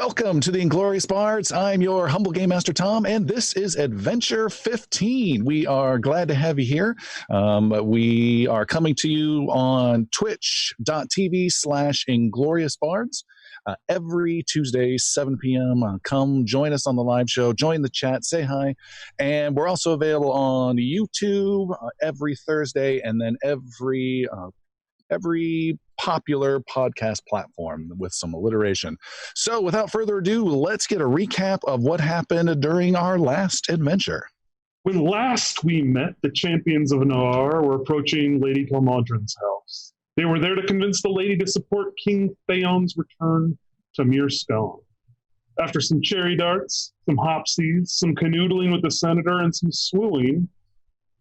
Welcome to the Inglorious Bards. I'm your humble Game Master Tom, and this is Adventure 15. We are glad to have you here. We are coming to you on twitch.tv/IngloriousBards every Tuesday, 7 p.m. Come join us on the live show, join the chat, say hi. And we're also available on YouTube every Thursday, and then every popular podcast platform with some alliteration. So without further ado, let's get a recap of what happened during our last adventure. When last we met, the champions of Navarre were approaching Lady Talmadrin's house. They were there to convince the lady to support King Theon's return to Mirskan. After some cherry darts, some hopsies, some canoodling with the senator, and some swooing,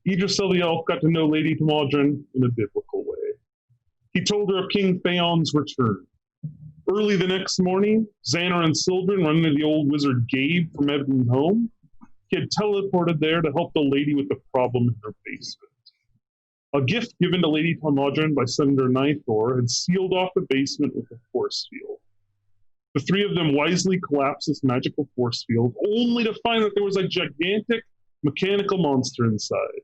Idrisil the elf got to know Lady Talmadrin in a biblical way. He told her of King Theon's return. Early the next morning, Xander and Sildren run into the old wizard Gabe from Ebon's home. He had teleported there to help the lady with the problem in her basement. A gift given to Lady Talmadrin by Senator Nithor had sealed off the basement with a force field. The three of them wisely collapsed this magical force field, only to find that there was a gigantic mechanical monster inside,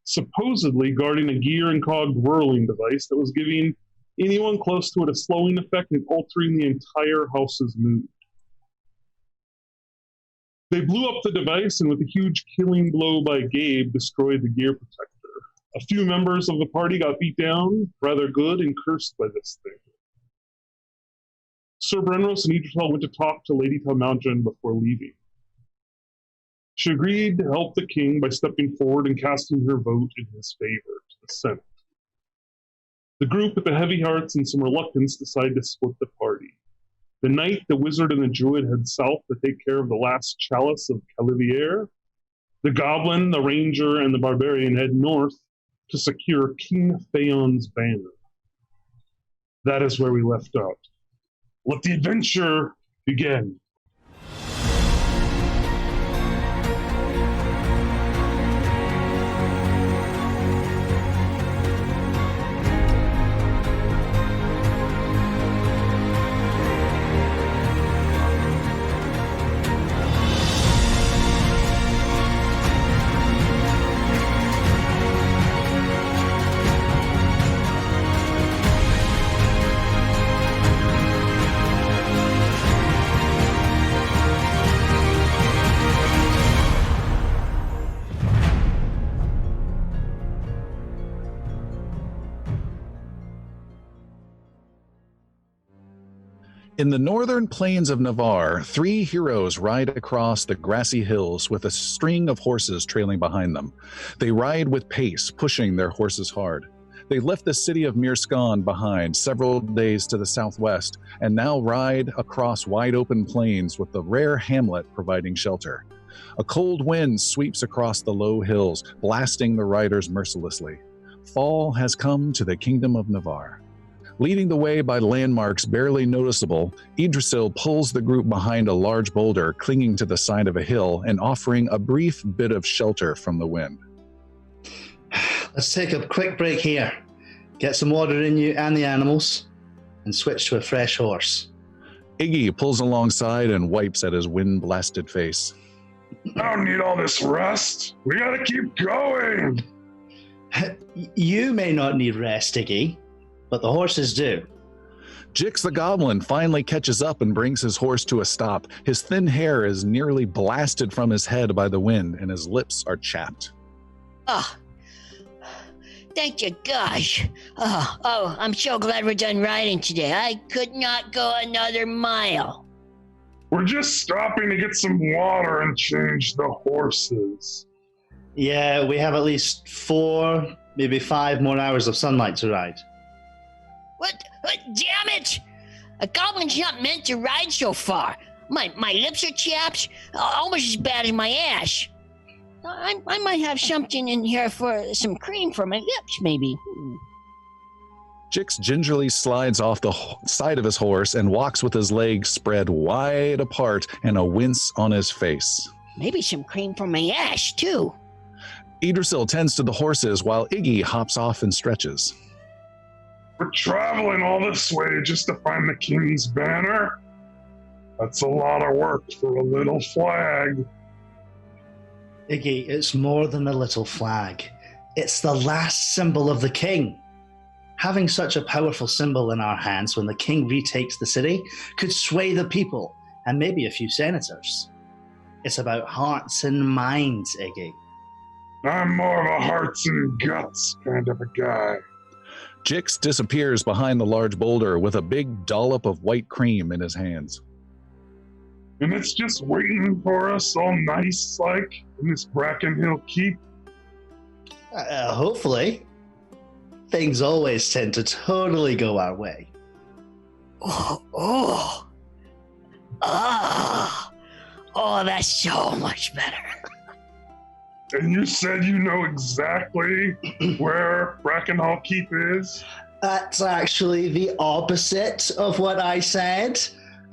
supposedly guarding a gear and cog whirling device that was giving anyone close to it a slowing effect and altering the entire house's mood. They blew up the device and with a huge killing blow by Gabe, destroyed the gear protector. A few members of the party got beat down, rather good, and cursed by this thing. Sir Brenros and Idrisil went to talk to Lady Talmadrin before leaving. She agreed to help the king by stepping forward and casting her vote in his favor to the Senate. The group, with the heavy hearts and some reluctance, decided to split the party. The knight, the wizard, and the druid head south to take care of the last chalice of Calivier. The goblin, the ranger, and the barbarian head north to secure King Theon's banner. That is where we left out. Let the adventure begin. In the northern plains of Navarre, three heroes ride across the grassy hills with a string of horses trailing behind them. They ride with pace, pushing their horses hard. They left the city of Mirskan behind several days to the southwest and now ride across wide-open plains with the rare hamlet providing shelter. A cold wind sweeps across the low hills, blasting the riders mercilessly. Fall has come to the kingdom of Navarre. Leading the way by landmarks barely noticeable, Idrisil pulls the group behind a large boulder clinging to the side of a hill and offering a brief bit of shelter from the wind. Let's take a quick break here, get some water in you and the animals, and switch to a fresh horse. Iggy pulls alongside and wipes at his wind-blasted face. I don't need all this rest. We gotta keep going. You may not need rest, Iggy, but the horses do. Jix the Goblin finally catches up and brings his horse to a stop. His thin hair is nearly blasted from his head by the wind, and his lips are chapped. Oh, thank you, gosh. Oh, I'm so glad we're done riding today. I could not go another mile. We're just stopping to get some water and change the horses. Yeah, we have at least 4, maybe 5 more hours of sunlight to ride. What? Damn it! A goblin's not meant to ride so far. My lips are chapped, almost as bad as my ass. I might have something in here for some cream for my lips, maybe. Jix gingerly slides off the side of his horse and walks with his legs spread wide apart and a wince on his face. Maybe some cream for my ass, too. Idrisil tends to the horses while Iggy hops off and stretches. We're traveling all this way just to find the king's banner? That's a lot of work for a little flag. Iggy, it's more than a little flag. It's the last symbol of the king. Having such a powerful symbol in our hands when the king retakes the city could sway the people and maybe a few senators. It's about hearts and minds, Iggy. I'm more of a hearts and guts kind of a guy. Jix disappears behind the large boulder with a big dollop of white cream in his hands. And it's just waiting for us all nice like in this Bracken Hill Keep. Hopefully. Things always tend to totally go our way. Oh, that's so much better. And you said you know exactly where Bracken Hall Keep is? That's actually the opposite of what I said.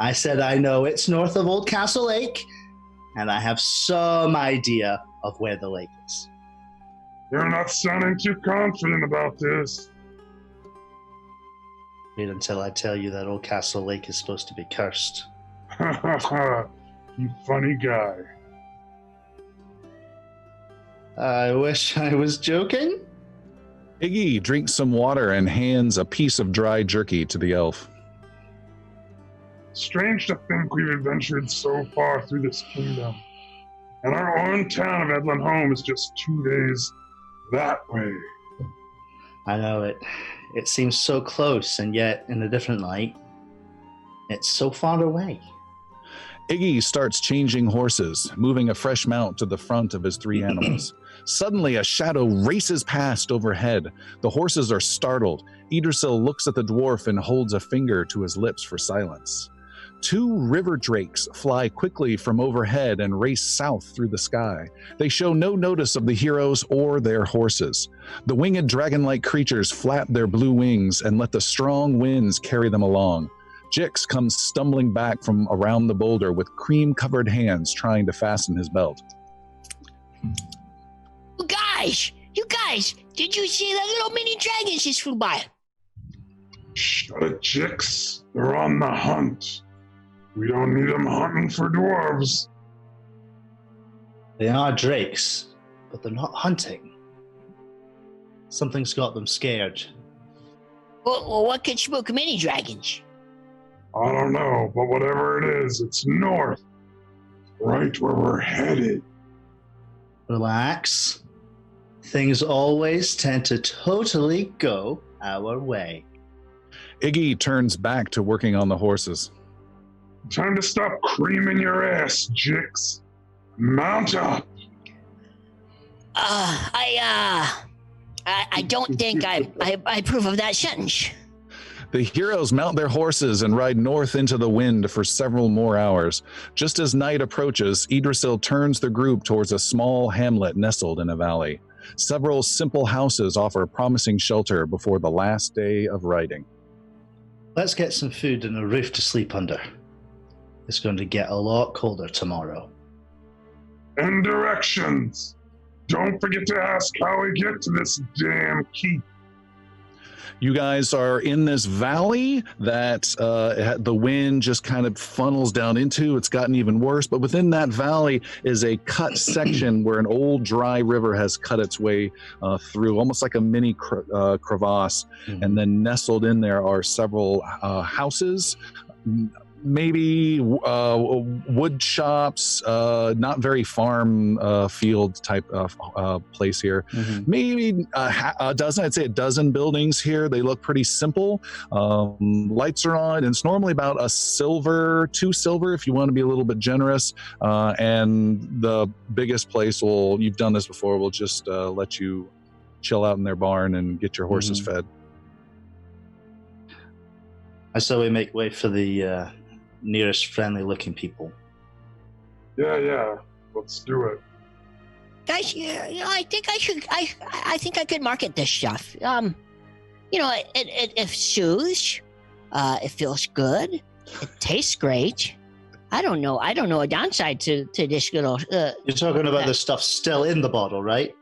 I said I know it's north of Old Castle Lake, and I have some idea of where the lake is. You're not sounding too confident about this. Wait until I tell you that Old Castle Lake is supposed to be cursed. Ha ha ha, you funny guy. I wish I was joking. Iggy drinks some water and hands a piece of dry jerky to the elf. Strange to think we've adventured so far through this kingdom. And our own town of Edlin Home is just 2 days that way. I know it. It seems so close, and yet, in a different light, it's so far away. Iggy starts changing horses, moving a fresh mount to the front of his 3 animals. Suddenly, a shadow races past overhead. The horses are startled. Idrisil looks at the dwarf and holds a finger to his lips for silence. 2 river drakes fly quickly from overhead and race south through the sky. They show no notice of the heroes or their horses. The winged dragon-like creatures flap their blue wings and let the strong winds carry them along. Jix comes stumbling back from around the boulder with cream-covered hands trying to fasten his belt. You guys, did you see that little mini dragons just flew by? Shut it, Jix. They're on the hunt. We don't need them hunting for dwarves. They are drakes, but they're not hunting. Something's got them scared. Well, what could spook mini dragons? I don't know, but whatever it is, it's north. Right where we're headed. Relax. Things always tend to totally go our way. Iggy turns back to working on the horses. Time to stop creaming your ass, Jix. Mount up. I don't think I approve of that sentence. The heroes mount their horses and ride north into the wind for several more hours. Just as night approaches, Idrisil turns the group towards a small hamlet nestled in a valley. Several simple houses offer promising shelter before the last day of riding. Let's get some food and a roof to sleep under. It's going to get a lot colder tomorrow. And directions. Don't forget to ask how we get to this damn keep. You guys are in this valley that the wind just kind of funnels down into. It's gotten even worse, but within that valley is a cut section where an old dry river has cut its way through, almost like a mini crevasse. Mm-hmm. And then nestled in there are several houses, maybe wood shops, not very farm field type of place here. Mm-hmm. Maybe a dozen, I'd say a dozen buildings here. They look pretty simple. Lights are on, and it's normally about $2 silver if you want to be a little bit generous. And the biggest place you've done this before, will just let you chill out in their barn and get your horses fed. I saw we make way for the nearest friendly-looking people. Yeah. Let's do it. Guys, I think I should. I think I could market this stuff. It soothes. It feels good. It tastes great. I don't know a downside to this little. You're talking about the stuff still in the bottle, right?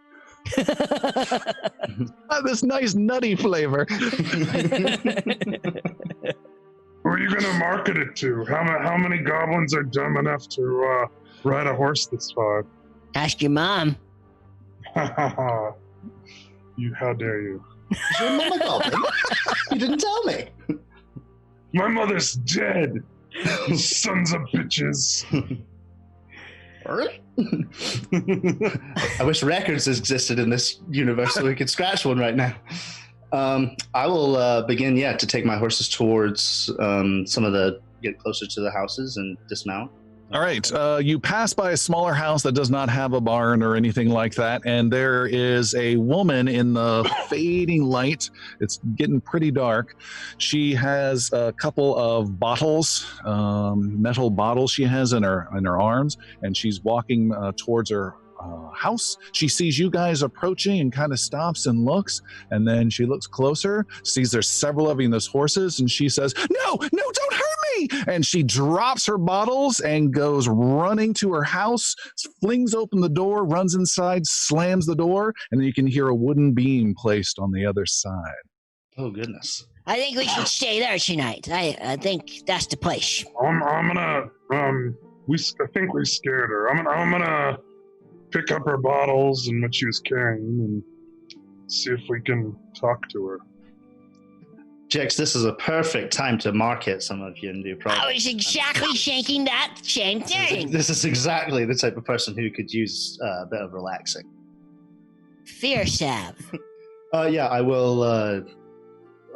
This nice nutty flavor. are you gonna market it to? How many goblins are dumb enough to ride a horse this far? Ask your mom. How dare you? Is your mom a goblin? You didn't tell me. My mother's dead. You sons of bitches. I wish records existed in this universe so we could scratch one right now. I will begin, to take my horses towards get closer to the houses and dismount. All right. You pass by a smaller house that does not have a barn or anything like that, and there is a woman in the fading light. It's getting pretty dark. She has a couple of bottles, metal bottles she has in her arms, and she's walking towards her house. She sees you guys approaching and kind of stops and looks, and then she looks closer, sees there's several of you in those horses, and she says, no, don't hurt me! And she drops her bottles and goes running to her house, flings open the door, runs inside, slams the door, and then you can hear a wooden beam placed on the other side. Oh, goodness. I think we should stay there tonight. I think that's the place. I'm gonna I think we scared her. I'm gonna pick up her bottles and what she was carrying and see if we can talk to her. Jix, this is a perfect time to market some of your new products. I was exactly thinking that same thing. This is exactly the type of person who could use a bit of relaxing. Fear salve. I will,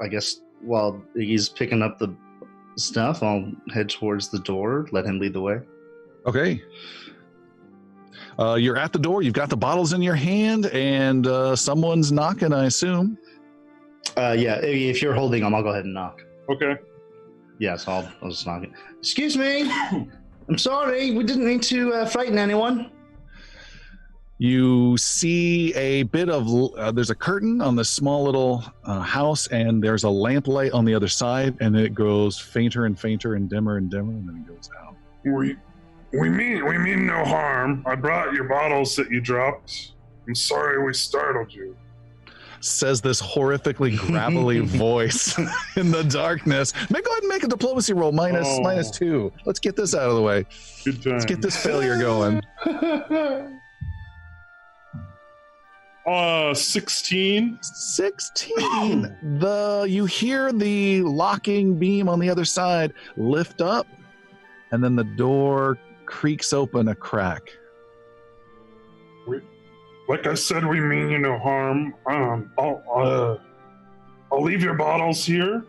I guess while he's picking up the stuff, I'll head towards the door, let him lead the way. Okay. You're at the door. You've got the bottles in your hand, and someone's knocking, I assume. If you're holding them, I'll go ahead and knock. Okay. Yes, I'll just knock it. Excuse me. I'm sorry. We didn't mean to frighten anyone. You see a bit of, there's a curtain on this small little house, and there's a lamplight on the other side, and it grows fainter and fainter and dimmer, and then it goes out. We mean no harm. I brought your bottles that you dropped. I'm sorry we startled you. Says this horrifically gravelly voice in the darkness. Go ahead and make a diplomacy roll, minus 2. Let's get this out of the way. Good time. Let's get this failure going. 16. 16. You hear the locking beam on the other side lift up, and then the door creaks open a crack. Like I said, we mean you no harm. I'll leave your bottles here,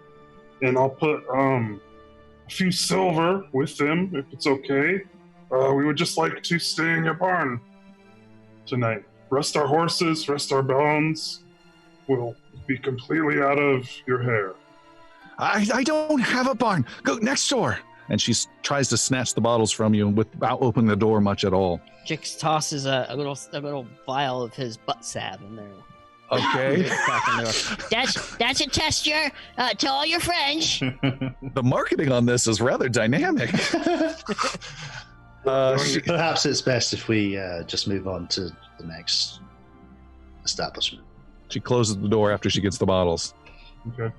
and I'll put a few silver with them if it's okay. We would just like to stay in your barn tonight. Rest our horses, rest our bones. We'll be completely out of your hair. I don't have a barn. Go next door. And she tries to snatch the bottles from you without opening the door much at all. Jix tosses a little vial of his butt salve in there. Okay. That's a tester. To all your friends. The marketing on this is rather dynamic. Perhaps it's best if we just move on to the next establishment. She closes the door after she gets the bottles. Okay.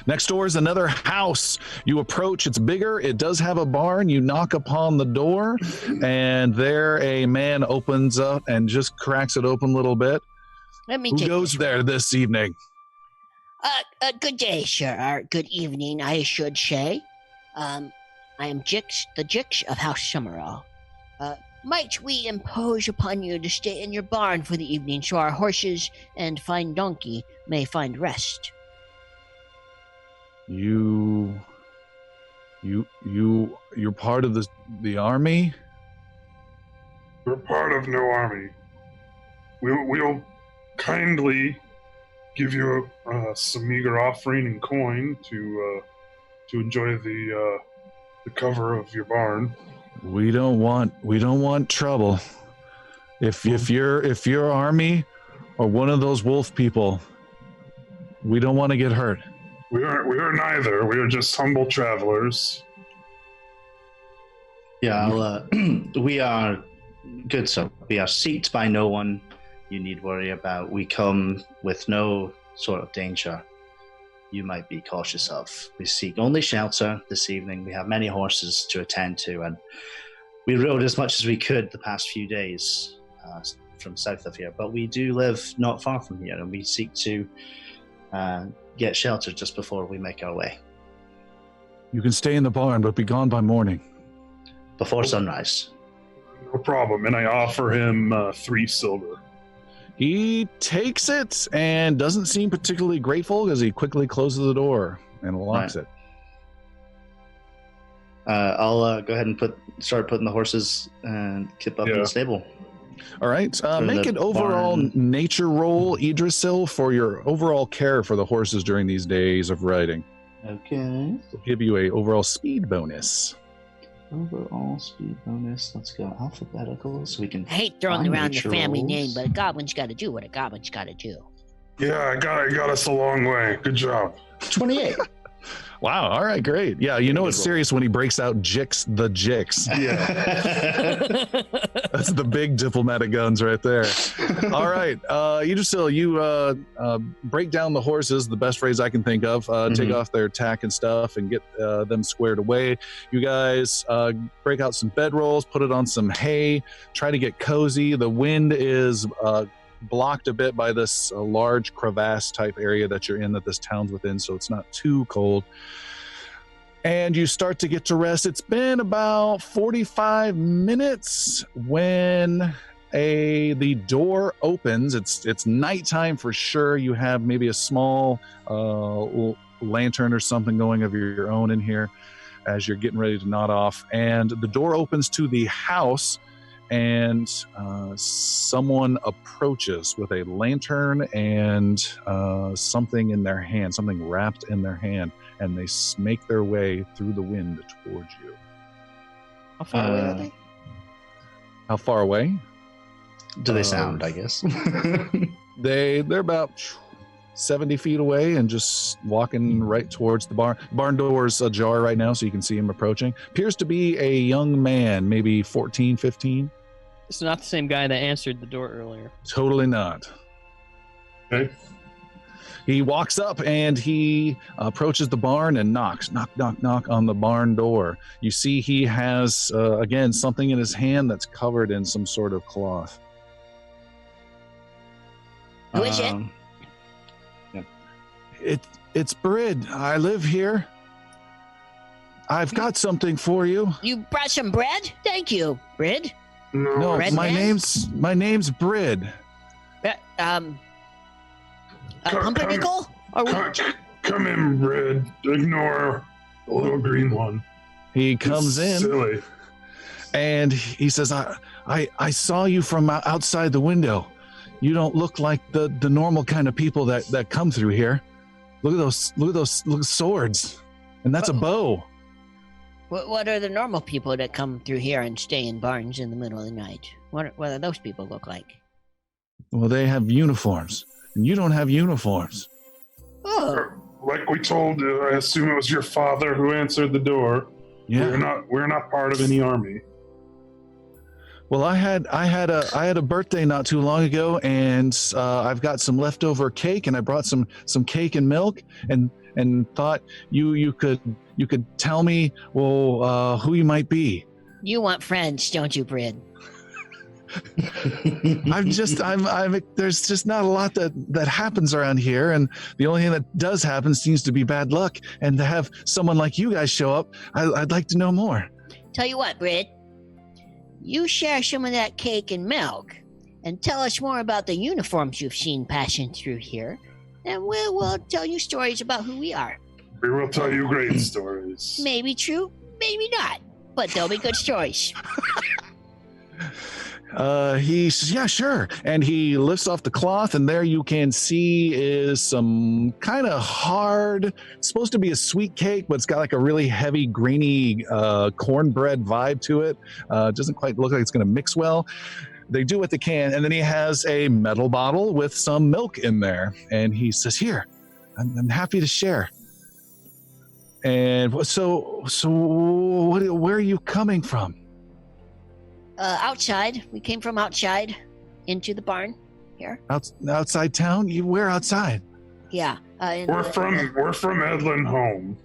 Next door is another house. You approach, it's bigger, it does have a barn. You knock upon the door, and there a man opens up and just cracks it open a little bit. Let me Who goes there this evening? Good day, sir. Or good evening, I should say. I am Jix the Jix of House Summerall. Might we impose upon you to stay in your barn for the evening so our horses and fine donkey may find rest? You're part of the army? We're part of no army. We'll kindly give you some meager offering and coin to enjoy the cover of your barn. We don't want trouble. If you're army or one of those wolf people, we don't want to get hurt. We are neither. We are just humble travelers. Yeah, we are good, so we are seeked by no one you need worry about. We come with no sort of danger. you might be cautious of. We seek only shelter this evening. We have many horses to attend to, and we rode as much as we could the past few days from south of here. But we do live not far from here, and we seek to get shelter just before we make our way. You can stay in the barn, but be gone by morning. Before sunrise. No problem. And I offer him 3 silver. He takes it and doesn't seem particularly grateful as he quickly closes the door and locks it. I'll go ahead and start putting the horses and Kip up in the stable. All right. Make an overall nature roll, Idrisil, for your overall care for the horses during these days of riding. Okay. We'll give you a overall speed bonus. Overall speed bonus. Let's go alphabetical so we can. I hate throwing find around the nature family rolls. name, but a goblin's got to do what a goblin's got to do. Yeah, I got us a long way. Good job. 28. Wow. All right. Great. Yeah. You know it's serious when he breaks out Jix The Jix. That's the big diplomatic guns right there. All right. Idrisil, you break down the horses, the best phrase I can think of, take off their tack and stuff and get them squared away. You guys break out some bedrolls, put it on some hay, try to get cozy. The wind is blocked a bit by this large crevasse type area that you're in, that this town's within, so it's not too cold. And you start to get to rest. It's been about 45 minutes when the door opens. It's nighttime for sure. You have maybe a small lantern or something going of your own in here as you're getting ready to nod off. And the door opens to the house, and someone approaches with a lantern and something in their hand, something wrapped in their hand, and they make their way through the wind towards you. How far away are they? How far away? Do they sound, I guess? They're about 70 feet away and just walking right towards the barn. Barn door's ajar right now, so you can see him approaching. Appears to be a young man, maybe 14, 15. It's not the same guy that answered the door earlier. Totally not. Okay. He walks up and he approaches the barn and knocks, knock, knock, knock on the barn door. You see he has, again, something in his hand that's covered in some sort of cloth. Who is it? It's Brid. I live here. I've got something for you. You brought some bread? Thank you, Brid. No, Red my man? name's Brid. Pumpernickel? Or Come in, Red. Ignore the little green one. He comes in Silly. and he says, I saw you from outside the window. You don't look like the normal kind of people that come through here. Look at those swords. And that's a bow. What are the normal people that come through here and stay in barns in the middle of the night? What do those people look like? Well, they have uniforms. And you don't have uniforms. Oh, Like we told you, I assume it was your father who answered the door. Yeah. We're not part of any army. Well, I had a birthday not too long ago, and I've got some leftover cake, and I brought some cake and milk, and thought you could tell me who you might be. you want friends, don't you, Brid? I'm there's just not a lot that happens around here, and the only thing that does happen seems to be bad luck. And to have someone like you guys show up, I'd like to know more. Tell you what, Brid. You share some of that cake and milk, and tell us more about the uniforms you've seen passing through here, and we'll tell you stories about who we are. We will tell you great stories. Maybe true, maybe not, but they'll be good stories. He says, yeah, sure. And he lifts off the cloth, and there you can see is some kind of hard, it's supposed to be a sweet cake, but it's got like a really heavy, grainy cornbread vibe to it. Doesn't quite look like it's going to mix well. They do what they can. And then he has a metal bottle with some milk in there. And he says, here, I'm happy to share. And so where are you coming from? Outside. We came from outside into the barn here. Outside town? Where outside? Yeah. We're from Edlin Home.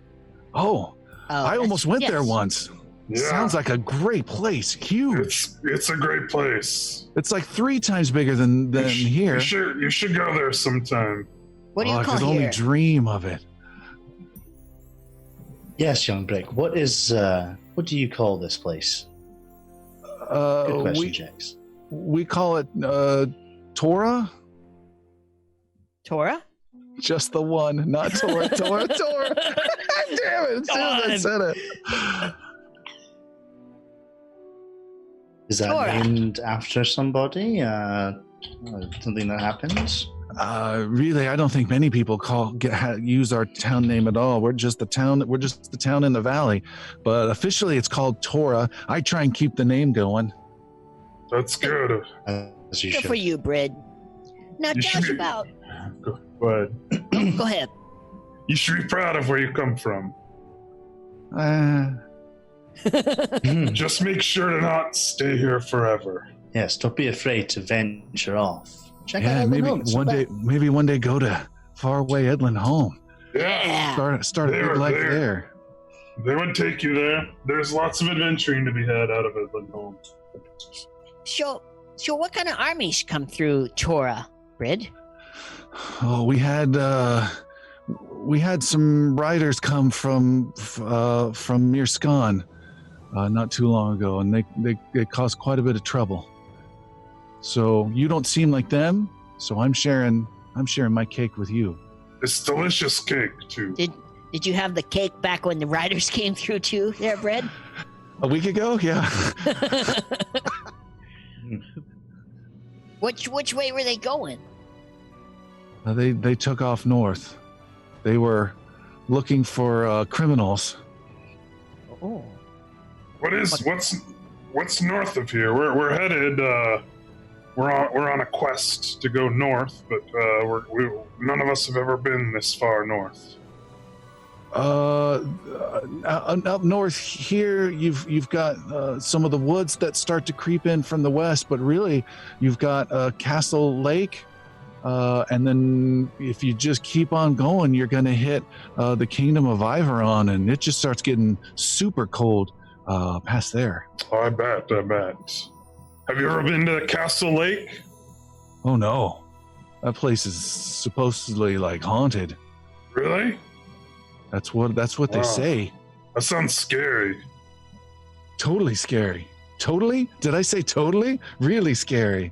Oh, I almost went there yes. once. Yeah. Sounds like a great place. Huge. It's a great place. It's like 3 times bigger than here. You should go there sometime. What do you I call could here? only dream of it. Yes, young Brick. What do you call this place? Good question, Jix. We call it Torah. Torah? Just the one, not Torah. Torah. Damn it! As soon as I said it. Is that Torah. named after somebody? Something that happens? Really, I don't think many people use our town name at all. We're just the town in the valley, but officially it's called Torah. I try and keep the name going. That's good. As you Good should. for you, Brid. Now You tell us should- about. Go ahead. Go ahead. You should be proud of where you come from. Just make sure to not stay here forever. Yes, don't be afraid to venture off. Check Yeah, out maybe Edlin Home. maybe one day go to faraway Edlin Home. Yeah, Start a They good were life there. there. they would take you there. There's lots of adventuring to be had out of Edlin Home. So what kind of armies come through Torah, Brid? Oh, we had some riders come from Mirskan not too long ago, and they caused quite a bit of trouble. So you don't seem like them, so I'm sharing my cake with you. It's delicious cake too. Did you have the cake back when the riders came through too, there, Brid? A week ago, yeah. Which way were they going? They took off north. They were looking for criminals. Oh. What's north of here? We're headed. We're on a quest to go north, but none of us have ever been this far north. Up north here, you've got some of the woods that start to creep in from the west, but really, you've got Castle Lake, and then if you just keep on going, you're going to hit the Kingdom of Iveron, and it just starts getting super cold past there. Oh, I bet. Have you ever been to Castle Lake? Oh no, that place is supposedly like haunted. Really? That's what they Wow. say. That sounds scary. Totally scary. Totally? Did I say totally? Really scary.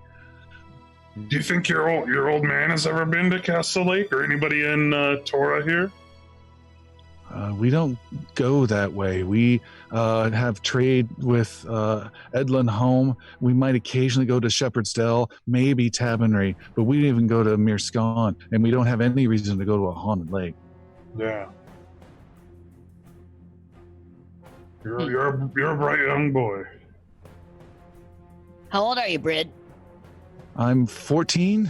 Do you think your old man has ever been to Castle Lake, or anybody in Torah here? We don't go that way. We have trade with Edlin Home. We might occasionally go to Shepherd's Dell, maybe Tabernary, but we don't even go to Mirskan, and we don't have any reason to go to a haunted lake. Yeah. You're a bright young boy. How old are you, Brid? I'm 14.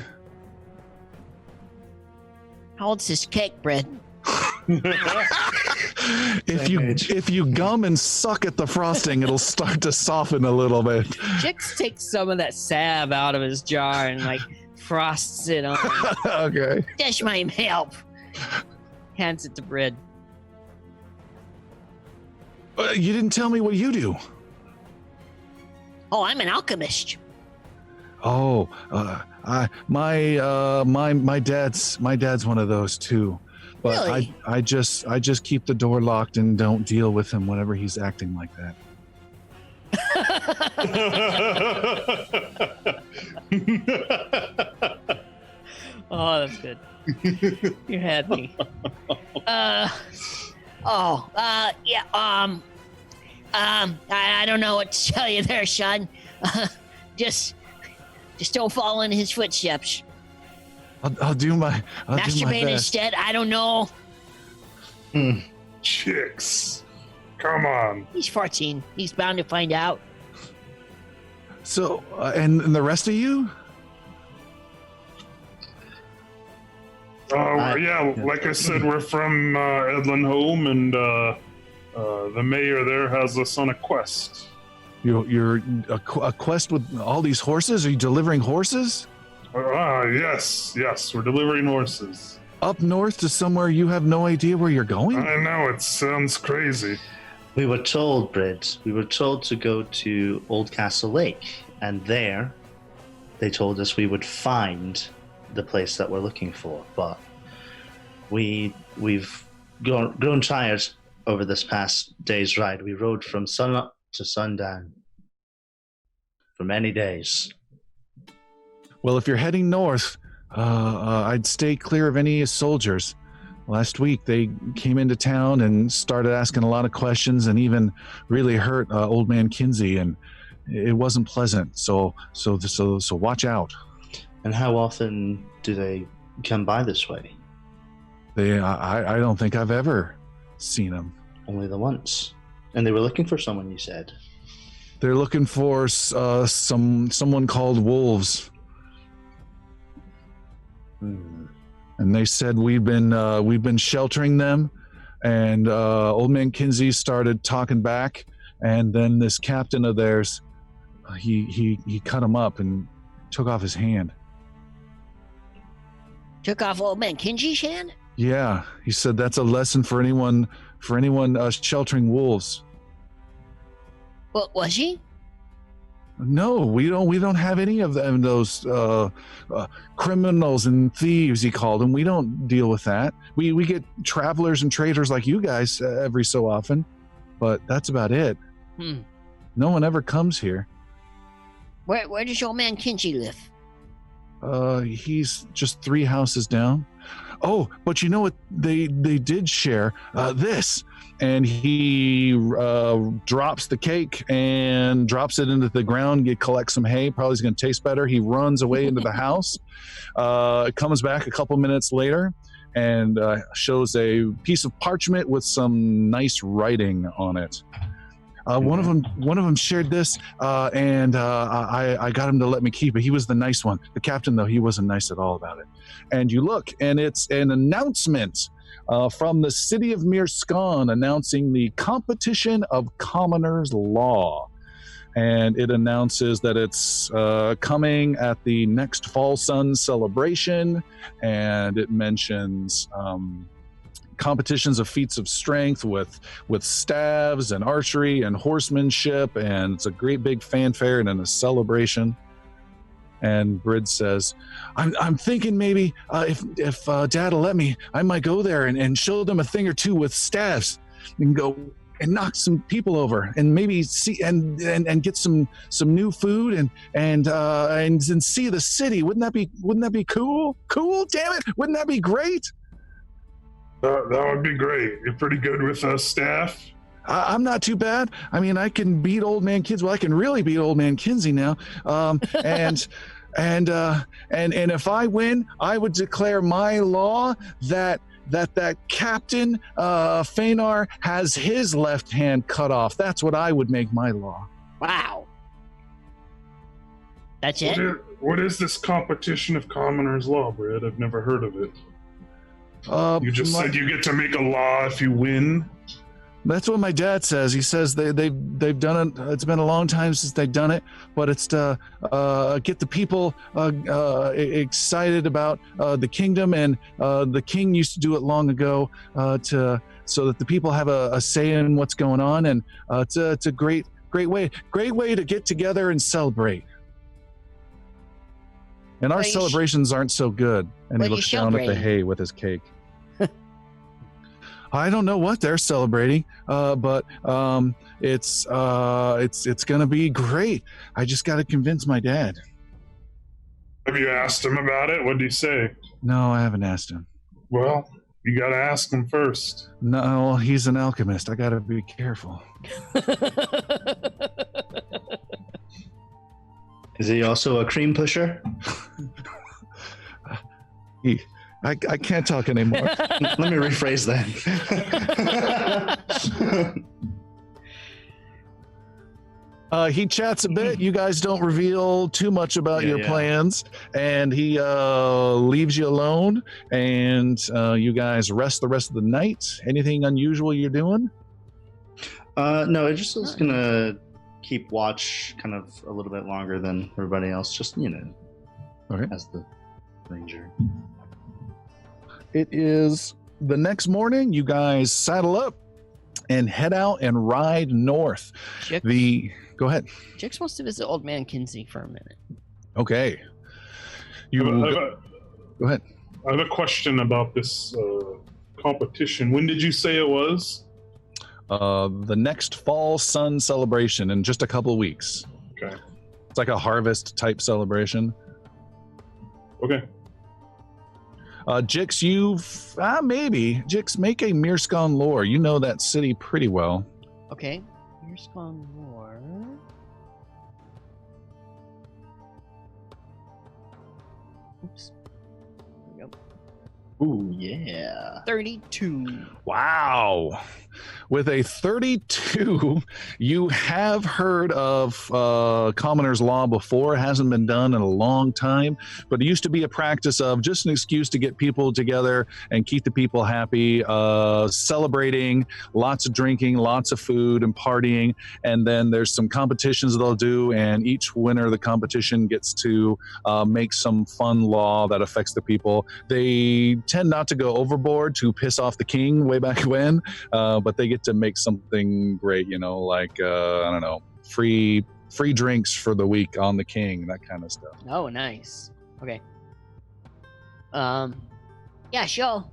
How old's this cake, Brid? If you gum and suck at the frosting, it'll start to soften a little bit. Jix takes some of that salve out of his jar and like frosts it on. Okay. This might help. Hands it to Brid. You didn't tell me what you do. Oh, I'm an alchemist. Oh, my dad's one of those too. But Really? I just keep the door locked and don't deal with him whenever he's acting like that. Oh, that's good. You had me. Yeah. I don't know what to tell you there, son. Just don't follow in his footsteps. I'll do my Masturbate best. instead. I don't know. Chicks. Come on. He's 14. He's bound to find out. So, and the rest of you? Yeah, like I said, we're from Edlin Home, and the mayor there has us on a quest. You're a quest with all these horses? Are you delivering horses? Yes, we're delivering horses. Up north to somewhere you have no idea where you're going? I know, it sounds crazy. We were told, Brid, to go to Old Castle Lake, and there they told us we would find the place that we're looking for. But we've grown tired over this past day's ride. We rode from sun up to sundown for many days. Well, if you're heading north, I'd stay clear of any soldiers. Last week, they came into town and started asking a lot of questions and even really hurt old man Kinsey, and it wasn't pleasant. So watch out. And how often do they come by this way? I don't think I've ever seen them. Only the once. And they were looking for someone, you said. They're looking for someone called Wolves. And they said we've been sheltering them, and old man Kinsey started talking back, and then this captain of theirs, he cut him up and took off his hand. Took off old man Kinsey's hand? Yeah, he said that's a lesson for anyone sheltering wolves. Well, was he? No, we don't have any of them, those criminals and thieves, he called them. We don't deal with that. We get travelers and traders like you guys every so often, but that's about it. No one ever comes here. Where does old man Kinsey live? He's just 3 houses down. Oh, but you know what they did share? This. And he drops the cake and drops it into the ground. He collects some hay. Probably is going to taste better. He runs away into the house. Comes back a couple minutes later and shows a piece of parchment with some nice writing on it. One of them shared this, and I got him to let me keep it. He was the nice one. The captain, though, he wasn't nice at all about it. And you look, and it's an announcement from the city of Mirskan announcing the competition of Commoners Law. And it announces that it's coming at the next Fall Sun celebration, and it mentions competitions of feats of strength with staves and archery and horsemanship, and it's a great big fanfare and a celebration. And Brid says, I'm thinking maybe if Dad'll let me, I might go there and show them a thing or two with staves and go and knock some people over and maybe see and get some new food and see the city. Wouldn't that be cool? Cool, damn it! Wouldn't that be great? That would be great. You're pretty good with staff. I'm not too bad. I mean, I can beat old man Kinsey. Well, I can really beat old man Kinsey now. And if I win, I would declare my law that Captain Fenar has his left hand cut off. That's what I would make my law. Wow. That's it? What is this competition of Commoners Law, Brad? I've never heard of it. You just said you get to make a law if you win. That's what my dad says. He says they've done it. It's been a long time since they've done it, but it's to get the people excited about the kingdom, and the king used to do it long ago so that the people have a say in what's going on, and it's a great way to get together and celebrate. And our celebrations aren't so good. And he looks down at the hay with his cake. I don't know what they're celebrating, but it's gonna be great. I just got to convince my dad. Have you asked him about it? What did he say? No, I haven't asked him. Well, you got to ask him first. No, he's an alchemist. I got to be careful. Is he also a cream pusher? I can't talk anymore. Let me rephrase that. He chats a bit. You guys don't reveal too much about your plans, and he leaves you alone, and you guys rest the rest of the night. Anything unusual you're doing? No, I just was gonna keep watch kind of a little bit longer than everybody else, just, okay. As the ranger. it is the next morning. You guys saddle up and head out and ride north. Go ahead. Jix wants to visit Old Man Kinsey for a minute. Okay. Go ahead. I have a question about this competition. When did you say it was? The next fall sun celebration in just a couple of weeks. Okay. It's like a harvest type celebration. Okay. Jix, Jix, make a Mirskan lore. You know that city pretty well. Okay. Here's gone more. Oops. There we go. Ooh, yeah. 32. Wow. With a 32, you have heard of Commoner's Law before. It hasn't been done in a long time, but it used to be a practice of just an excuse to get people together and keep the people happy, celebrating, lots of drinking, lots of food and partying. And then there's some competitions they'll do, and each winner of the competition gets to make some fun law that affects the people. They tend not to go overboard to piss off the king way back when, but they get to make something great, like I don't know, free drinks for the week on the king, that kind of stuff. Oh, nice. Okay. Yeah, sure.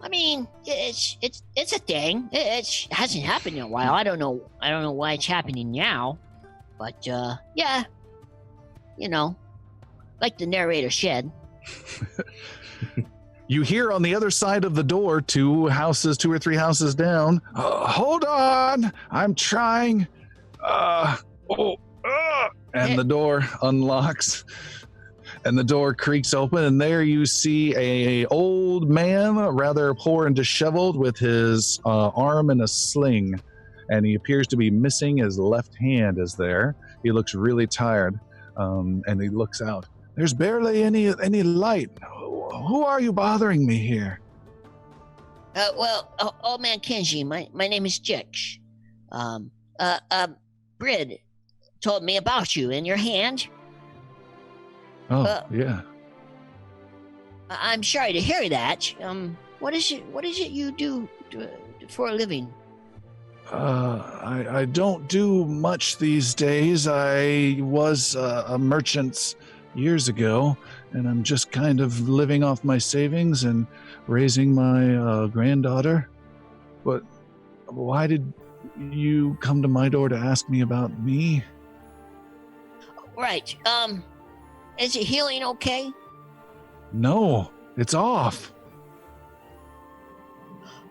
I mean, it's a thing. It hasn't happened in a while. I don't know why it's happening now, but yeah, like the narrator said. You hear on the other side of the door, two or three houses down. Hold on, I'm trying. And the door unlocks, and the door creaks open, and there you see a old man, rather poor and disheveled, with his arm in a sling, and he appears to be missing his left hand. Is there? He looks really tired, and he looks out. There's barely any light. Who are you bothering me here? Old Man Kenji, my name is Jix. Brid told me about you and your hand. Oh, yeah. I'm sorry to hear that. What is it you do for a living? I don't do much these days. I was a merchant years ago, and I'm just kind of living off my savings and raising my granddaughter. But why did you come to my door to ask me about me? Right. Is it healing okay? No, it's off.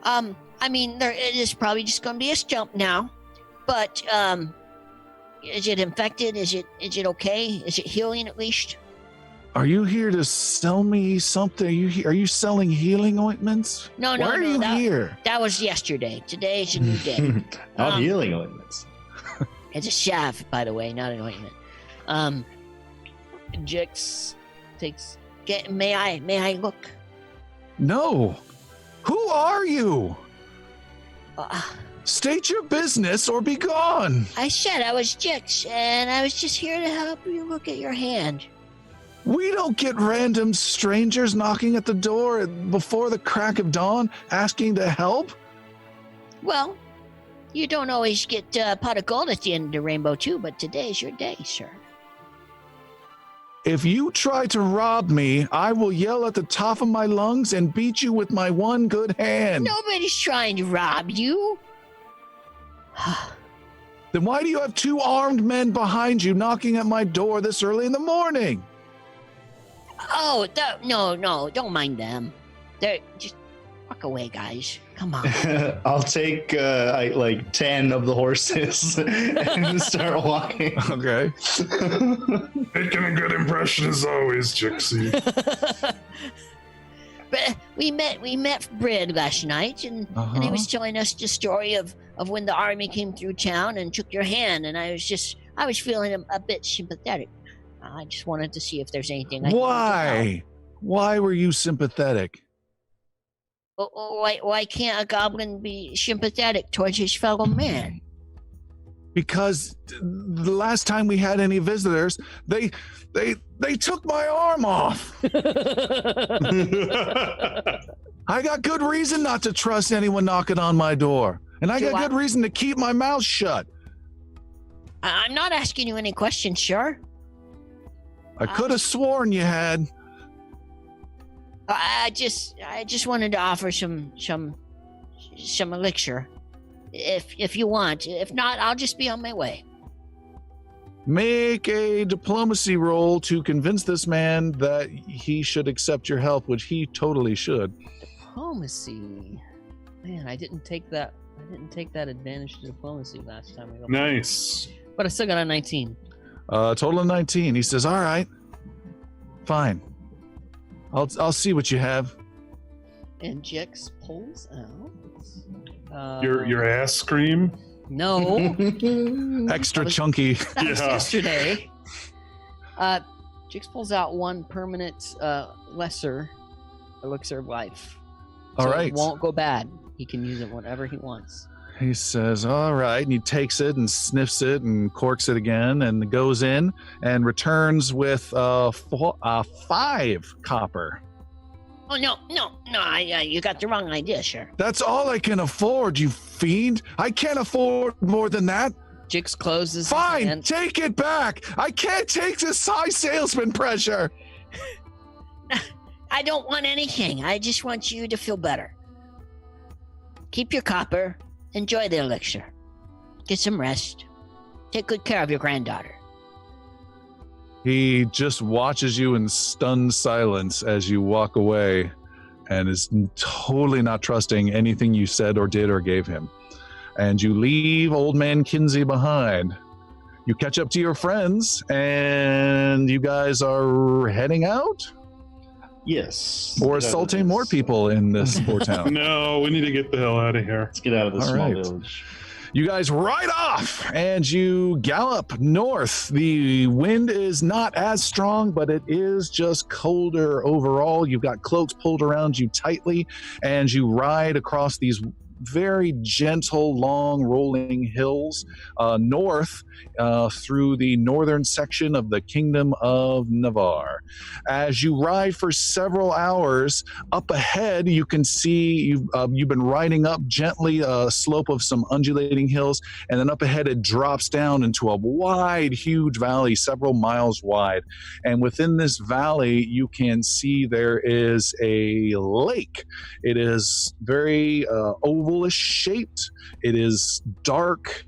I mean, it is probably just going to be a stump now, but is it infected? Is it okay? Is it healing at least? Are you here to sell me something? Are you selling healing ointments? No. Why are you here? That was yesterday. Today's a new day. Not healing ointments. It's a salve, by the way, not an ointment. Jix takes. May I look? No. Who are you? Uh, State your business or be gone. I said I was Jix, and I was just here to help you look at your hand. We don't get random strangers knocking at the door before the crack of dawn asking to help. Well, you don't always get a pot of gold at the end of the rainbow, too, but today's your day, sir. If you try to rob me, I will yell at the top of my lungs and beat you with my one good hand. Nobody's trying to rob you. Then why do you have two armed men behind you knocking at my door this early in the morning? Oh, no, don't mind them. They're just walk away, guys. Come on. I'll take like 10 of the horses and start walking. Okay. Making a good impression as always, Jixie. But we met Brid last night, and he was telling us the story of when the army came through town and took your hand, and I was feeling a bit sympathetic. I just wanted to see if there's anything I can do to help. Why were you sympathetic? Why can't a goblin be sympathetic towards his fellow man? Because the last time we had any visitors, they took my arm off. I got good reason not to trust anyone knocking on my door. And I got good reason to keep my mouth shut. I'm not asking you any questions, sir. I could have sworn you had. I just wanted to offer some elixir, if you want. If not, I'll just be on my way. Make a diplomacy roll to convince this man that he should accept your help, which he totally should. Diplomacy. Man, I didn't take that advantage to diplomacy last time. Nice. But I still got a 19. Total of 19. He says, all right, fine. I'll see what you have. And Jix pulls out. Your ass cream? No. Extra chunky. That was yesterday. Jix pulls out one permanent lesser elixir of life. All So right. It won't go bad. He can use it whenever he wants. He says, all right. And he takes it and sniffs it and corks it again and goes in and returns with 5 copper. Oh, no, you got the wrong idea, sir. That's all I can afford, you fiend. I can't afford more than that. Jix closes his Fine, hand. take it back. I can't take this high salesman pressure. I don't want anything. I just want you to feel better. Keep your copper. Enjoy the elixir. Get some rest. Take good care of your granddaughter. He just watches you in stunned silence as you walk away and is totally not trusting anything you said or did or gave him. And you leave old man Kinsey behind. You catch up to your friends and you guys are heading out? Yes. Or Let's get out of assaulting more this. people in this poor town. No, we need to get the hell out of here. Let's get out of this All small right. village. You guys ride off and you gallop north. The wind is not as strong, but it is just colder overall. You've got cloaks pulled around you tightly, and you ride across these very gentle, long, rolling hills north through the northern section of the Kingdom of Navarre. As you ride for several hours, up ahead you can see you've been riding up gently a slope of some undulating hills, and then up ahead it drops down into a wide, huge valley, several miles wide. And within this valley, you can see there is a lake. It is very ovalish shaped. It is dark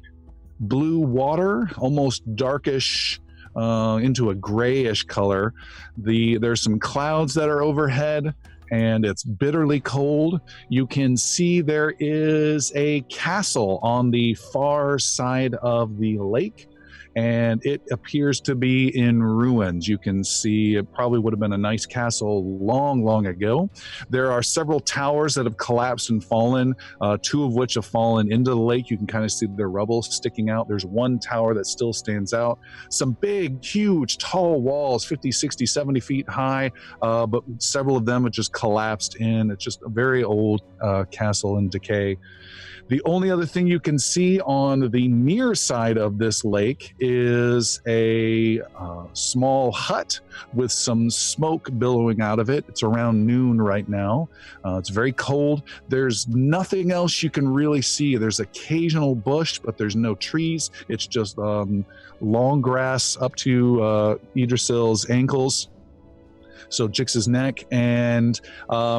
blue water, almost darkish into a grayish color. There's some clouds that are overhead, and it's bitterly cold. You can see there is a castle on the far side of the lake, and it appears to be in ruins. You can see it probably would have been a nice castle long, long ago. There are several towers that have collapsed and fallen, 2 of which have fallen into the lake. You can kind of see their rubble sticking out. There's one tower that still stands out. Some big, huge, tall walls, 50, 60, 70 feet high, but several of them have just collapsed in. It's just a very old castle in decay. The only other thing you can see on the near side of this lake is a small hut with some smoke billowing out of it. It's around noon right now. It's very cold. There's nothing else you can really see. There's occasional bush, but there's no trees. It's just long grass up to Idrisil's ankles. So Jix's neck, and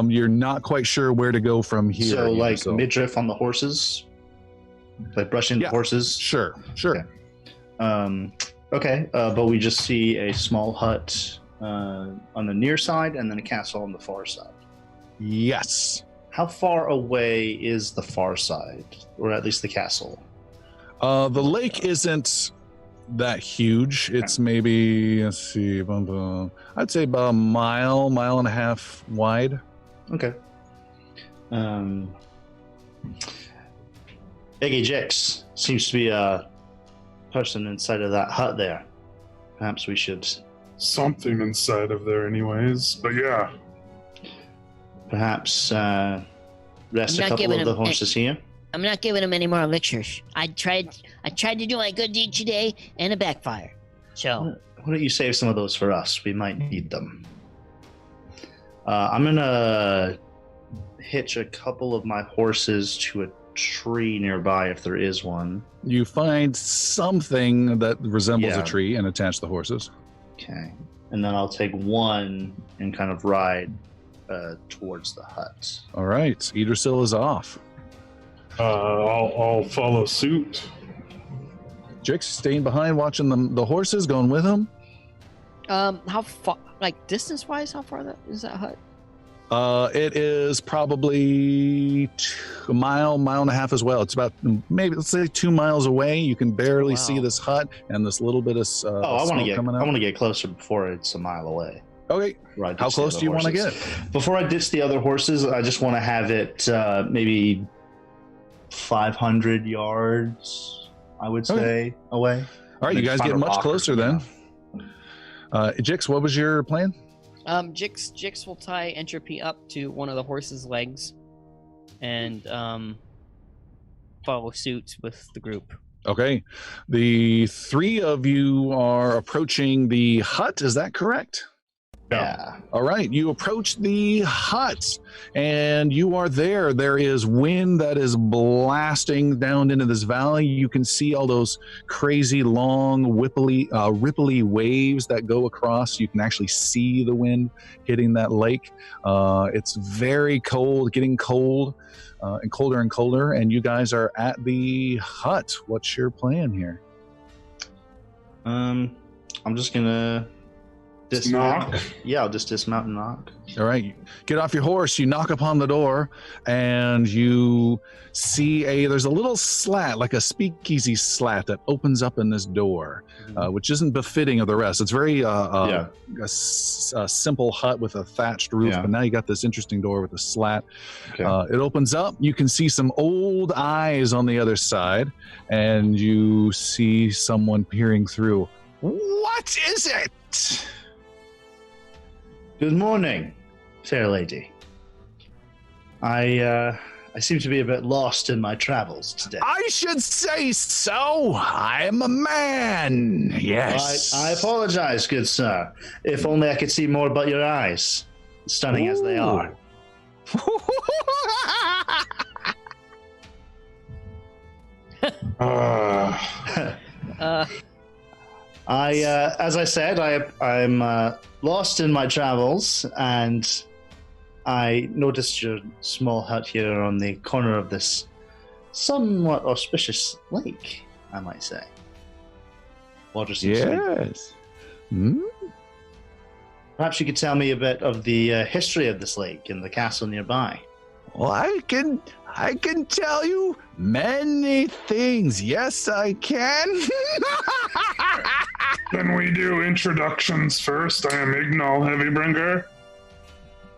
you're not quite sure where to go from here. So, like midriff on the horses, like brushing the horses. Sure. Okay, but we just see a small hut on the near side, and then a castle on the far side. Yes. How far away is the far side, or at least the castle? The lake isn't that huge. It's maybe, let's see, I'd say about a mile and a half wide. Okay. Iggy Jix seems to be a person inside of that hut there. Perhaps we should Something inside of there, anyways. But yeah, perhaps rest I'm a not couple giving of the him horses here. I'm not giving him any more elixirs. I tried to do my good deed today, and it backfired. So Why don't you save some of those for us? We might need them. I'm gonna hitch a couple of my horses to a tree nearby if there is one. You find something that resembles Yeah. a tree and attach the horses. Okay. And then I'll take one and kind of ride towards the hut. All right, Idrisil is off. I'll follow suit. Jix staying behind, watching the horses, going with him. How far, like distance-wise, how far is that hut? It is probably a mile and a half as well. It's about maybe let's say 2 miles away. You can barely Wow. see this hut and this little bit of I want smoke to coming out. get closer before it's a mile away. Okay, Where I how ditch the close other do you want to horses. get? Before I ditch the other horses, I just want to have it maybe 500 yards, I would say, away. All right, you Maybe guys find get a much rock or closer then. Jix, what was your plan? Jix will tie Entropy up to one of the horse's legs and follow suit with the group. Okay, the 3 of you are approaching the hut. Is that correct? Yeah. All right, you approach the hut and you are there. There is wind that is blasting down into this valley. You can see all those crazy long ripply waves that go across. You can actually see the wind hitting that lake. It's very cold, getting cold and colder, and you guys are at the hut. What's your plan here? I'm just gonna dismount. Knock. Yeah, I'll just dismount and knock. All right, get off your horse. You knock upon the door, and you see there's a little slat, like a speakeasy slat, that opens up in this door, which isn't befitting of the rest. It's very a simple hut with a thatched roof, Yeah. but now you got this interesting door with a slat. Okay. It opens up. You can see some old eyes on the other side, and you see someone peering through. What is it? Good morning, fair lady. I seem to be a bit lost in my travels today. I should say so. I am a man. Yes. I apologize, good sir. If only I could see more about your eyes, stunning as they are. As I said, I'm lost in my travels, and I noticed your small hut here on the corner of this somewhat auspicious lake, I might say. Water seems sweet. Yes. Hmm? Perhaps you could tell me a bit of the history of this lake and the castle nearby. Well, I can tell you many things. Yes, I can. Can we do introductions first? I am Ignal Heavybringer.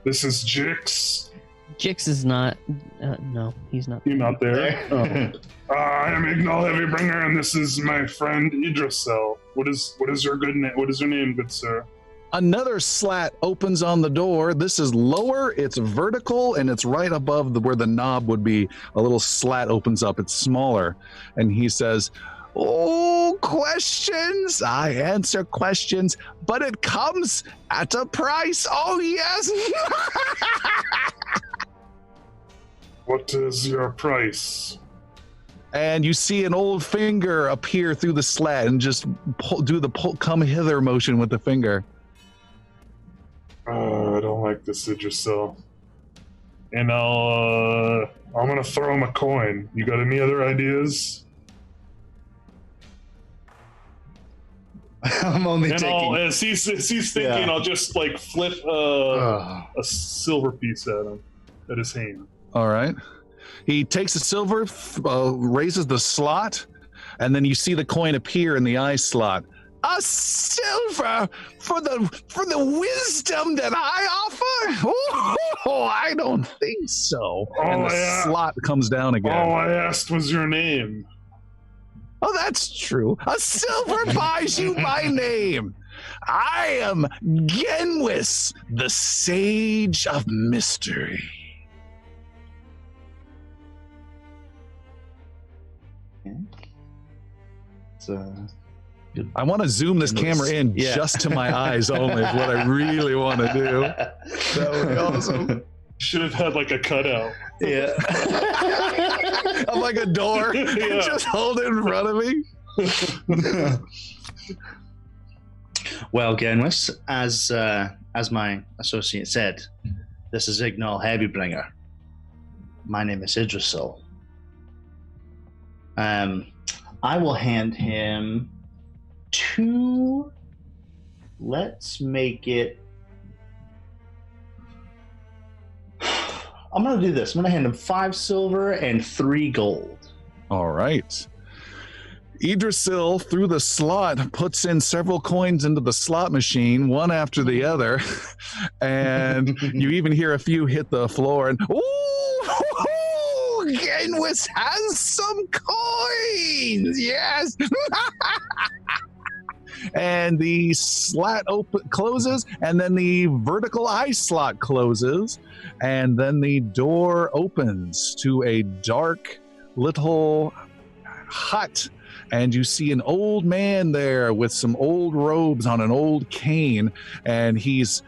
This is Jix. Jix is not. No, he's not. You're not there. Oh. I am Ignal Heavybringer, and this is my friend Idrisil. What is your good name? What is your name, good sir? Another slat opens on the door. This is lower, it's vertical, and it's right above where the knob would be. A little slat opens up, it's smaller. And he says, "Oh, questions? I answer questions, but it comes at a price. Oh, yes." What is your price? And you see an old finger appear through the slat and just do the come hither motion with the finger. I don't like this Idrisil. And I'm gonna throw him a coin. You got any other ideas? I'm only And taking. as he's thinking, Yeah. I'll just like flip Ugh. a silver piece at him, at his hand. All right. He takes the silver, raises the slot, and then you see the coin appear in the eye slot. A silver for the wisdom that I offer? Oh, I don't think so. And the slot comes down again. All I asked was your name. Oh, that's true. A silver buys you my name. I am Genwis, the Sage of Mystery. I want to zoom this camera in just to my eyes only is what I really want to do. That would be awesome. Should have had like a cutout. Yeah. I'm like a door. Yeah. Just hold it in front of me. Well, Genwis, as my associate said, this is Ignal Heavybringer. My name is Idrisil. I will hand him 2. Let's make it. I'm going to do this. I'm going to hand him 5 silver and 3 gold. All right. Idrisil, through the slot, puts in several coins into the slot machine, one after the other, and you even hear a few hit the floor, and ooh, Genwis has some coins, yes! And the slat closes, and then the vertical eye slot closes, and then the door opens to a dark little hut. And you see an old man there with some old robes on an old cane, and he's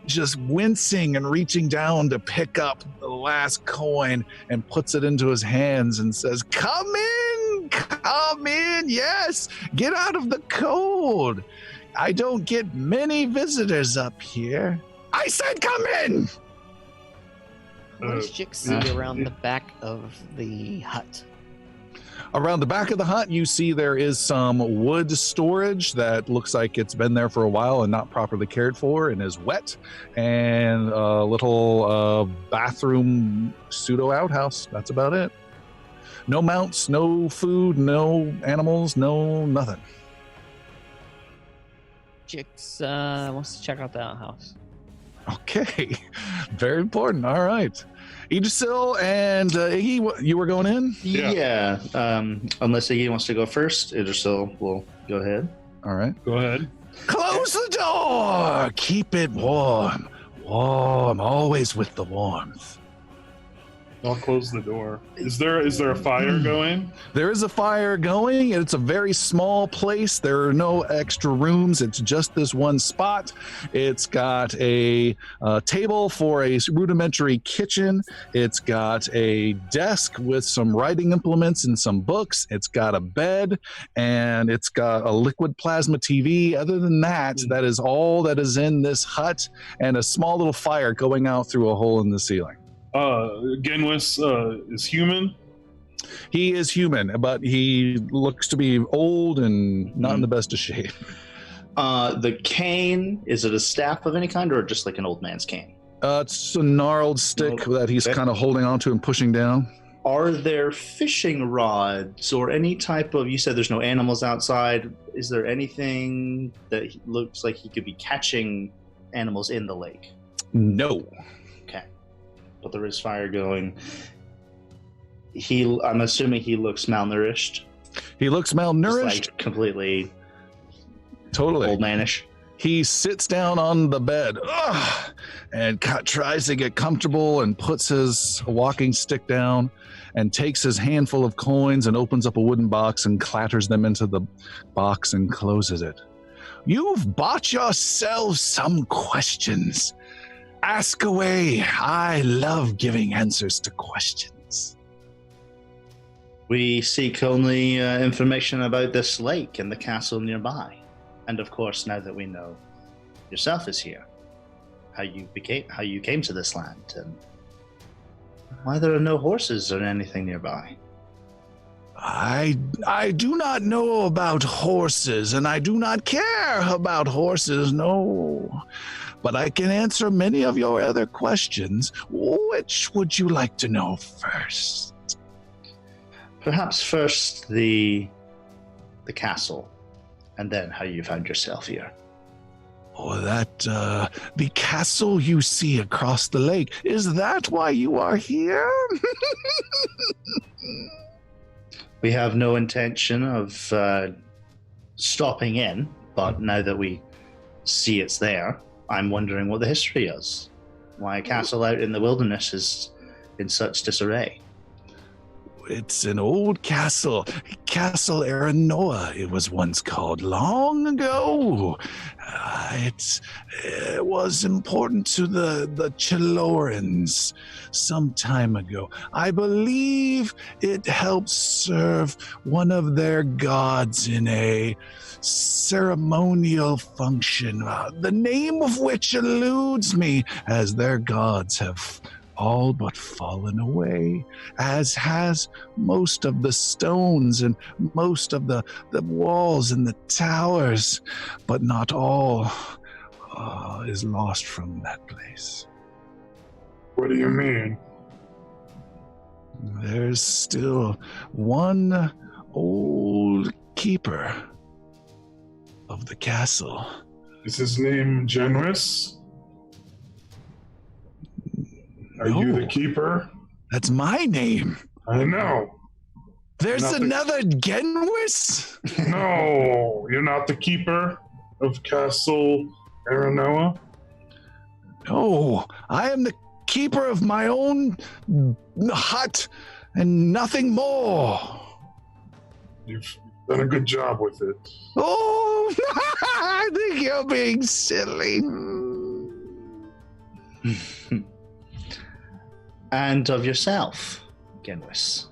just wincing and reaching down to pick up the last coin and puts it into his hands and says, come in, yes, get out of the cold. I don't get many visitors up here. I said come in! What does Jix see around the back of the hut? Around the back of the hut, you see there is some wood storage that looks like it's been there for a while and not properly cared for and is wet, and a little bathroom pseudo outhouse. That's about it. No mounts, no food, no animals, no nothing. Jix wants to check out the outhouse. Okay, very important. All right. Idrisil and Iggy, you were going in? Yeah. Unless Iggy wants to go first, Idrisil will go ahead. All right. Go ahead. Close the door! Keep it warm. Warm, always with the warmth. I'll close the door. Is there a fire going? There is a fire going, and it's a very small place. There are no extra rooms. It's just this one spot. It's got a table for a rudimentary kitchen. It's got a desk with some writing implements and some books. It's got a bed, and it's got a liquid plasma TV. Other than that, that is all that is in this hut, and a small little fire going out through a hole in the ceiling. Genwis is human. He is human, but he looks to be old and not in the best of shape. The cane, is it a staff of any kind or just like an old man's cane? It's a gnarled stick that he's kind of holding onto and pushing down. Are there fishing rods or any type of, you said there's no animals outside. Is there anything that looks like he could be catching animals in the lake? No. Okay. But there is fire going. I'm assuming he looks malnourished. He looks malnourished. Just like completely totally old manish. He sits down on the bed and tries to get comfortable and puts his walking stick down and takes his handful of coins and opens up a wooden box and clatters them into the box and closes it. You've bought yourselves some questions. Ask away. I love giving answers to questions. We seek only information about this lake and the castle nearby. And of course, now that we know yourself is here, how you came to this land, and why there are no horses or anything nearby. I do not know about horses, and I do not care about horses, no. But I can answer many of your other questions. Which would you like to know first? Perhaps first the castle, and then how you found yourself here. Oh, the castle you see across the lake, is that why you are here? We have no intention of stopping in, but now that we see it's there, I'm wondering what the history is. Why a castle out in the wilderness is in such disarray. it's an old castle. Castle Aranoa, it was once called, long ago. It was important to the Chilorans some time ago. I believe it helped serve one of their gods in a ceremonial function, the name of which eludes me, as their gods have all but fallen away, as has most of the stones and most of the walls and the towers, but not all is lost from that place. What do you mean? There's still one old keeper of the castle. Is his name Genwis? Are you the keeper? That's my name. I know. There's Not the- another Genwis? No, you're not the keeper of Castle Aranoa? No, I am the keeper of my own hut and nothing more. You've done a good job with it. Oh, I think you're being silly. And of yourself, Genwis.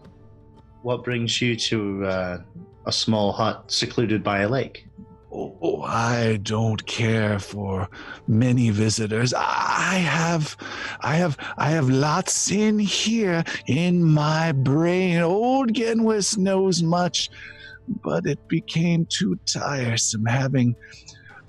What brings you to a small hut secluded by a lake? Oh, I don't care for many visitors. I have lots in here in my brain. Old Genwis knows much, but it became too tiresome having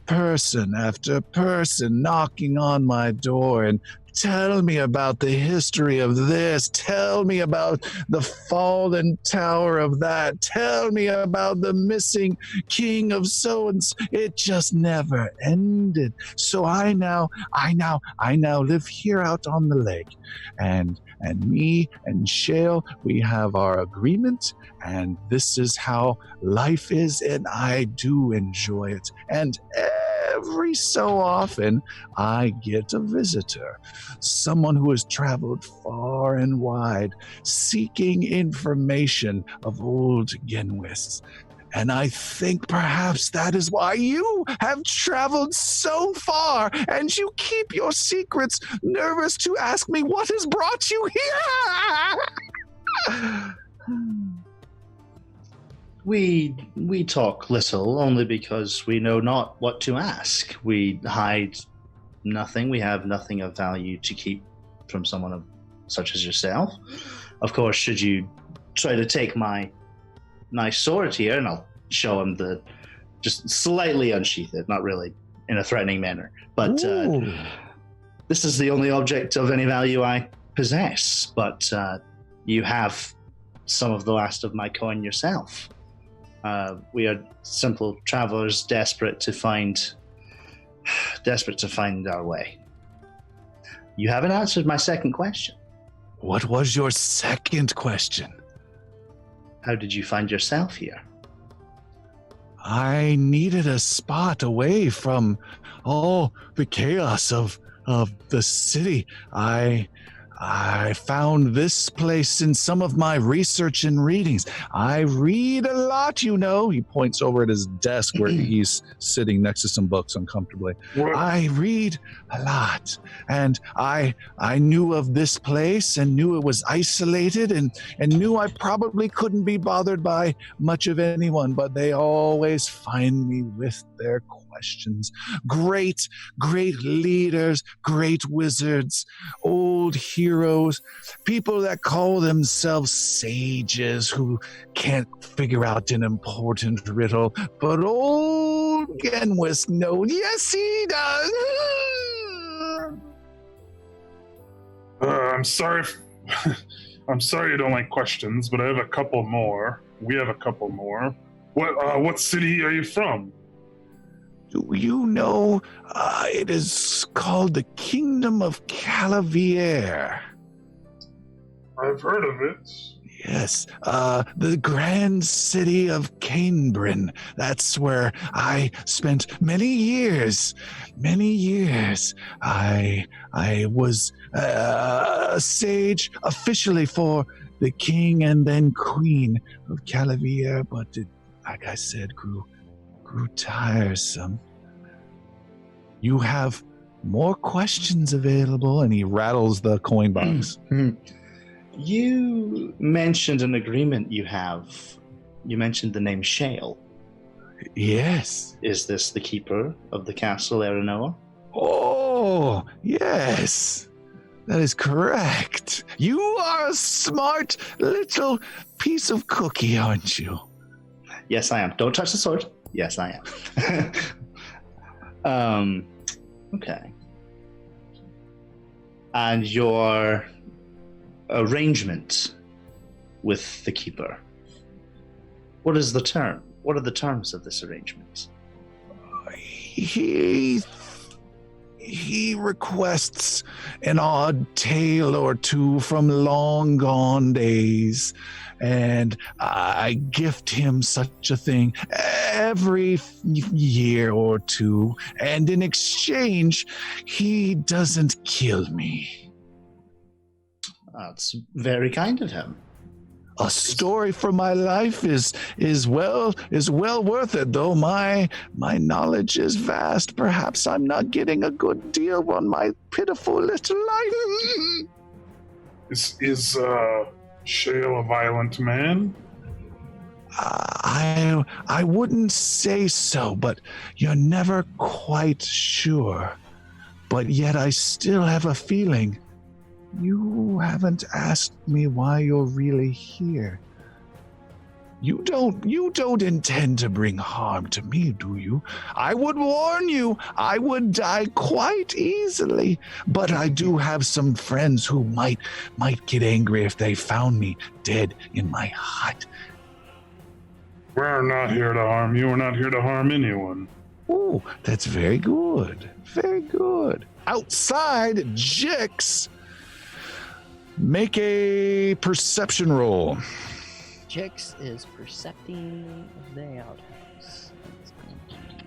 person after person knocking on my door and tell me about the history of this, tell me about the fallen tower of that, tell me about the missing king of so-and-so. It just never ended. So I now live here out on the lake, and me and Shale, we have our agreement, and this is how life is, and I do enjoy it. And every so often, I get a visitor, someone who has traveled far and wide, seeking information of old Genwis. And I think perhaps that is why you have traveled so far, and you keep your secrets, nervous to ask me what has brought you here. We talk little only because we know not what to ask. We hide nothing. We have nothing of value to keep from someone such as yourself. Of course, should you try to take my nice sword here, and I'll show him just slightly unsheath it, not really in a threatening manner, but this is the only object of any value I possess. But you have some of the last of my coin yourself. We are simple travelers, desperate to find our way. You haven't answered my second question. What was your second question? How did you find yourself here? I needed a spot away from all the chaos of the city. I found this place in some of my research and readings. I read a lot, you know. He points over at his desk where he's sitting next to some books uncomfortably. What? I read a lot, and I knew of this place and knew it was isolated and knew I probably couldn't be bothered by much of anyone, but they always find me with their questions. Great leaders, great wizards, old heroes, people that call themselves sages who can't figure out an important riddle, but old Genwis knows. Yes, he does. I'm sorry. I'm sorry you don't like questions, but I have a couple more. We have a couple more. What city are you from? Do you know, it is called the Kingdom of Calavier. I've heard of it. Yes, the grand city of Canebrin. That's where I spent many years. I was a sage officially for the king and then queen of Calavia, but it, like I said, grew tiresome. You have more questions available, and he rattles the coin box. You mentioned an agreement you have. You mentioned the name Shale. Yes. Is this the keeper of the castle, Erinoa? Oh, yes. That is correct. You are a smart little piece of cookie, aren't you? Yes, I am. Don't touch the sword. Yes, I am. Okay. And your arrangement with the keeper. What is the term? What are the terms of this arrangement? He requests an odd tale or two from long gone days, and I gift him such a thing every year or two, and in exchange, he doesn't kill me. That's very kind of him. A story for my life is well worth it, though my knowledge is vast. Perhaps I'm not getting a good deal on my pitiful little life. Is Shale a violent man? I wouldn't say so, but you're never quite sure. But yet I still have a feeling. You haven't asked me why you're really here. You don't intend to bring harm to me, do you? I would warn you, I would die quite easily, but I do have some friends who might get angry if they found me dead in my hut. We're not here to harm you. We're not here to harm anyone. Oh, that's very good. Very good. Outside, Jix, make a perception roll. Jix is percepting the outhouse. That's going to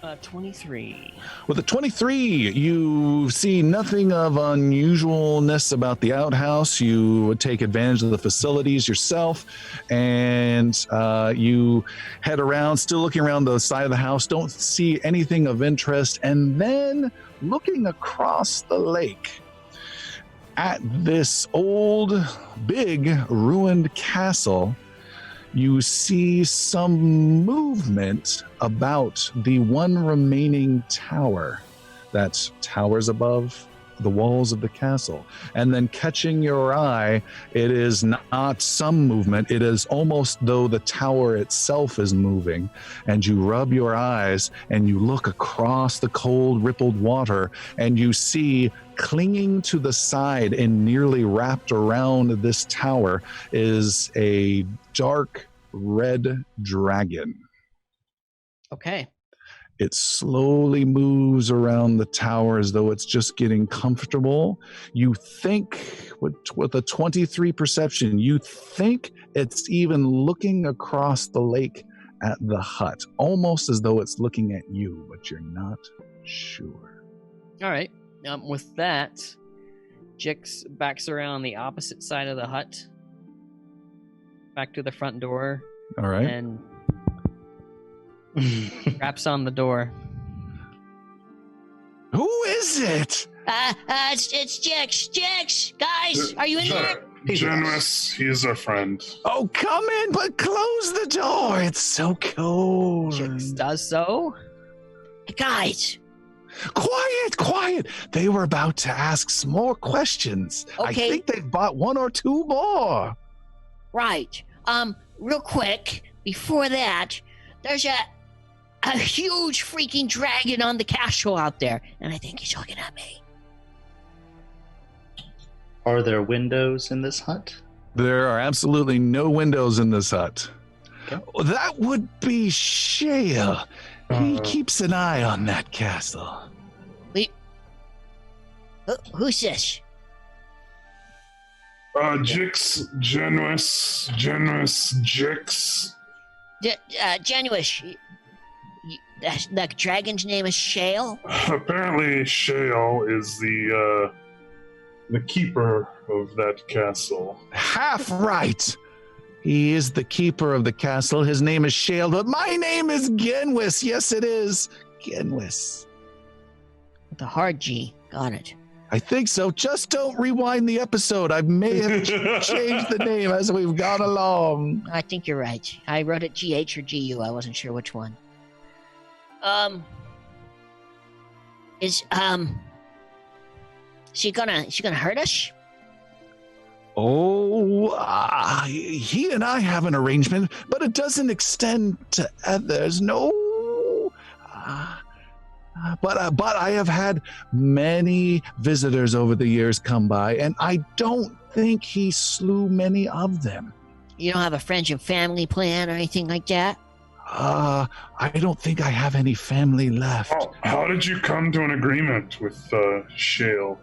be 23. With a 23, you see nothing of unusualness about the outhouse. You would take advantage of the facilities yourself, and you head around, still looking around the side of the house, don't see anything of interest, and then looking across the lake at this old, big, ruined castle, you see some movement about the one remaining tower that towers above the walls of the castle. And then catching your eye, it is not some movement, it is almost though the tower itself is moving. And you rub your eyes and you look across the cold, rippled water, and you see clinging to the side and nearly wrapped around this tower is a dark red dragon. Okay. It slowly moves around the tower as though it's just getting comfortable. You think, with a 23 perception, you think it's even looking across the lake at the hut, almost as though it's looking at you, but you're not sure. All right. With that, Jix backs around the opposite side of the hut, back to the front door, All right. and raps on the door. Who is it? It's Jix. Jix, guys, are you in there? Generous, he is our friend. Oh, come in, but close the door. It's so cold. Jix does so. Hey, guys. Quiet. They were about to ask some more questions. Okay. I think they've bought one or two more. Right. Real quick, before that, there's a huge freaking dragon on the castle out there, and I think he's looking at me. Are there windows in this hut? There are absolutely no windows in this hut. Okay. That would be Shale. He keeps an eye on that castle. Who's this? Jix, generous, Jix. Genuish. The dragon's name is Shale? Apparently, Shale is the the keeper of that castle. Half right. He is the keeper of the castle. His name is Shale, but my name is Genwis. Yes, it is. Genwis. With a hard G. Got it. I think so. Just don't rewind the episode. I may have changed the name as we've gone along. I think you're right. I wrote it GH or GU. I wasn't sure which one. Is she gonna hurt us? Oh, he and I have an arrangement, but it doesn't extend to others. No. But I have had many visitors over the years come by, and I don't think he slew many of them. You don't have a friends and family plan or anything like that? I don't think I have any family left. How did you come to an agreement with Shale?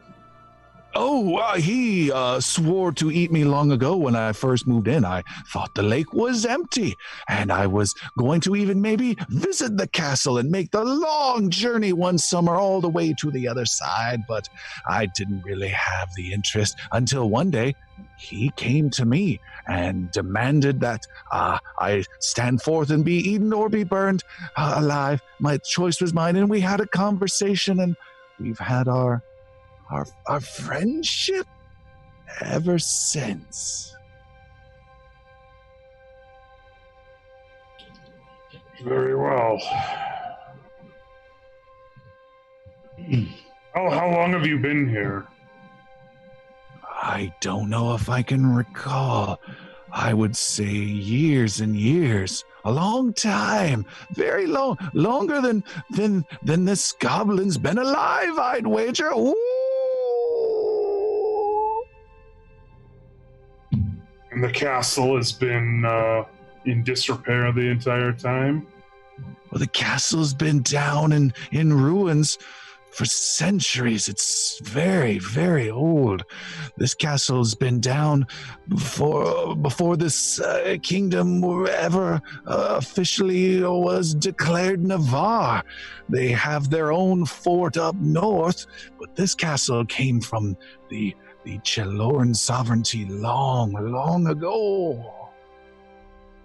He swore to eat me long ago when I first moved in. I thought the lake was empty, and I was going to even maybe visit the castle and make the long journey one summer all the way to the other side, but I didn't really have the interest until one day he came to me and demanded that I stand forth and be eaten or be burned alive. My choice was mine, and we had a conversation, and we've had our friendship ever since. Very well. How long have you been here? I don't know if I can recall. I would say years and years. A long time. Very long. Longer than this goblin's been alive, I'd wager. Ooh. And the castle has been in disrepair the entire time? Well, the castle's been down in ruins for centuries. It's very, very old. This castle's been down before this kingdom ever officially was declared Navarre. They have their own fort up north, but this castle came from the Chelorn sovereignty long, long ago.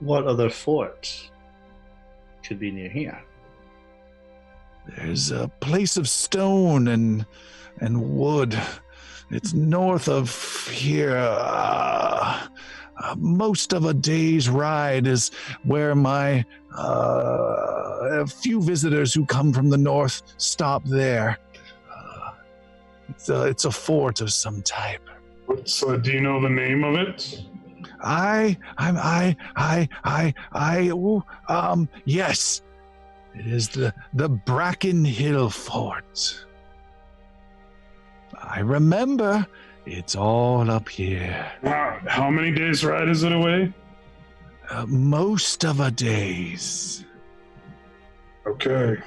What other fort could be near here? There's a place of stone and wood. It's north of here. Most of a day's ride is where my a few visitors who come from the north stop there. It's a fort of some type. Do you know the name of it? Yes. It is the Bracken Hill Fort. I remember. It's all up here. How many days' ride is it away? Most of a day's. Okay.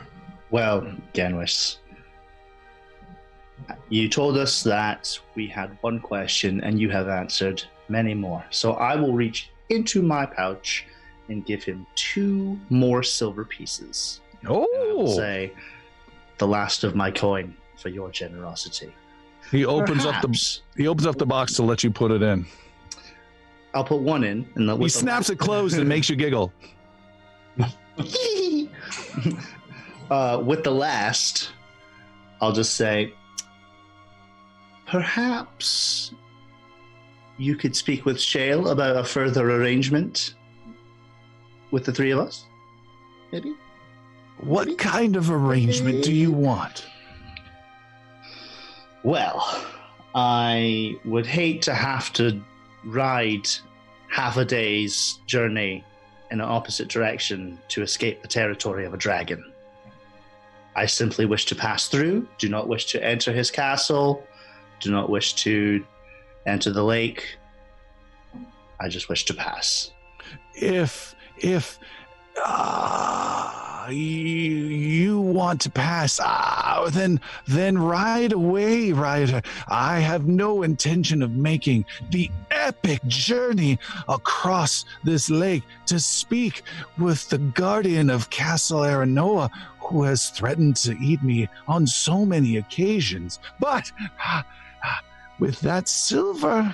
Well, Genwis, you told us that we had one question and you have answered many more. So I will reach into my pouch and give him 2 more silver pieces. Oh! And I will say, the last of my coin for your generosity. He opens Perhaps. up the box to let you put it in. I'll put one in. And He snaps it closed and makes you giggle. With the last, I'll just say, perhaps you could speak with Shale about a further arrangement with the 3 of us? Maybe? What kind of arrangement do you want? Well, I would hate to have to ride half a day's journey in an opposite direction to escape the territory of a dragon. I simply wish to pass through, do not wish to enter his castle, do not wish to enter the lake. I just wish to pass. If you want to pass, then ride away, rider. I have no intention of making the epic journey across this lake to speak with the guardian of Castle Aranoa, who has threatened to eat me on so many occasions. But with that silver,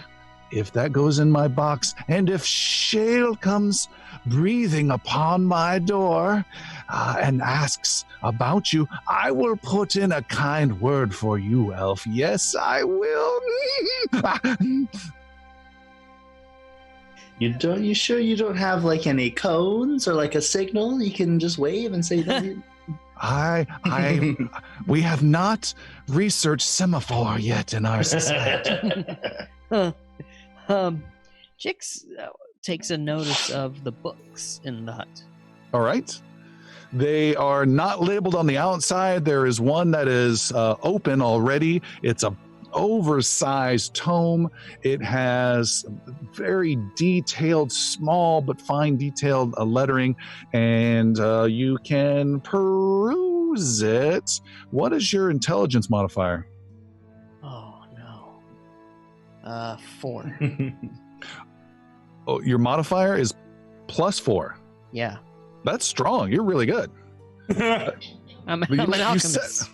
if that goes in my box, and if Shale comes breathing upon my door and asks about you, I will put in a kind word for you, elf. Yes, I will. You sure you don't have like any cones or like a signal? You can just wave and say that. We have not researched semaphore yet in our society. Jix takes a notice of the books in the hut. All right. They are not labeled on the outside. There is one that is open already. It's a oversized tome. It has very detailed, small but fine detailed lettering, and you can peruse it. What is your intelligence modifier? Oh no. 4. Oh, your modifier is +4. Yeah. That's strong. You're really good. I'm an alchemist.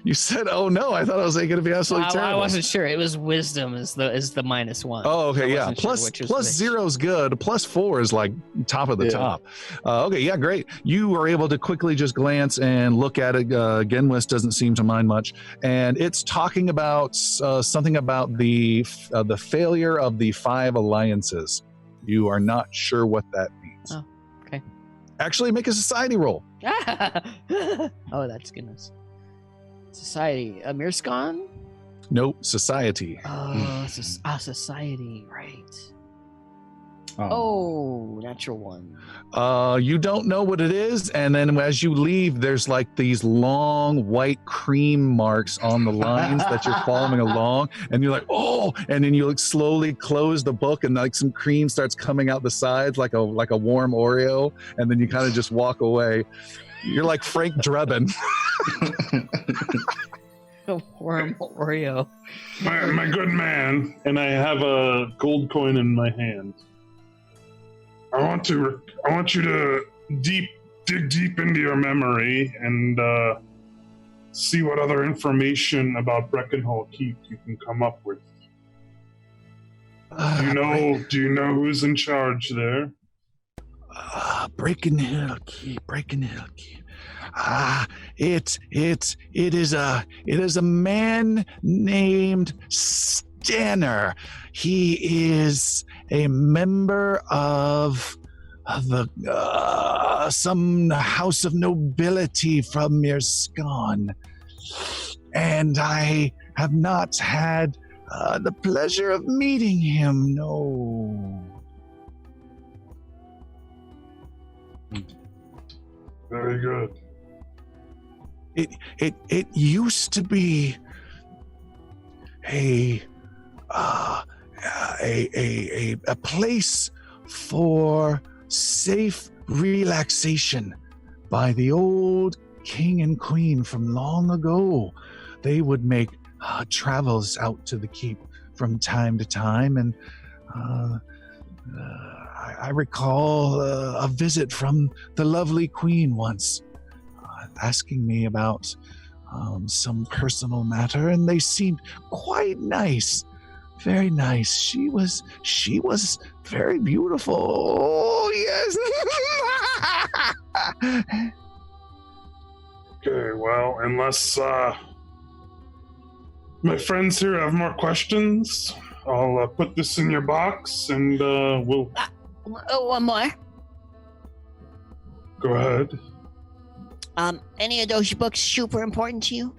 You said, "Oh no!" I thought I was going to be absolutely terrible. I wasn't sure. It was wisdom is the -1. Oh, okay, yeah. Plus 0 is good. +4 is like top of the top. Okay, yeah, great. You are able to quickly just glance and look at it. Genwis doesn't seem to mind much, and it's talking about something about the failure of the 5 alliances. You are not sure what that means. Oh, okay. Actually, make a society roll. Oh, that's goodness. Society. Mirskan? No, society. Oh, society, right. Oh, natural 1. You don't know what it is, and then as you leave, there's like these long white cream marks on the lines that you're following along, and you're like, oh, and then you like slowly close the book, and like some cream starts coming out the sides like a warm Oreo, and then you kind of just walk away. You're like Frank Drebin. A warm Oreo. My good man. And I have a gold coin in my hand. I want you to dig deep into your memory and see what other information about Breckenhall Keep you can come up with. Do you know who's in charge there? Breckenhill Keep. It is a man named Stanner. He is a member of some house of nobility from Mirskan, and I have not had the pleasure of meeting him. No. Very good. It used to be a place for safe relaxation by the old king and queen from long ago. They would make travels out to the keep from time to time, and I recall a visit from the lovely queen once, asking me about some personal matter, and they seemed quite nice, very nice. She was very beautiful. Oh yes. Okay, well, unless my friends here have more questions, I'll put this in your box and we'll... One more. Go ahead. Any of those books super important to you?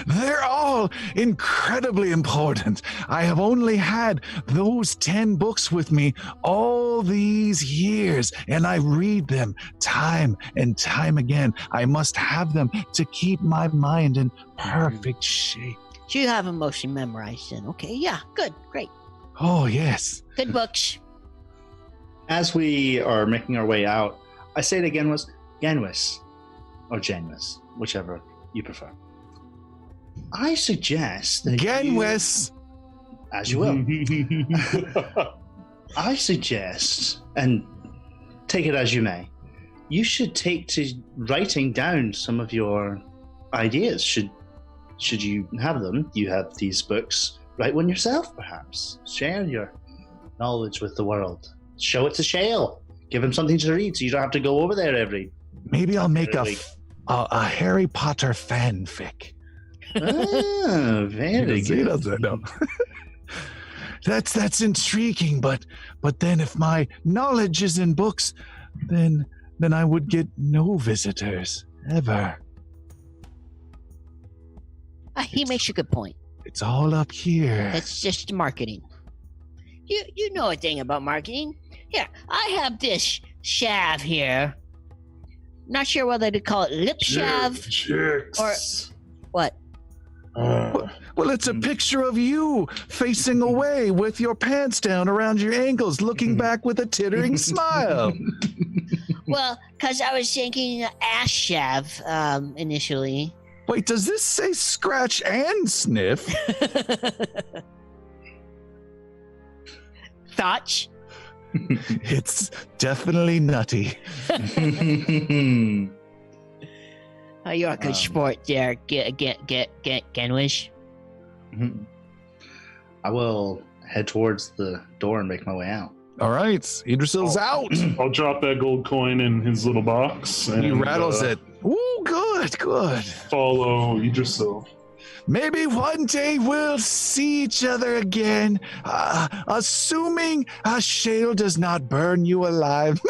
They're all incredibly important. I have only had those 10 books with me all these years, and I read them time and time again. I must have them to keep my mind in perfect shape. So you have them mostly memorized then. Okay, yeah, good, great. Oh, yes. Good books. As we are making our way out, I say to Genwis, or Genwis, whichever you prefer. I suggest that Genwis! As you will. I suggest, and take it as you may, you should take to writing down some of your ideas. Should should you have them, you have these books. Write one yourself, perhaps. Share your knowledge with the world. Show it to Shale. Give him something to read so you don't have to go over there every... Maybe I'll make every a Harry Potter fanfic. Ah, very He good. doesn't know. That's intriguing, but then if my knowledge is in books, then I would get no visitors ever. He makes a good point. It's all up here. It's just marketing. You know a thing about marketing. Here, I have this salve here. Not sure whether to call it lip salve Jix. or what. Well, it's a picture of you facing away with your pants down around your ankles, looking back with a tittering smile. Well, because I was thinking ass salve initially. Wait, does this say scratch and sniff? Thoughts? It's definitely nutty. You're a good sport there, Genwish. I will head towards the door and make my way out. All right, Idrisil's out. I'll drop that gold coin in his little box. And, He rattles it. Ooh, good. Follow Idrisil. Maybe one day we'll see each other again, assuming Shale does not burn you alive.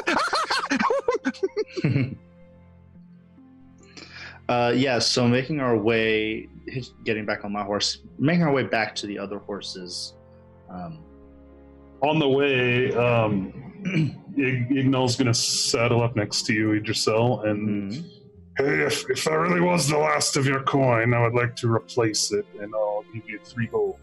So making our way, getting back on my horse, making our way back to the other horses. On the way, Ignal's going to saddle up next to you, Idrisil, and Hey, if that really was the last of your coin, I would like to replace it, and I'll give you 3 gold.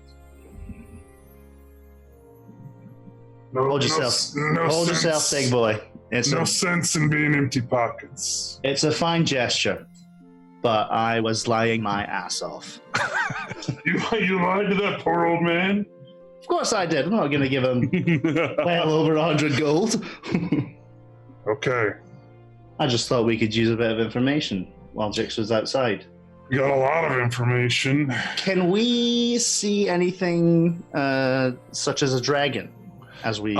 No, Hold yourself. Hold yourself, big boy. It's No sense in being empty pockets. It's a fine gesture, but I was lying my ass off. You lied to that poor old man? Of course I did. I'm not going to give him well over 100 gold. Okay. I just thought we could use a bit of information while Jix was outside. You got a lot of information. Can we see anything such as a dragon as we...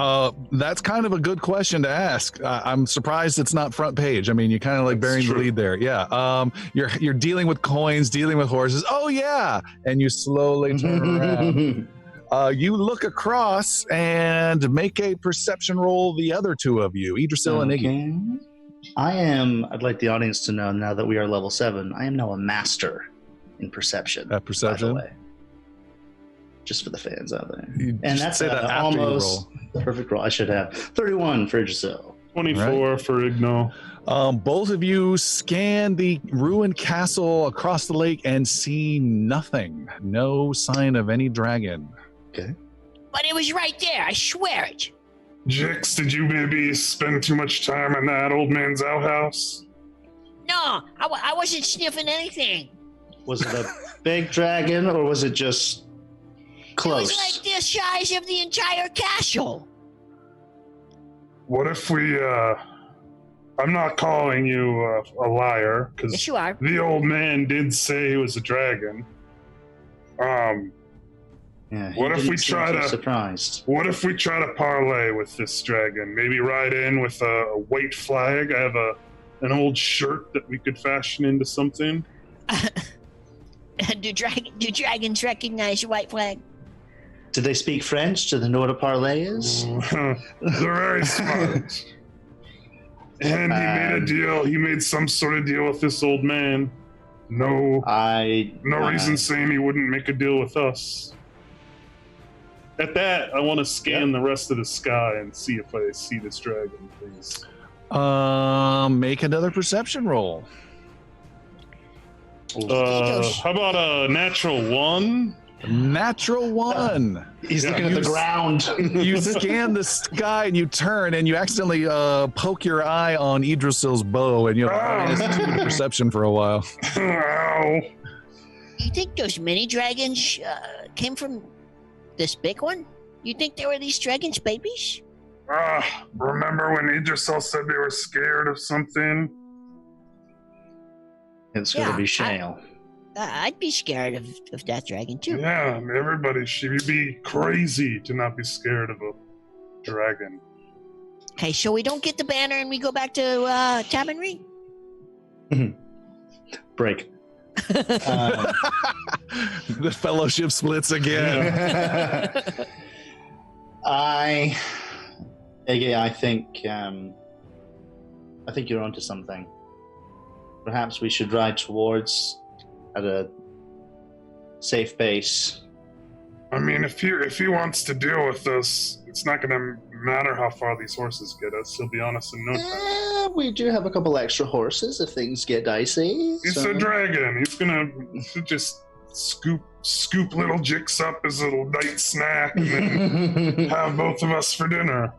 That's kind of a good question to ask. I'm surprised it's not front page. I mean, you kind of like burying the lead there. Yeah. You're dealing with coins, dealing with horses. Oh yeah. And you slowly turn around. You look across and make a perception roll, the other two of you, Idrisil and Iggy. I'd like the audience to know now that we are level 7, I am now a master in perception. At perception? By the way. Just for the fans out there. You And just that's say that after almost you perfect roll. I should have 31 for Idrisil. 24 for Ignal. roll. Both of you scan the ruined castle across the lake and see nothing. No sign of any dragon. Okay. But it was right there. I swear it. Jix, did you maybe spend too much time in that old man's outhouse? No, I wasn't sniffing anything. Was it a big dragon or was it just close? It was like the size of the entire castle. What if we, I'm not calling you a liar, because Yes, you are. the old man did say he was a dragon. Yeah, What if we try to- surprised? What if we try to parlay with this dragon? Maybe ride in with a white flag. I have an old shirt that we could fashion into something. do dragons recognize white flag? Did they speak French? Do they know what a parlay is? They're very smart. And he made a deal. He made some sort of deal with this old man. No reason saying he wouldn't make a deal with us. At that, I want to scan the rest of the sky and see if I see this dragon, please. Make another perception roll. How about a natural 1? Natural 1. He's looking at the ground. You scan the sky and you turn and you accidentally poke your eye on Idrisil's bow and you have -2 perception for a while. Ow. You think those mini dragons came from this big one? You think they were these dragons' babies? Remember when Idrisil said they were scared of something? It's going to Yeah, be Shale. I'd be scared of that dragon too. Yeah, everybody should be crazy to not be scared of a dragon. Okay, so we don't get the banner and we go back to Tavernry? Break. The fellowship splits again. I think you're onto something. Perhaps we should ride towards at a safe base. I mean, if he wants to deal with us, it's not going to matter how far these horses get us. He'll be on us in no time. We do have a couple extra horses if things get dicey. He's a dragon. He's gonna just scoop little Jix up as a little night snack and then have both of us for dinner.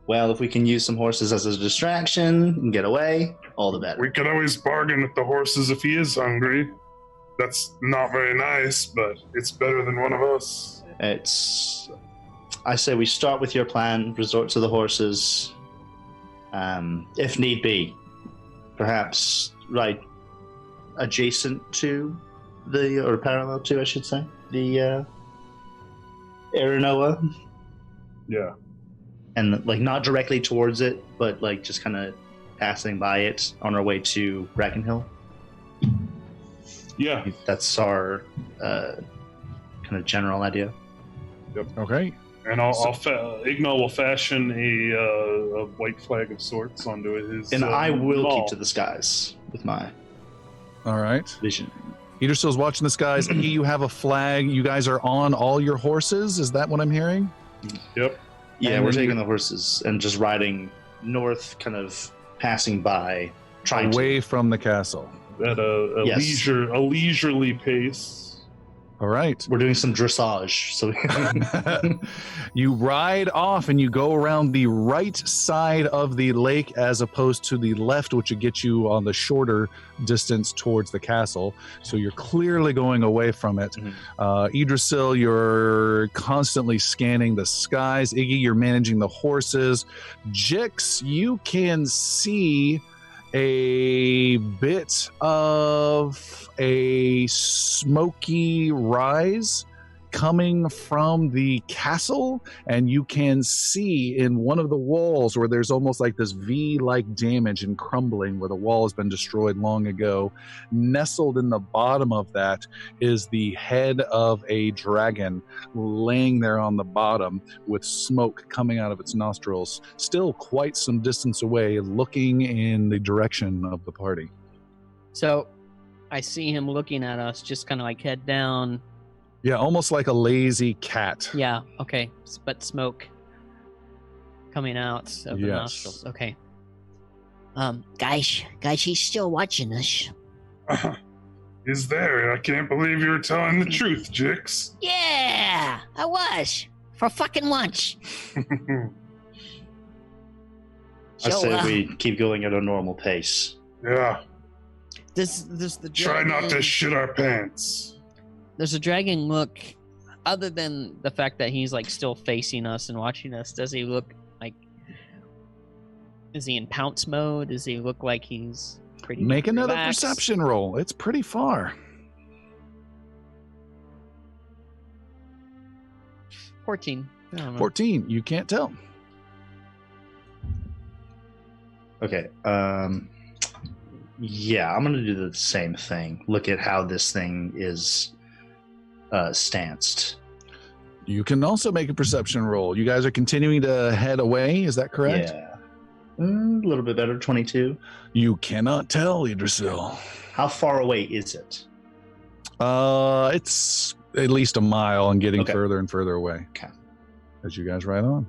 Well, if we can use some horses as a distraction and get away, all the better. We could always bargain with the horses if he is hungry. That's not very nice, but it's better than one of us. I say we start with your plan, resort to the horses, if need be. Perhaps ride adjacent to or parallel to, I should say, the Aranoa. Yeah. And like not directly towards it, but like just kind of passing by it on our way to Brackenhill. Yeah. That's our kind of general idea. Okay. And Ignal will fashion a white flag of sorts onto his. And I will ball. keep to the skies with my All right. vision. Idrisil's watching the skies. Iggy, you have a flag. You guys are on all your horses. Is that what I'm hearing? Yep. Yeah, And we're then taking the horses and just riding north, kind of passing by, trying Away from the castle. At a Yes. leisurely pace. All right. We're doing some dressage, so You ride off and you go around the right side of the lake as opposed to the left, which would get you on the shorter distance towards the castle. So you're clearly going away from it. Mhm. Idrisil, you're constantly scanning the skies. Iggy, you're managing the horses. Jix, you can see a bit of a smoky rise coming from the castle, and you can see in one of the walls where there's almost like this V-like damage and crumbling where the wall has been destroyed long ago. Nestled in the bottom of that is the head of a dragon laying there on the bottom with smoke coming out of its nostrils, still quite some distance away, looking in the direction of the party. So I see him looking at us, just kind of like head down. Yeah, almost like a lazy cat. Yeah, okay. But smoke coming out of the Yes. nostrils. Okay. Guys, he's still watching us. Is there? I can't believe you're telling the truth, Jix. Yeah, I was. For fucking once. I So, say we keep going at a normal pace. Yeah. Does the Try dragon, not to shit our pants. Does the dragon look, other than the fact that he's like still facing us and watching us, does he look like, is he in pounce mode? Does he look like he's pretty Make another relaxed? perception roll. It's pretty far. 14. I don't know. 14. You can't tell. Okay. Yeah, I'm gonna do the same thing. Look at how this thing is stanced. You can also make a perception roll. You guys are continuing to head away. Is that correct? Yeah. A little bit better, 22. You cannot tell, Idrisil. How far away is it? It's at least a mile and getting Okay. further and further away. Okay. As you guys ride on.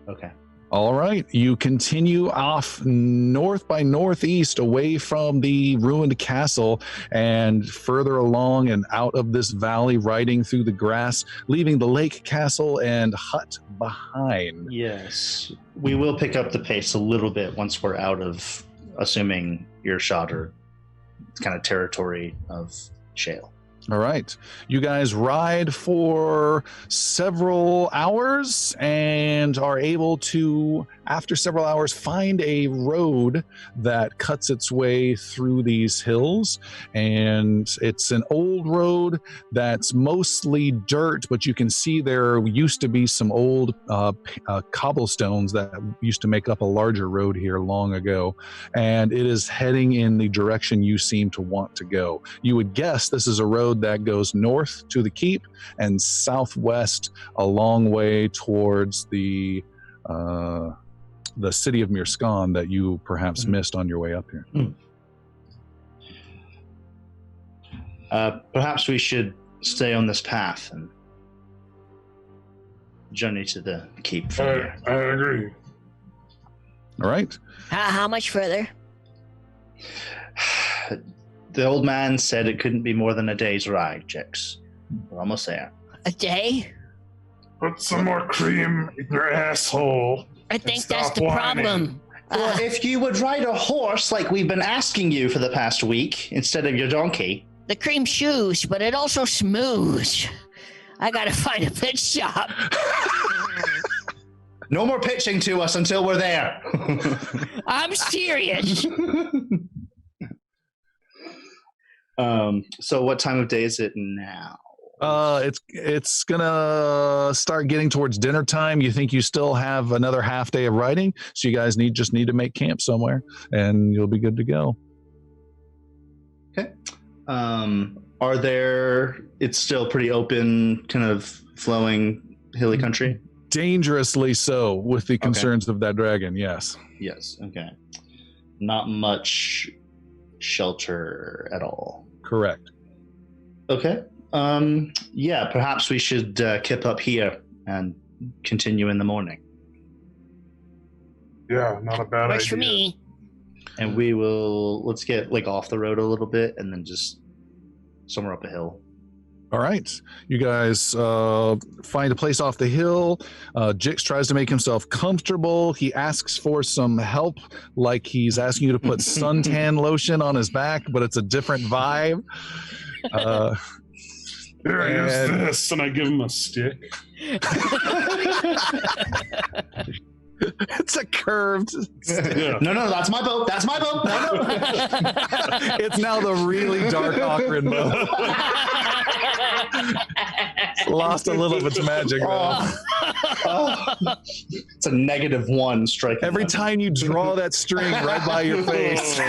Okay. All right. You continue off north by northeast away from the ruined castle and further along and out of this valley, riding through the grass, leaving the lake, castle, and hut behind. Yes. We will pick up the pace a little bit once we're out of, assuming earshot or kind of territory of Shale. All right. You guys ride for several hours and are able to, after several hours, find a road that cuts its way through these hills. And it's an old road that's mostly dirt, but you can see there used to be some old cobblestones that used to make up a larger road here long ago. And it is heading in the direction you seem to want to go. You would guess this is a road that goes north to the keep and southwest a long way towards the city of Mirskan that you perhaps missed on your way up here. Perhaps we should stay on this path and journey to the keep from here. I agree. All right. How much further? The old man said it couldn't be more than a day's ride, Jix. We're almost there. A day? Put some more cream in your asshole. I think stop that's the whining. problem. Well, if you would ride a horse like we've been asking you for the past week instead of your donkey. The cream shoes, but it also smooths. I gotta find a pit shop. No more pitching to us until we're there. I'm serious. So what time of day is it now? It's gonna start getting towards dinner time. You think you still have another half day of riding, so you guys just need to make camp somewhere, and you'll be good to go. Okay. It's still pretty open, kind of flowing, hilly country? Dangerously so, with the concerns of that dragon, yes. Yes, okay. Not much shelter at all. Correct. Okay. Yeah, perhaps we should kip up here and continue in the morning. Yeah, not a bad Works idea. for me. And let's get off the road a little bit and then just somewhere up a hill. All right. You guys find a place off the hill. Jix tries to make himself comfortable. He asks for some help, like he's asking you to put suntan lotion on his back, but it's a different vibe. Here, use this, and I give him a stick. It's a curved. Yeah. No, that's my boat. That's my boat. No. It's now the really dark Ocran boat. It's lost a little of its magic, though. It's a -1 strike. Every time you draw that string right by your face,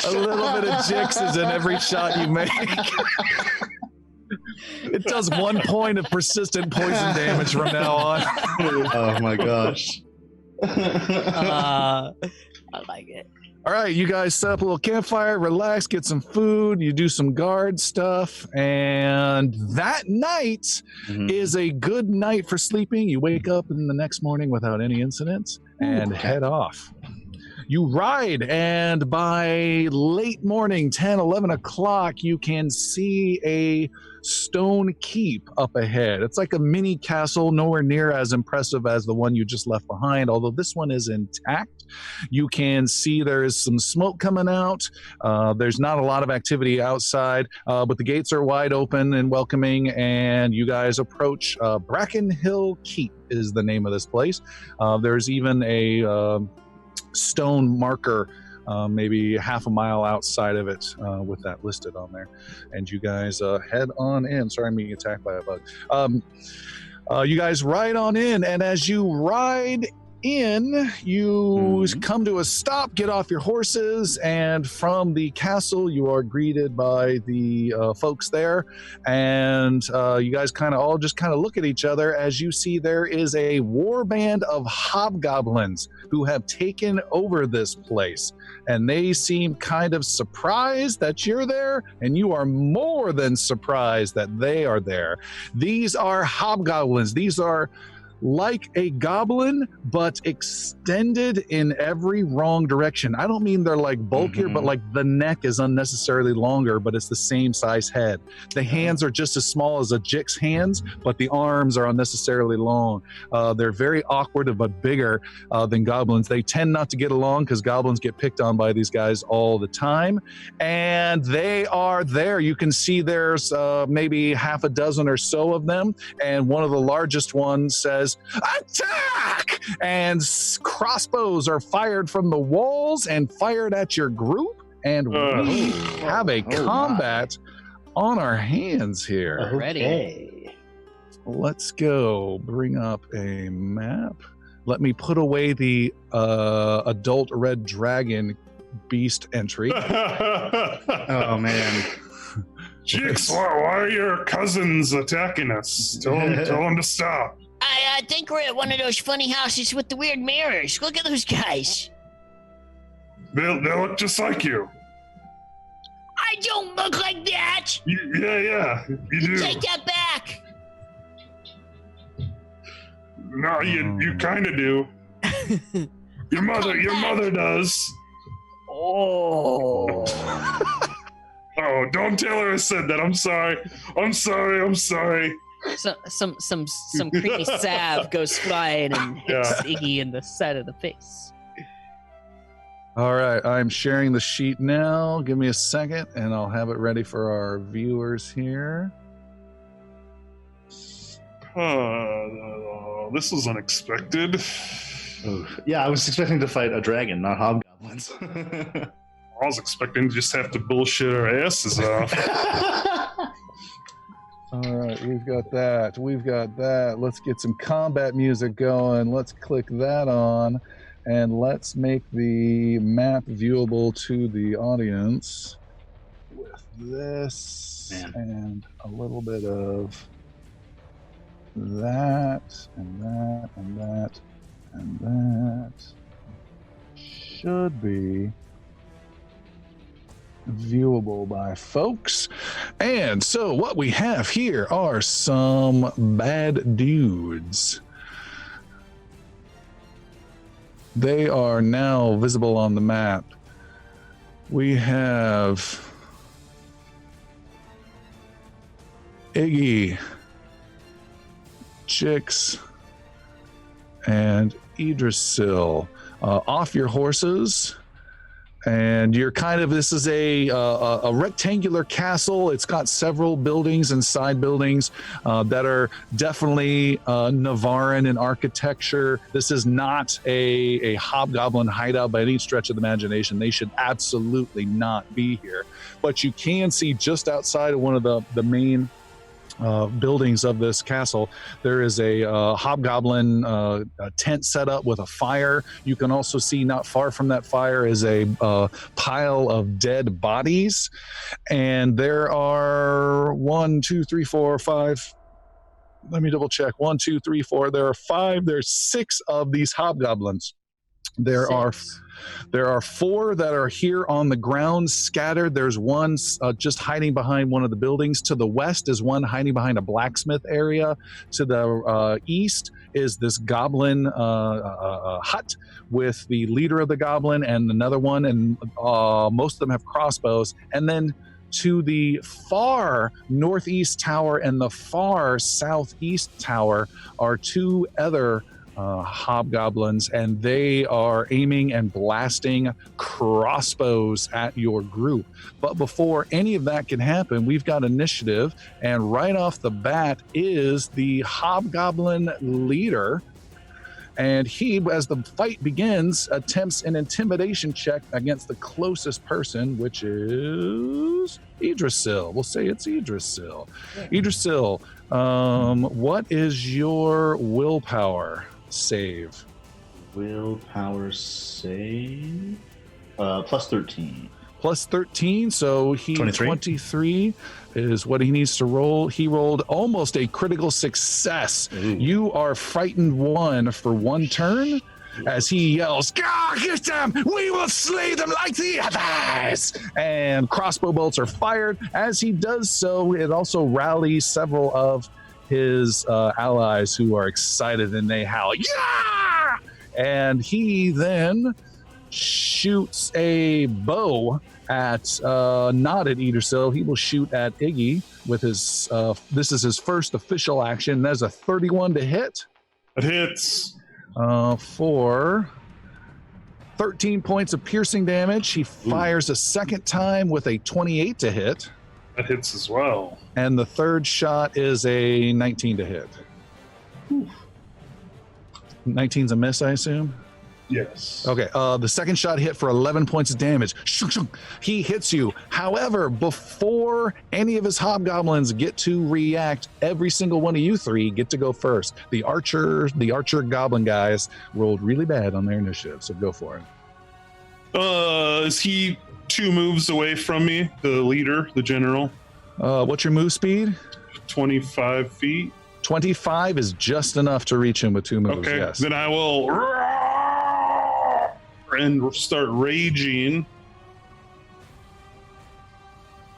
a little bit of Jix is in every shot you make. It does 1 point of persistent poison damage from now on. Oh my gosh. I like it. All right, you guys set up a little campfire, relax, get some food, you do some guard stuff, and that night is a good night for sleeping. You wake up in the next morning without any incidents and head off. You ride, and by late morning, 10, 11 o'clock, you can see a stone keep up ahead. It's like a mini castle, nowhere near as impressive as the one you just left behind, although this one is intact. You can see there is some smoke coming out. There's not a lot of activity outside, but the gates are wide open and welcoming, and you guys approach Bracken Hill Keep is the name of this place. There's even a stone marker maybe half a mile outside of it with that listed on there, and you guys head on in. Sorry, I'm being attacked by a bug. You guys ride on in, and as you ride in, you come to a stop, get off your horses, and from the castle you are greeted by the folks there, and you guys kind of look at each other as you see there is a war band of hobgoblins who have taken over this place, and they seem kind of surprised that you're there, and you are more than surprised that they are there. These are hobgoblins. These are like a goblin, but extended in every wrong direction. I don't mean they're like bulkier, but like the neck is unnecessarily longer, but it's the same size head. The hands are just as small as a Jix hands, but the arms are unnecessarily long. They're very awkward, but bigger than goblins. They tend not to get along because goblins get picked on by these guys all the time. And they are there. You can see there's maybe half a dozen or so of them. And one of the largest ones says, "Attack!" And crossbows are fired from the walls and fired at your group. And we have a combat on our hands here. Okay. Let's go bring up a map. Let me put away the adult red dragon beast entry. Oh, man. Jix, why are your cousins attacking us? Tell them to stop. I think we're at one of those funny houses with the weird mirrors. Look at those guys. They look just like you. I don't look like that. Yeah, you do. Take that back. No, you kind of do. Your mother does. Oh. Oh, don't tell her I said that. I'm sorry. Some creepy salve goes flying and hits Iggy in the side of the face. All right, I'm sharing the sheet now. Give me a second, and I'll have it ready for our viewers here. This was unexpected. Yeah, I was expecting to fight a dragon, not hobgoblins. I was expecting to just have to bullshit our asses off. All right, we've got that. Let's get some combat music going. Let's click that on, and let's make the map viewable to the audience with this and a little bit of that and that and that and that. Should be viewable by folks. And so what we have here are some bad dudes. They are now visible on the map. We have Iggy, Jix, and Idrisil. Off your horses. And you're this is a rectangular castle. It's got several buildings and side buildings that are definitely Navaran in architecture. This is not a hobgoblin hideout by any stretch of the imagination. They should absolutely not be here. But you can see just outside of one of the main buildings of this castle, there is a hobgoblin tent set up with a fire. You can also see not far from that fire is a pile of dead bodies, and there are 1, 2, 3, 4, 5. Let me double check. 1, 2, 3, 4. There are 5. There's 6 of these hobgoblins. There are 4 that are here on the ground scattered. There's one just hiding behind one of the buildings. To the west is one hiding behind a blacksmith area. To the east is this goblin hut with the leader of the goblin and another one, and most of them have crossbows. And then to the far northeast tower and the far southeast tower are 2 other hobgoblins, and they are aiming and blasting crossbows at your group. But before any of that can happen, we've got initiative, and right off the bat is the hobgoblin leader, and he, as the fight begins, attempts an intimidation check against the closest person, which is Idrisil. We'll say it's Idrisil. Idrisil, what is your willpower save? Willpower save? Plus 13. Plus 13, so 23 is what he needs to roll. He rolled almost a critical success. Ooh. You are frightened 1 for 1 turn as he yells, "Get them! We will slay them like the others!" And crossbow bolts are fired. As he does so, it also rallies several of his allies who are excited and they howl, yeah! And he then shoots a bow at not at Eatersill. He will shoot at Iggy with his this is his first official action. That's a 31 to hit. It hits. For 13 points of piercing damage. He fires a second time with a 28 to hit. That hits as well. And the third shot is a 19 to hit. 19's a miss, I assume? Yes. Okay, the second shot hit for 11 points of damage. He hits you. However, before any of his hobgoblins get to react, every single one of you three get to go first. The archer goblin guys rolled really bad on their initiative, so go for it. Is he 2 moves away from me, the leader, the general? What's your move speed? 25 feet. 25 is just enough to reach him with 2 moves, Okay, yes. then I will and start raging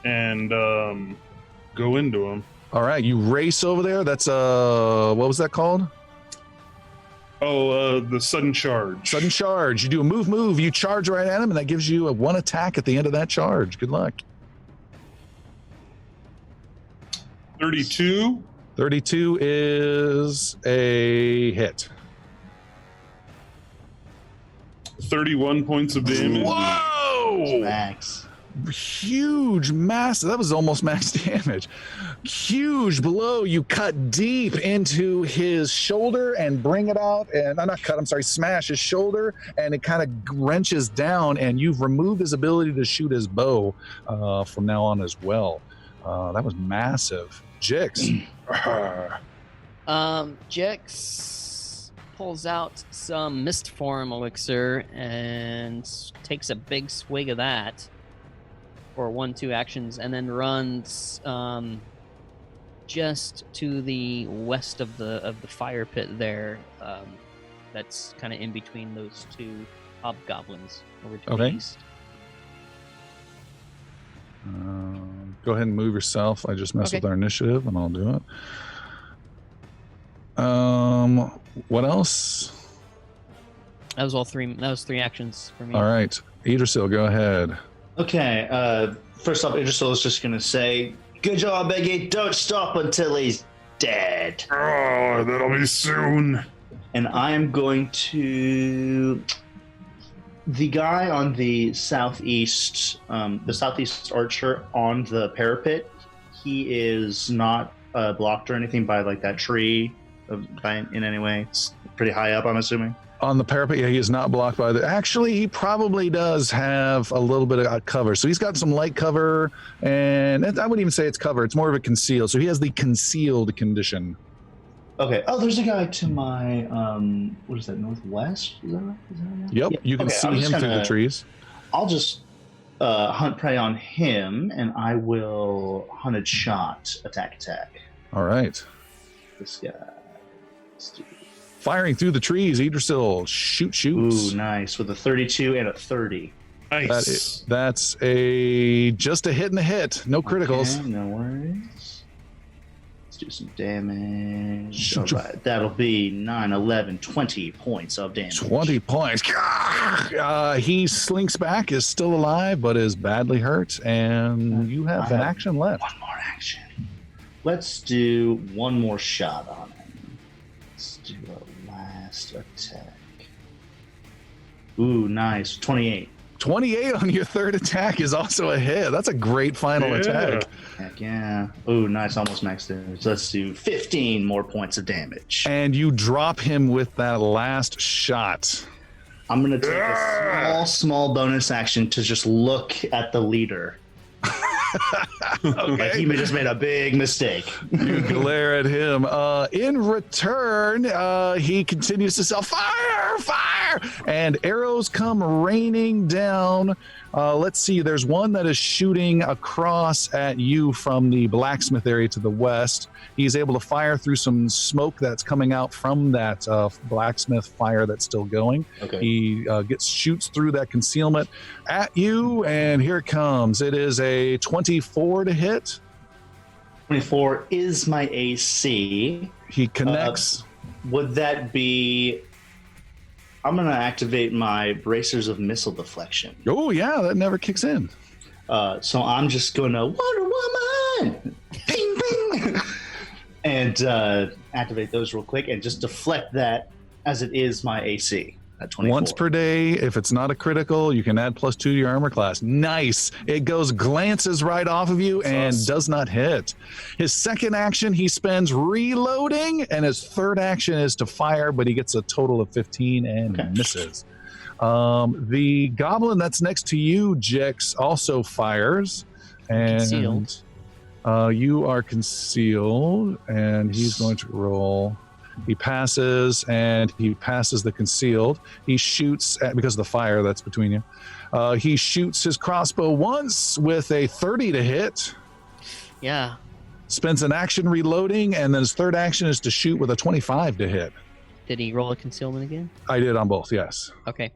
and go into him. All right, you race over there. That's what was that called? The sudden charge. Sudden charge. You do a move, you charge right at him, and that gives you a 1 attack at the end of that charge. Good luck. 32. 32 is a hit. 31 points of damage. Whoa! Max. Huge, massive. That was almost max damage. Huge blow. You cut deep into his shoulder and bring it out, and smash his shoulder, and it kind of wrenches down, and you've removed his ability to shoot his bow from now on as well. That was massive. Jix. Jix pulls out some mist form elixir and takes a big swig of that for 1-2 actions, and then runs just to the west of the fire pit there. That's kind of in between those 2 hobgoblins over to the east. Go ahead and move yourself. I just messed with our initiative, and I'll do it. What else? That was all 3. That was 3 actions for me. All right, Idrisil, go ahead. Okay, first off, Idrisil is just going to say, good job, Biggie. Don't stop until he's dead. Oh, that'll be soon. And I'm going to... The guy on the southeast archer on the parapet, he is not blocked or anything by like that tree in any way. It's pretty high up, I'm assuming. On the parapet, yeah, he is not blocked by the... Actually, he probably does have a little bit of cover. So he's got some light cover, and I wouldn't even say it's cover. It's more of a conceal. So he has the concealed condition. Okay. Oh, there's a guy to my, what is that, northwest? Is that right? Yep, yeah. you can see him through the trees. I'll just hunt prey on him, and I will hunted shot, attack. All right. This guy. Let's do Firing through the trees, Idrisil shoots. Ooh, nice. With a 32 and a 30. Nice. That's just a hit and a hit. No criticals. Okay, no worries. Let's do some damage. All right, that'll be 9, 11, 20 points of damage. 20 points. He slinks back, is still alive, but is badly hurt, and you have an action left. One more action. Let's do one more shot on him. Let's do a last attack. Ooh, nice. 28. 28 on your third attack is also a hit. That's a great final attack. Heck yeah. Ooh, nice. Almost max damage. Let's do 15 more points of damage. And you drop him with that last shot. I'm going to take a small bonus action to just look at the leader. Okay. Like he just made a big mistake. You glare at him. In return, he continues to yell, fire, fire! And arrows come raining down. Let's see, there's one that is shooting across at you from the blacksmith area to the west. He's able to fire through some smoke that's coming out from that blacksmith fire that's still going. Okay. He shoots through that concealment at you, and here it comes. It is a 24 to hit. 24 is my AC. He connects. Would that be... I'm going to activate my bracers of missile deflection. Oh, yeah, that never kicks in. So I'm just going to Wonder Woman! Ping, ping! And activate those real quick and just deflect that as it is my AC at 24. Once per day. If it's not a critical, you can add +2 to your armor class. Nice. It glances right off of you and does not hit. His second action, he spends reloading, and his third action is to fire, but he gets a total of 15 and misses. The goblin that's next to you, Jix, also fires. And Concealed. You are concealed, and he's going to roll. He passes, and he passes the concealed. He shoots because of the fire that's between you. He shoots his crossbow once with a 30 to hit. Yeah. Spends an action reloading, and then his third action is to shoot with a 25 to hit. Did he roll a concealment again? I did on both, yes. Okay.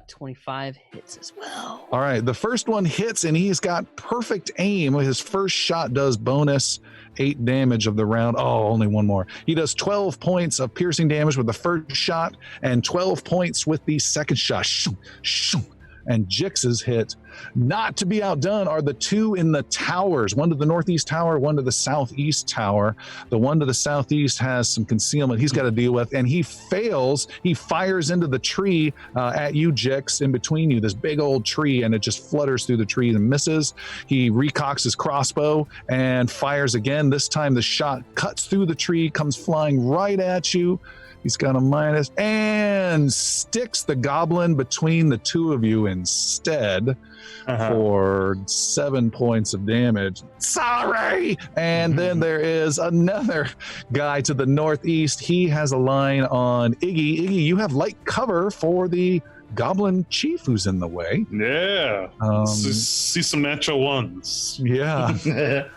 25 hits as well. All right, the first one hits, and he's got perfect aim. His first shot does bonus 8 damage of the round. Oh, only one more. He does 12 points of piercing damage with the first shot and 12 points with the second shot. Shoo, shoo. And Jix's hit. Not to be outdone are the two in the towers, one to the northeast tower, one to the southeast tower. The one to the southeast has some concealment he's got to deal with, and he fails. He fires into the tree at you, Jix, in between you, this big old tree, and it just flutters through the tree and misses. He recocks his crossbow and fires again. This time the shot cuts through the tree, comes flying right at you. He's got a minus and sticks the goblin between the two of you instead for 7 points of damage. Sorry! And then there is another guy to the northeast. He has a line on Iggy. Iggy, you have light cover for the goblin chief who's in the way. Yeah. See some natural ones. Yeah.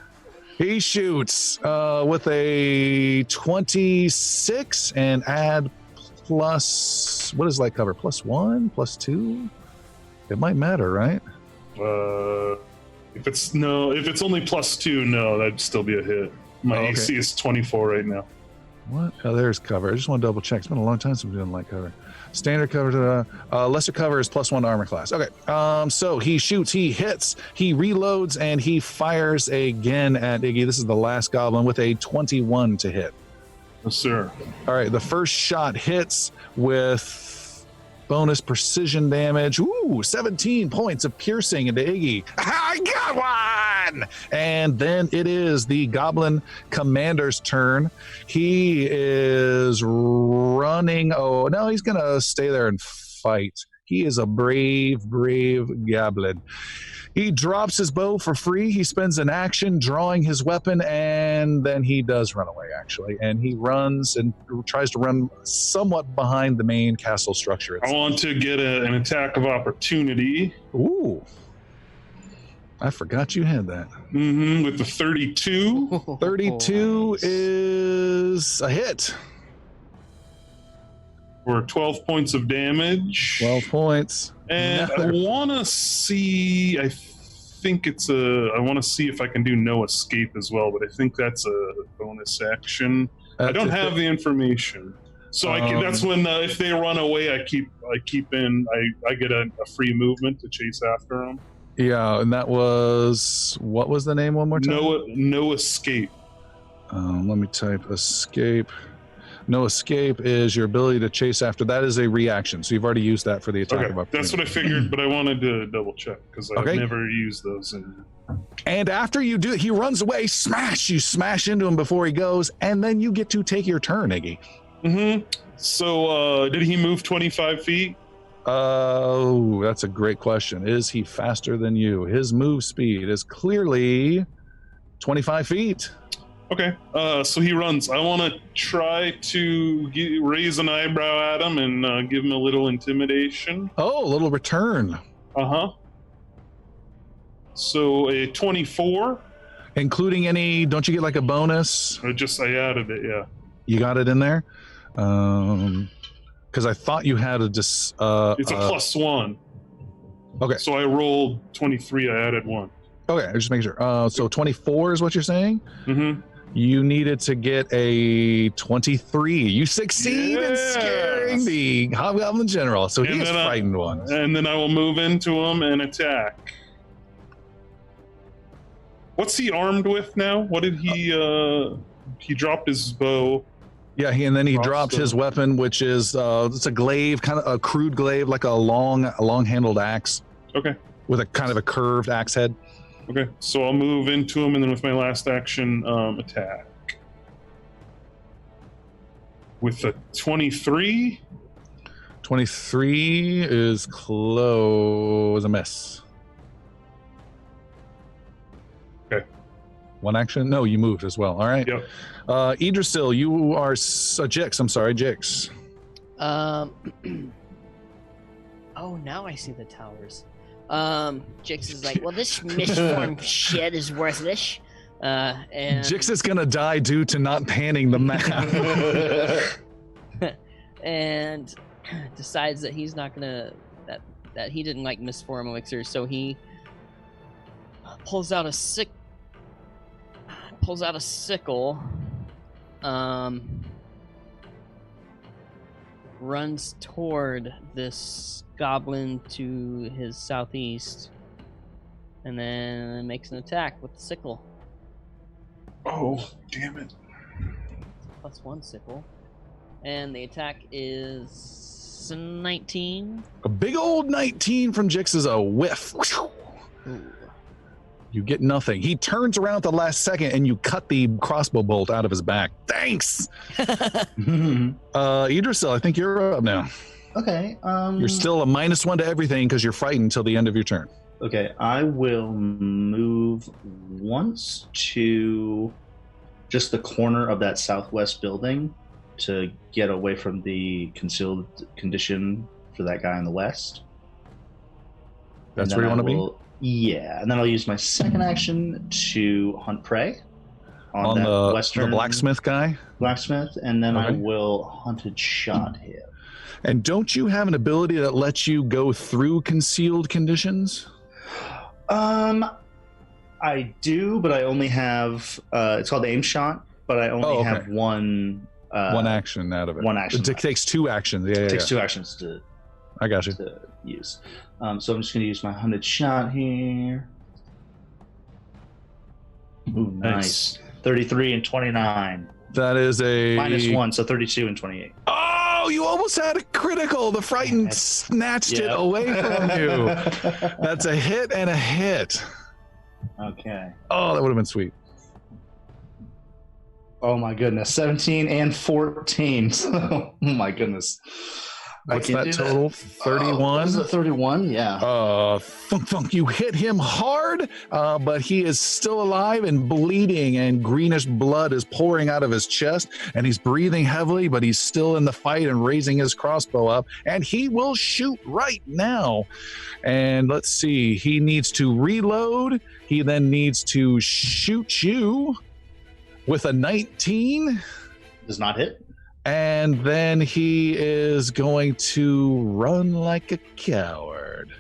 He shoots with a 26 and add plus, what is light cover? +1, +2? It might matter, right? If it's only +2, no, that'd still be a hit. My AC is 24 right now. What? Oh, there's cover. I just want to double check. It's been a long time since we've done light cover. Standard cover to lesser cover is +1 to armor class. Okay. So he shoots, he hits, he reloads, and he fires again at Iggy. This is the last goblin with a 21 to hit. Yes, sir. All right. The first shot hits with bonus precision damage. Ooh, 17 points of piercing into Iggy. I got one! And then it is the Goblin Commander's turn. He is running. Oh, no, he's going to stay there and fight. He is a brave, brave goblin. He drops his bow for free. He spends an action drawing his weapon, and then he does run away, actually. And he runs and tries to run somewhat behind the main castle structure itself. I want to get an attack of opportunity. Ooh. I forgot you had that. With the 32. 32 nice. is a hit. For 12 points of damage. 12 points. And I want to see, I want to see if I can do no escape as well, but I think that's a bonus action. I don't have the information. So that's when, if they run away, I get a free movement to chase after them. Yeah, and that was, what was the name one more time? No escape. Let me type escape. No escape is your ability to chase after. That is a reaction, so you've already used that for the attack of opportunity. That's what I figured, but I wanted to double check because I've never used those. And after you do, he runs away. Smash! You smash into him before he goes, and then you get to take your turn, Iggy. So, did he move 25 feet? Oh, that's a great question. Is he faster than you? His move speed is clearly 25 feet. Okay, so he runs. I want to try to raise an eyebrow at him and give him a little intimidation. Oh, a little return. So a 24. Including any, don't you get like a bonus? I added it, yeah. You got it in there? Because I thought you had it's a +1. Okay. So I rolled 23, I added 1. Okay, just make sure. So 24 is what you're saying? Mm-hmm. You needed to get a 23. You succeed in scaring the Hobgoblin General, so he is frightened ones. And then I will move into him and attack. What's he armed with now? What did he dropped his bow. Yeah, and then he Crossbow. dropped his weapon, which is it's a glaive, kind of a crude glaive, like a long-handled axe. Okay. With a kind of a curved axe head. Okay, so I'll move into him, and then with my last action, attack. With a 23. 23 is close, a miss. Okay. One action? No, you moved as well. All right. Yep. Idrisil, you are Jix. I'm sorry, Jix. Oh, now I see the towers. Jix is like, well, this misformed shit is worthless. And Jix is gonna die due to not panning the map. and decides that he's not gonna that he didn't like misform elixirs, so he pulls out a sickle, runs toward this goblin to his southeast, and then makes an attack with the sickle. Oh, damn it. +1 sickle. And the attack is 19. A big old 19 from Jix is a whiff. Ooh. You get nothing. He turns around at the last second and you cut the crossbow bolt out of his back. Thanks! Idrisil, I think you're up now. Okay. You're still a -1 to everything because you're frightened till the end of your turn. Okay, I will move once to just the corner of that southwest building to get away from the concealed condition for that guy in the west. That's And where you then want to be? Yeah, and then I'll use my second action to hunt prey on that the western blacksmith guy? blacksmith, and then I Okay. will hunted shot him. And don't you have an ability that lets you go through concealed conditions? I do, but I only have it's called aim shot, but I only okay. have one action out of it. one action. It takes 2 actions. Yeah, It takes yeah. 2 actions to I got you. use. So I'm just going to use my hunted shot here. Ooh, nice. 33 and 29. That is a -1, so 32 and 28. Oh, you almost had a critical. The frightened snatched it Yeah. away from you. That's a hit and a hit. Okay. Oh, that would have been sweet. Oh my goodness. 17 and 14. Oh my goodness. What's I can that do total? 31? Is it 31? Yeah. Thunk. You hit him hard, but he is still alive and bleeding, and greenish blood is pouring out of his chest, and he's breathing heavily, but he's still in the fight and raising his crossbow up, and he will shoot right now. And let's see, he needs to reload. He then needs to shoot you with a 19. Does not hit. And then he is going to run like a coward.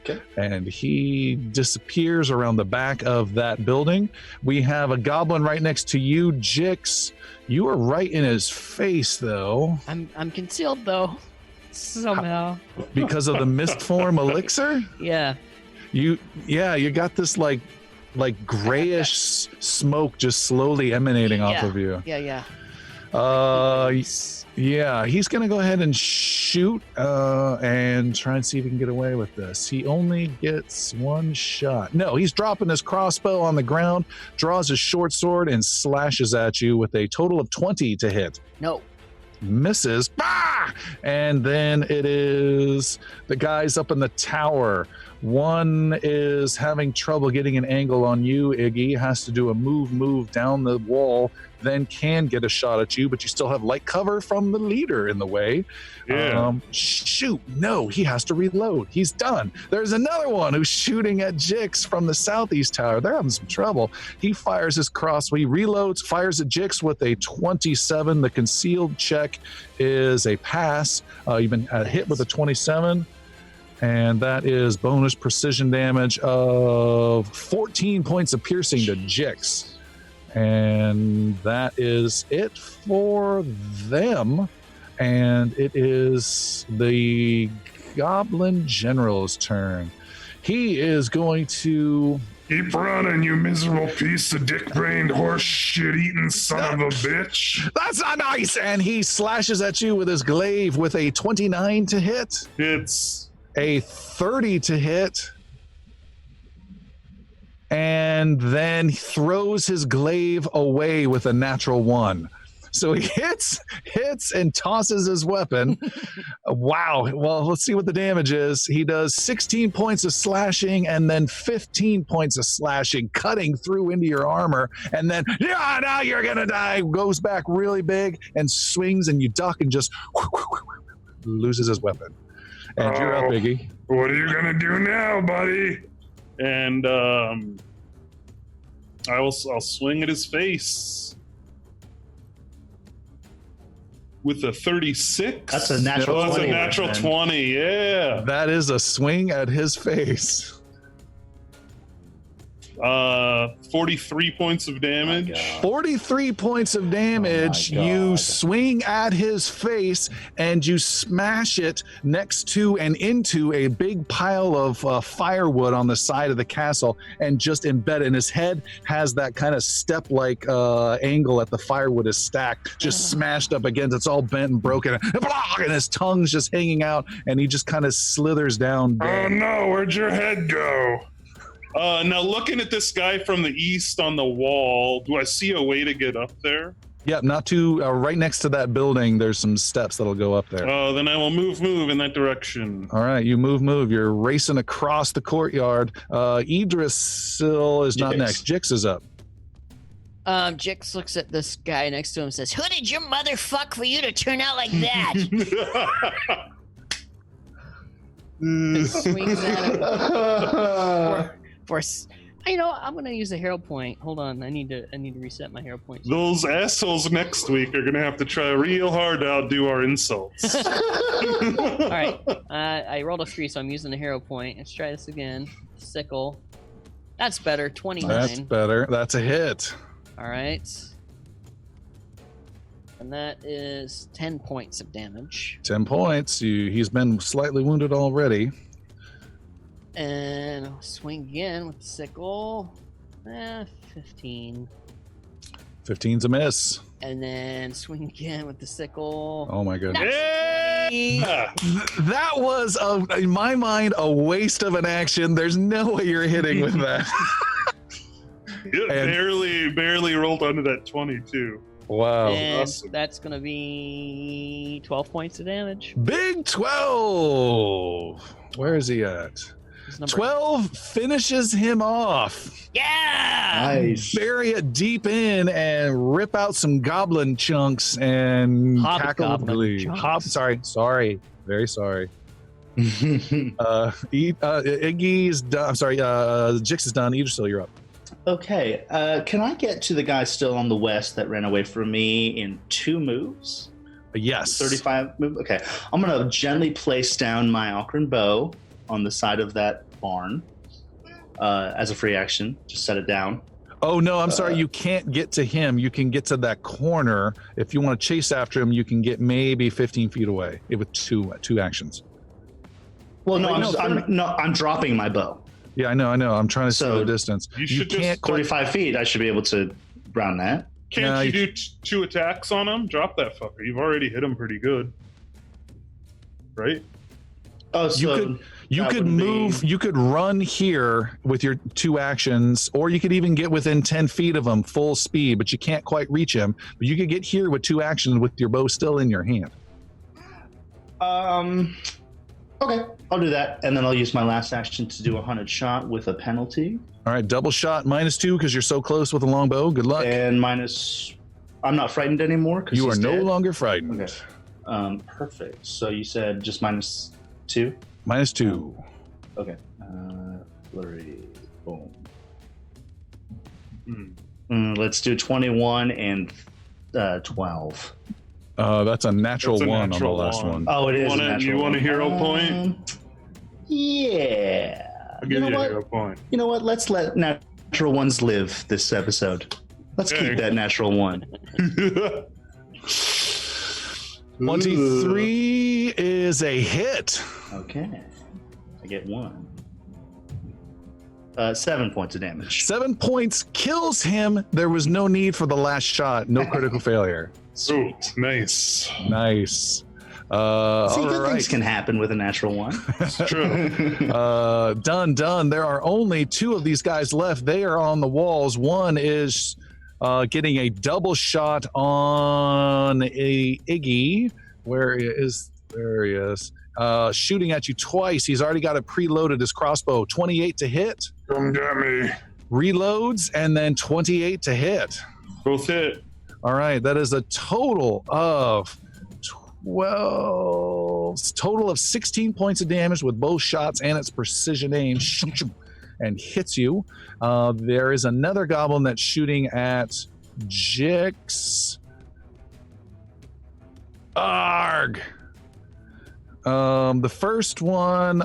Okay. And he disappears around the back of that building. We have a goblin right next to you, Jix. You are right in his face, though, I'm concealed though, somehow. because of the mist form elixir. Yeah. You got this like grayish smoke just slowly emanating off of you. Yeah. Yeah, he's gonna go ahead and shoot and try and see if he can get away with this. He only gets 1 shot. No, he's dropping his crossbow on the ground, draws his short sword, and slashes at you with a total of 20 to hit. No. Misses. Bah! And then it is the guys up in the tower. One is having trouble getting an angle on you, Iggy. Has to do a move down the wall, then can get a shot at you, but you still have light cover from the leader in the way. Yeah. Shoot. No, he has to reload. He's done. There's another one who's shooting at Jix from the southeast tower. They're having some trouble. He fires his crossbow. He reloads, fires at Jix with a 27. The concealed check is a pass. You've been hit with a 27. And that is bonus precision damage of 14 points of piercing to Jix. And that is it for them. And it is the Goblin General's turn. He is going to... Keep running, you miserable piece of dick-brained, horse shit-eating son of a bitch. That's not nice! And he slashes at you with his glaive with a 29 to hit, It's... a 30 to hit, and then throws his glaive away with a natural 1. So he hits, and tosses his weapon. Wow. Well, let's see what the damage is. He does 16 points of slashing and then 15 points of slashing, cutting through into your armor. And then, yeah, now you're going to die. Goes back really big and swings, and you duck and just loses his weapon. And you're up, Iggy. What are you going to do now, buddy? And I'll swing at his face. With a 36. That's a natural 20. That's a natural 20, yeah. That is a swing at his face. 43 points of damage. 43 points of damage. Oh my You God. swing at his face and you smash it next to and into a big pile of firewood on the side of the castle and just embed it. And his head has that kind of step-like angle at the firewood is stacked, just smashed up against. It's all bent and broken. And his tongue's just hanging out, and he just kind of slithers down. Oh no, where'd your head go? Now looking at this guy from the east on the wall, do I see a way to get up there? Yep, not too right next to that building. There's some steps that'll go up there. Then I will move in that direction. All right, you move. You're racing across the courtyard. Idrisil is not Jix. next. Jix is up. Jix looks at this guy next to him and says, "Who did your mother fuck for you to turn out like that?" And swings at him I'm gonna use a hero point. Hold on, I need to reset my hero points. Those assholes next week are gonna have to try real hard to outdo our insults. All right, I rolled a 3, so I'm using a hero point. Let's try this again. Sickle. That's better. 29. That's better. That's a hit. All right. And that is 10 points of damage. 10 points. He's been slightly wounded already. And I'll swing again with the sickle. 15. 15's a miss. And then swing again with the sickle. Oh my goodness. Yeah! That was, in my mind, a waste of an action. There's no way you're hitting with that. It barely rolled under that 22. Wow. And awesome. that's going to be 12 points of damage. Big 12. Where is he at? His number- 12 finishes him off. Yeah! Nice. Bury it deep in and rip out some goblin chunks and cackle with Hobgoblin glee. chunks. Sorry. Very sorry. Iggy's done. I'm sorry. Jix is done. Idrisil, you're up. Okay, can I get to the guy still on the west that ran away from me in 2 moves? Yes. 35 move? Okay. I'm going to gently place down my Ocarina bow on the side of that barn as a free action. Just set it down. Oh, no, I'm sorry. You can't get to him. You can get to that corner. If you want to chase after him, you can get maybe 15 feet away with two actions. Well, no, Wait, I'm dropping my bow. Yeah, I know. I'm trying to see So, the distance. you should just can't quite. 35 feet, I should be able to round that. Can't No, you you do 2 attacks on him? Drop that fucker. You've already hit him pretty good. Right? Oh, so You that could would move, be- you could run here with your 2 actions, or you could even get within 10 feet of him full speed, but you can't quite reach him. But you could get here with 2 actions with your bow still in your hand. Okay, I'll do that. And then I'll use my last action to do a hunted shot with a penalty. All right, double shot -2 because you're so close with a long bow. Good luck. And minus... I'm not frightened anymore? 'cause You are he's no dead? longer frightened. Okay. Perfect. So you said just -2? -2. Okay. Flurry. Boom. Hmm. Let's do 21 and 12. That's a natural That's a 1 natural on the last one. one. Oh, it is. You want a hero point? Yeah. I'll give you, know a what? hero point. You know what? Let's let natural ones live this episode. Let's Okay. keep that natural one. 23 is a hit. Okay. I get 1. 7 points of damage. 7 points kills him. There was no need for the last shot. No critical failure. Ooh, nice. Nice. See, All good right. things can happen with a natural one. It's true. Done. There are only 2 of these guys left. They are on the walls. One is getting a double shot on a Iggy. There he is. Shooting at you twice. He's already got it preloaded, his crossbow. 28 to hit. Come get me. Reloads, and then 28 to hit. Both hit. All right, that is a total of 16 points of damage with both shots and its precision aim, and hits you. There is another goblin that's shooting at Jix. Arg. The first one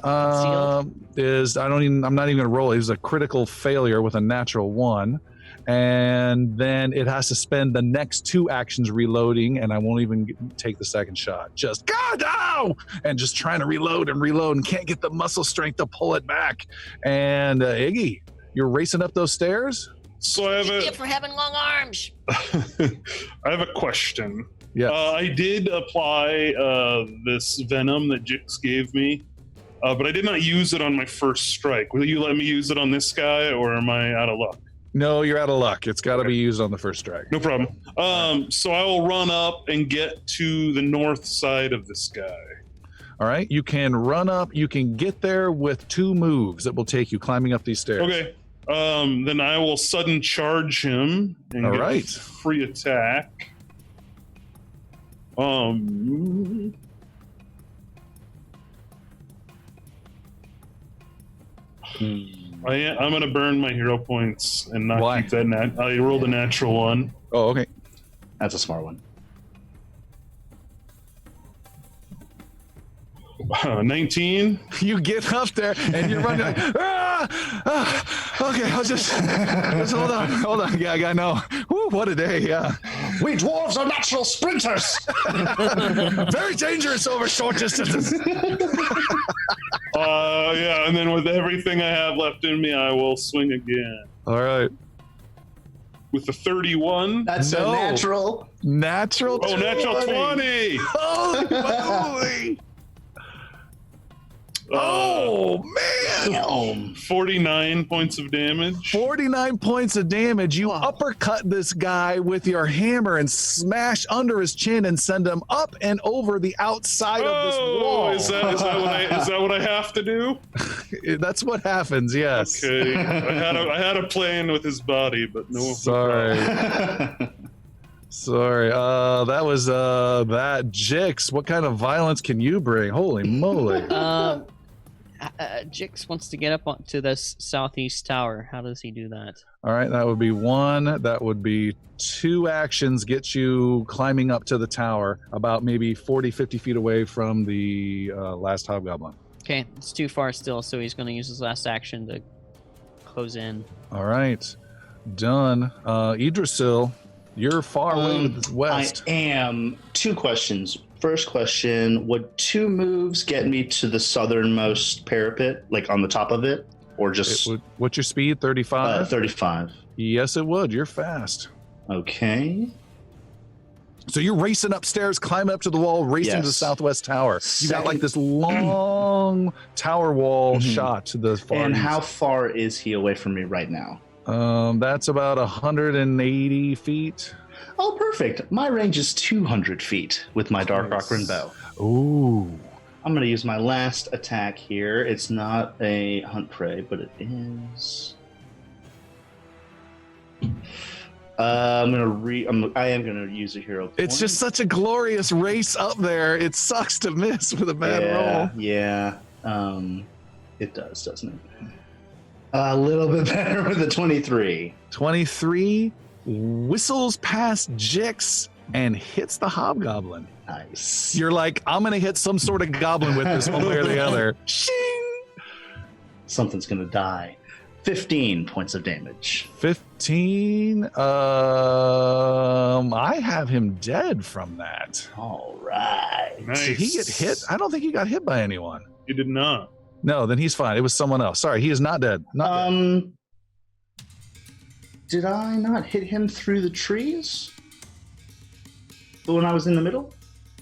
is I'm not even gonna roll it. It was a critical failure with a natural 1. And then it has to spend the next 2 actions reloading, and I won't even take the second shot. Just God, no! And just trying to reload and can't get the muscle strength to pull it back. And Iggy, you're racing up those stairs? So I have Idiot for having long arms. I have a question. Yeah. I did apply this venom that Jix gave me, but I did not use it on my first strike. Will you let me use it on this guy, or am I out of luck? No, you're out of luck. It's got to be used on the first strike. No problem. So I will run up and get to the north side of this guy. All right, you can run up. You can get there with 2 moves that will take you climbing up these stairs. Okay. Then I will sudden charge him and All get right. a free attack. I'm going to burn my hero points and not Why? keep that. I rolled a natural 1. Oh, okay. That's a smart one. 19. You get up there and you're running like, okay, I'll just hold on. Yeah, I know. Woo, what a day, yeah. We dwarves are natural sprinters. Very dangerous over short distances. Yeah, and then with everything I have left in me, I will swing again. All right. With the 31. That's No. a natural. Natural 20. Natural 20. Holy moly. Oh, man. Damn. 49 points of damage. 49 points of damage. You uppercut this guy with your hammer and smash under his chin and send him up and over the outside of this wall. Is that what I have to do? That's what happens, yes. Okay. I had a plan with his body, but no. Sorry. Sorry. That was that. Jix, what kind of violence can you bring? Holy moly. Jix wants to get up to this southeast tower. How does he do that? All right, that would be 1. That would be 2 actions, get you climbing up to the tower, about maybe 40, 50 feet away from the last hobgoblin. Okay, it's too far still, so he's going to use his last action to close in. All right, done. Idrisil, you're far away to the west. I am. 2 questions. First question, would 2 moves get me to the southernmost parapet, like on the top of it? Or just What's your speed, 35? 35. Yes, it would. You're fast. Okay. So you're racing upstairs, climbing up to the wall, racing to the Yes. southwest tower. You got like Second- this long tower wall shot to the far And east. how far is he away from me right now? That's about 180 feet. Oh, perfect. My range is 200 feet with my Dark Rockrin bow. Ooh. I'm going to use my last attack here. It's not a hunt prey, but it is. I am going to use a hero point. It's just such a glorious race up there. It sucks to miss with a bad roll. Yeah. It does, doesn't it? A little bit better with a 23. 23 whistles past Jix and hits the hobgoblin. Nice. You're like, I'm going to hit some sort of goblin with this one way or the other. Shing! Something's going to die. 15 points of damage. 15. I have him dead from that. All right. Nice. Did he get hit? I don't think he got hit by anyone. You did not. No, then he's fine. It was someone else. Sorry, he is not dead. Not dead. Did I not hit him through the trees? The one I was in the middle?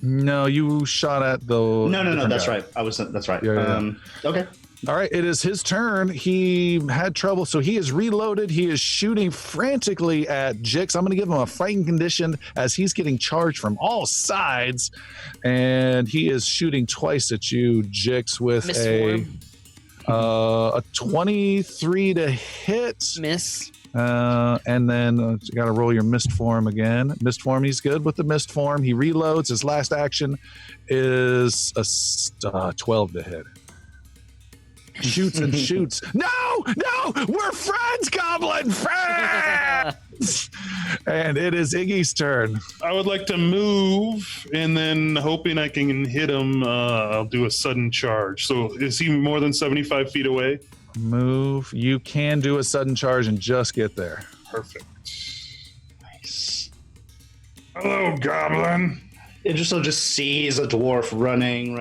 No, you shot at the. No. That's right. That's right. Yeah. Okay. All right, it is his turn. He had trouble, so he is reloaded. He is shooting frantically at Jix. I'm going to give him a fighting condition as he's getting charged from all sides, and he is shooting twice at you, Jix, with a 23 to hit. Miss. And then you got to roll your mist form again. Mist form, he's good with the mist form. He reloads. His last action is a 12 to hit. Shoots and shoots. No, we're friends, Goblin, friends. And it is Iggy's turn. I would like to move, and then hoping I can hit him, I'll do a sudden charge. So is he more than 75 feet away? Move. You can do a sudden charge and just get there. Perfect. Nice. Hello, Goblin. Idris just sees a dwarf running.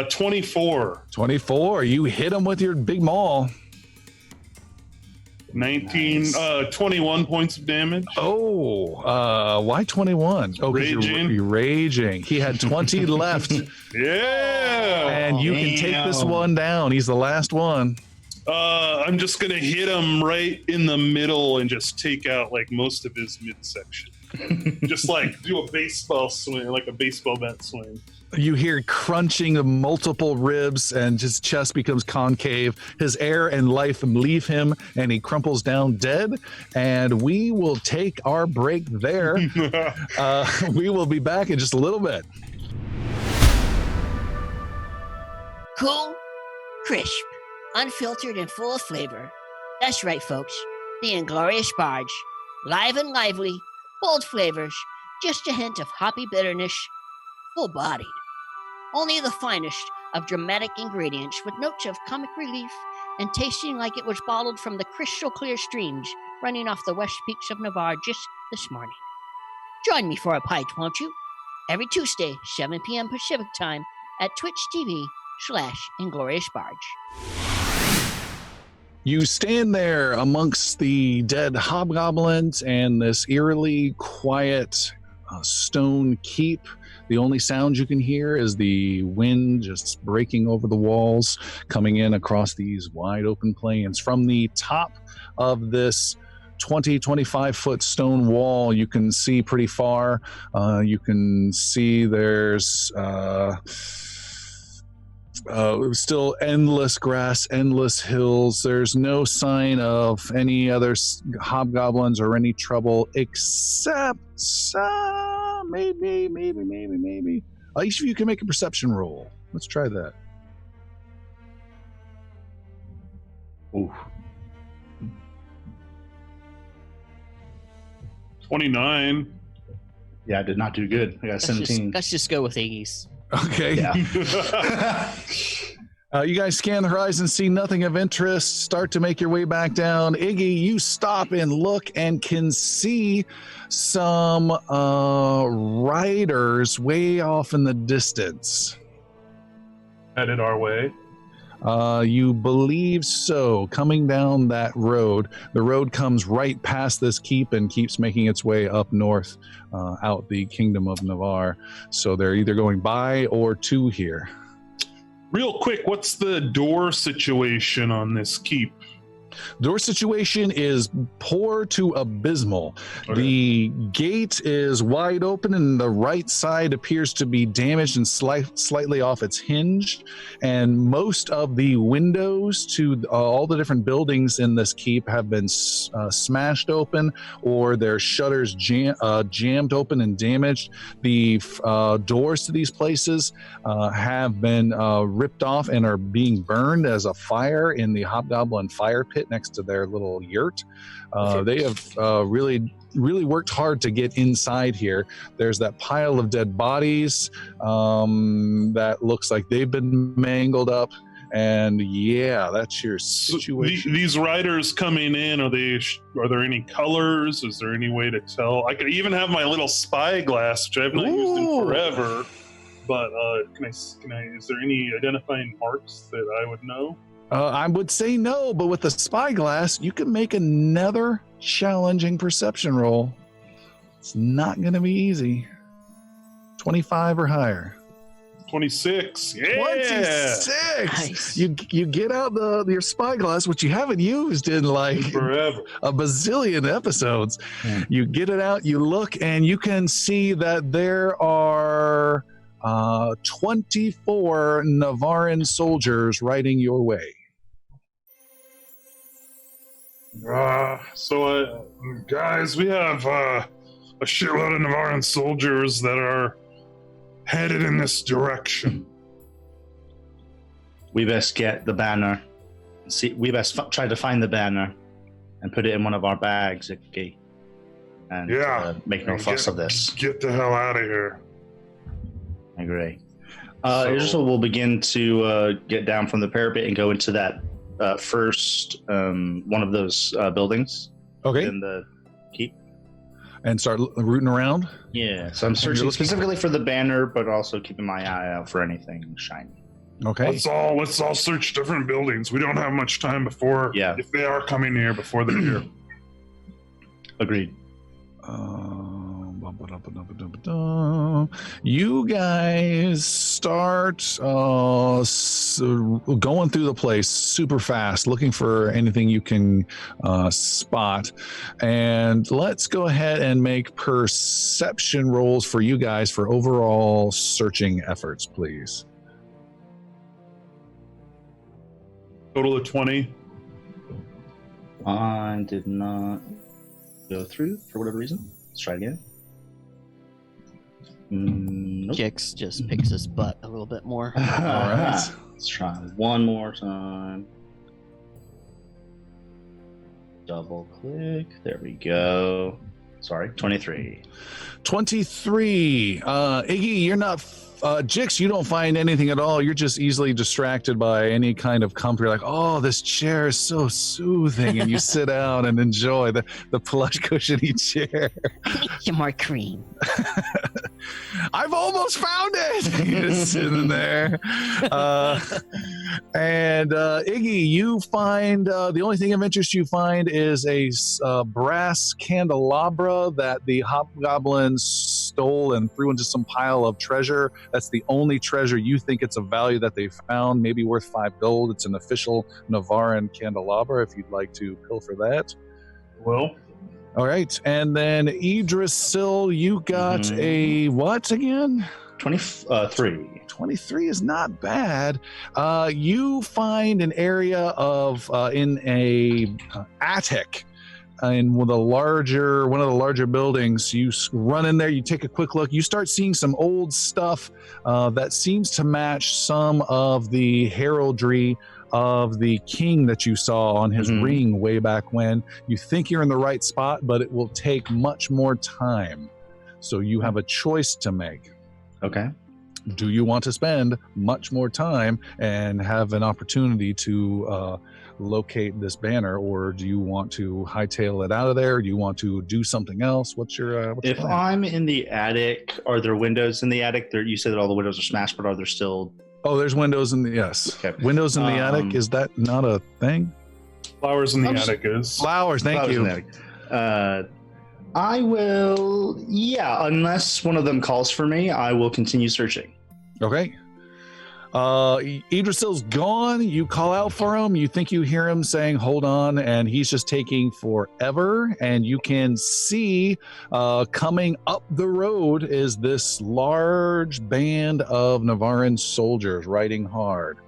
24. 24. You hit him with your big maul. 19, Nice. 21 points of damage. Oh, why 21? Oh, 'cause Raging. You're raging. He had 20 left, Yeah. and you can take this Damn. one down. He's the last one. I'm just going to hit him right in the middle and just take out like most of his midsection. Just like do a baseball swing, like a baseball bat swing. You hear crunching of multiple ribs, and his chest becomes concave. His air and life leave him, and he crumples down dead. And we will take our break there. We will be back in just a little bit. Cool, crisp, unfiltered, and full of flavor. That's right, folks. The Inglorious Barge. Live and lively, bold flavors, just a hint of hoppy bitterness, full-bodied. Only the finest of dramatic ingredients with notes of comic relief and tasting like it was bottled from the crystal-clear streams running off the west peaks of Navarre just this morning. Join me for a pint, won't you? Every Tuesday, 7 p.m. Pacific Time at Twitch TV/Inglorious Barge. You stand there amongst the dead hobgoblins and this eerily quiet stone keep. The only sound you can hear is the wind just breaking over the walls, coming in across these wide open plains. From the top of this 25 foot stone wall, you can see pretty far. You can see there's still endless grass, endless hills. There's no sign of any other hobgoblins or any trouble, except maybe. Each of you can make a perception roll. Let's try that. Ooh. 29. Yeah, I did not do good. I got 17. Let's just go with Iggy's. Okay. Yeah. You guys scan the horizon, see nothing of interest, start to make your way back down. Iggy, you stop and look and can see some riders way off in the distance. Headed our way. You believe so. Coming down that road, the road comes right past this keep and keeps making its way up north, out the Kingdom of Navarre. So they're either going by or to here. Real quick, what's the door situation on this keep? Door situation is poor to abysmal. Okay. The gate is wide open and the right side appears to be damaged and slightly off its hinge. And most of the windows to all the different buildings in this keep have been smashed open, or their shutters jammed open and damaged. The doors to these places have been ripped off and are being burned as a fire in the Hobgoblin fire pit next to their little yurt. They have really worked hard to get inside here. There's that pile of dead bodies that looks like they've been mangled up. And yeah, that's your situation. These riders coming in, are there any colors? Is there any way to tell? I could even have my little spy glass, which I've not used in forever. But is there any identifying marks that I would know? I would say no, but with the spyglass, you can make another challenging perception roll. It's not going to be easy. 25 or higher. 26. Yeah. 26. Nice. You get out your spyglass, which you haven't used in like Forever. a bazillion episodes. Yeah. You get it out, you look, and you can see that there are 24 Navaran soldiers riding your way. Guys, we have a shitload of Navaran soldiers that are headed in this direction. We best get the banner. We best try to find the banner and put it in one of our bags, Icky. And make no fuss of this. Get the hell out of here. I agree. Idrisil will begin to get down from the parapet and go into that first one of those buildings Okay. in the keep. And start rooting around. Yeah, so I'm searching specifically for the banner, but also keeping my eye out for anything shiny. Okay. Let's all search different buildings. We don't have much time before. Yeah. If they are coming here before they're here. Agreed. You guys start going through the place super fast, looking for anything you can spot. And let's go ahead and make perception rolls for you guys for overall searching efforts, please. Total of 20. I did not go through for whatever reason. Let's try again. Nope. Jix just picks his butt a little bit more. All right. Let's try one more time. Double click. There we go. Sorry, 23. 23. Iggy, you're not. Jix, you don't find anything at all. You're just easily distracted by any kind of comfort. You're like, oh, this chair is so soothing. And you sit down and enjoy the plush cushiony chair. Some more cream. I've almost found it. You're just sitting there. And Iggy, you find the only thing of interest you find is a brass candelabra that the hobgoblins stole and threw into some pile of treasure. That's the only treasure you think it's of value that they found, maybe worth 5 gold. It's an official Navaran candelabra if you'd like to pilfer that. Well, all right. And then Idrisil, you got a what again? 23. 23 is not bad. You find an area of in a attic in one of the larger buildings. You run in there, you take a quick look, you start seeing some old stuff that seems to match some of the heraldry of the king that you saw on his ring way back when. You think you're in the right spot, but it will take much more time. So you have a choice to make. Okay. Do you want to spend much more time and have an opportunity to locate this banner, or do you want to hightail it out of there? Do you want to do something else? What's your if plan? I'm in the attic, are there windows in the attic? You said that all the windows are smashed, but are there still... Oh, there's windows in the... Yes. Okay. Windows in the attic. Is that not a thing? flowers in the attic is. Flowers, thank you. In the attic. I will... Yeah, unless one of them calls for me, I will continue searching. Okay. Idrisil's gone. You call out for him. You think you hear him saying, hold on, and he's just taking forever. And you can see coming up the road is this large band of Navaran soldiers riding hard.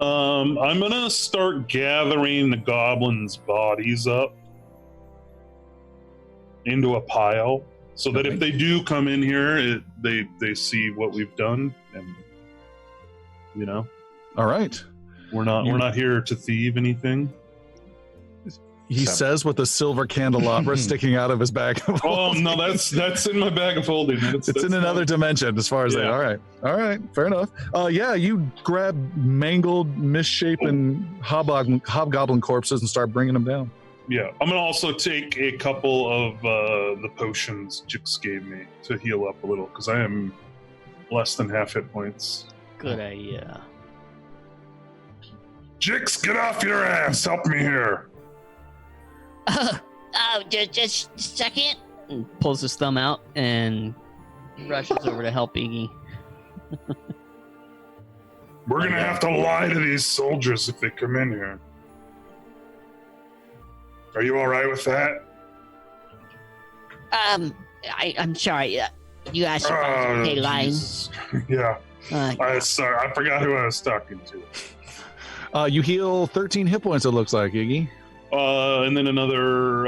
I'm gonna start gathering the goblins' bodies up into a pile, so that if they do come in here, they see what we've done, and you know. All right. We're not here to thieve anything. He says with a silver candelabra sticking out of his bag of Oh holding. no, that's in my bag of holding. It's in another dimension as far as Yeah. all right, fair enough. Yeah, you grab mangled, misshapen hobgoblin corpses and start bringing them down. Yeah, I'm gonna also take a couple of the potions Jix gave me to heal up a little because I am less than half hit points. Good idea. Jix, get off your ass! Help me here. Just a second. And pulls his thumb out and rushes over to help Iggy. We're gonna have to lie to these soldiers if they come in here. Are you all right with that? I'm sorry. You asked about Oh, okay line. Jesus. Yeah, I forgot who I was talking to. You heal 13 hit points, it looks like, Iggy. And then another.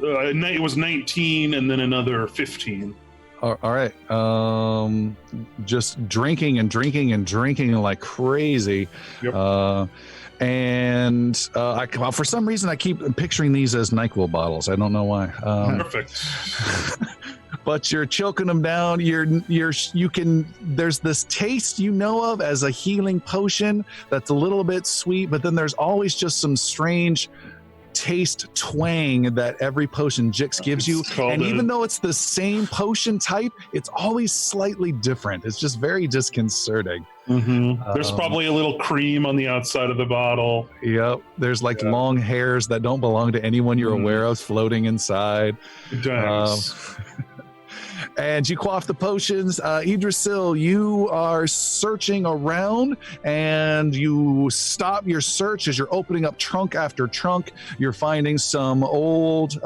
It was 19, and then another 15. All right. Just drinking and drinking and drinking like crazy. Yep. And for some reason, I keep picturing these as NyQuil bottles. I don't know why. Perfect. But you're choking them down. You can. There's this taste you know of as a healing potion that's a little bit sweet, but then there's always just some strange taste twang that every potion Jix gives you. And even though it's the same potion type, it's always slightly different. It's just very disconcerting. Mm-hmm. There's probably a little cream on the outside of the bottle. Yep. There's like long hairs that don't belong to anyone you're aware of floating inside. And you quaff the potions. Idrisil, you are searching around and you stop your search as you're opening up trunk after trunk. You're finding some old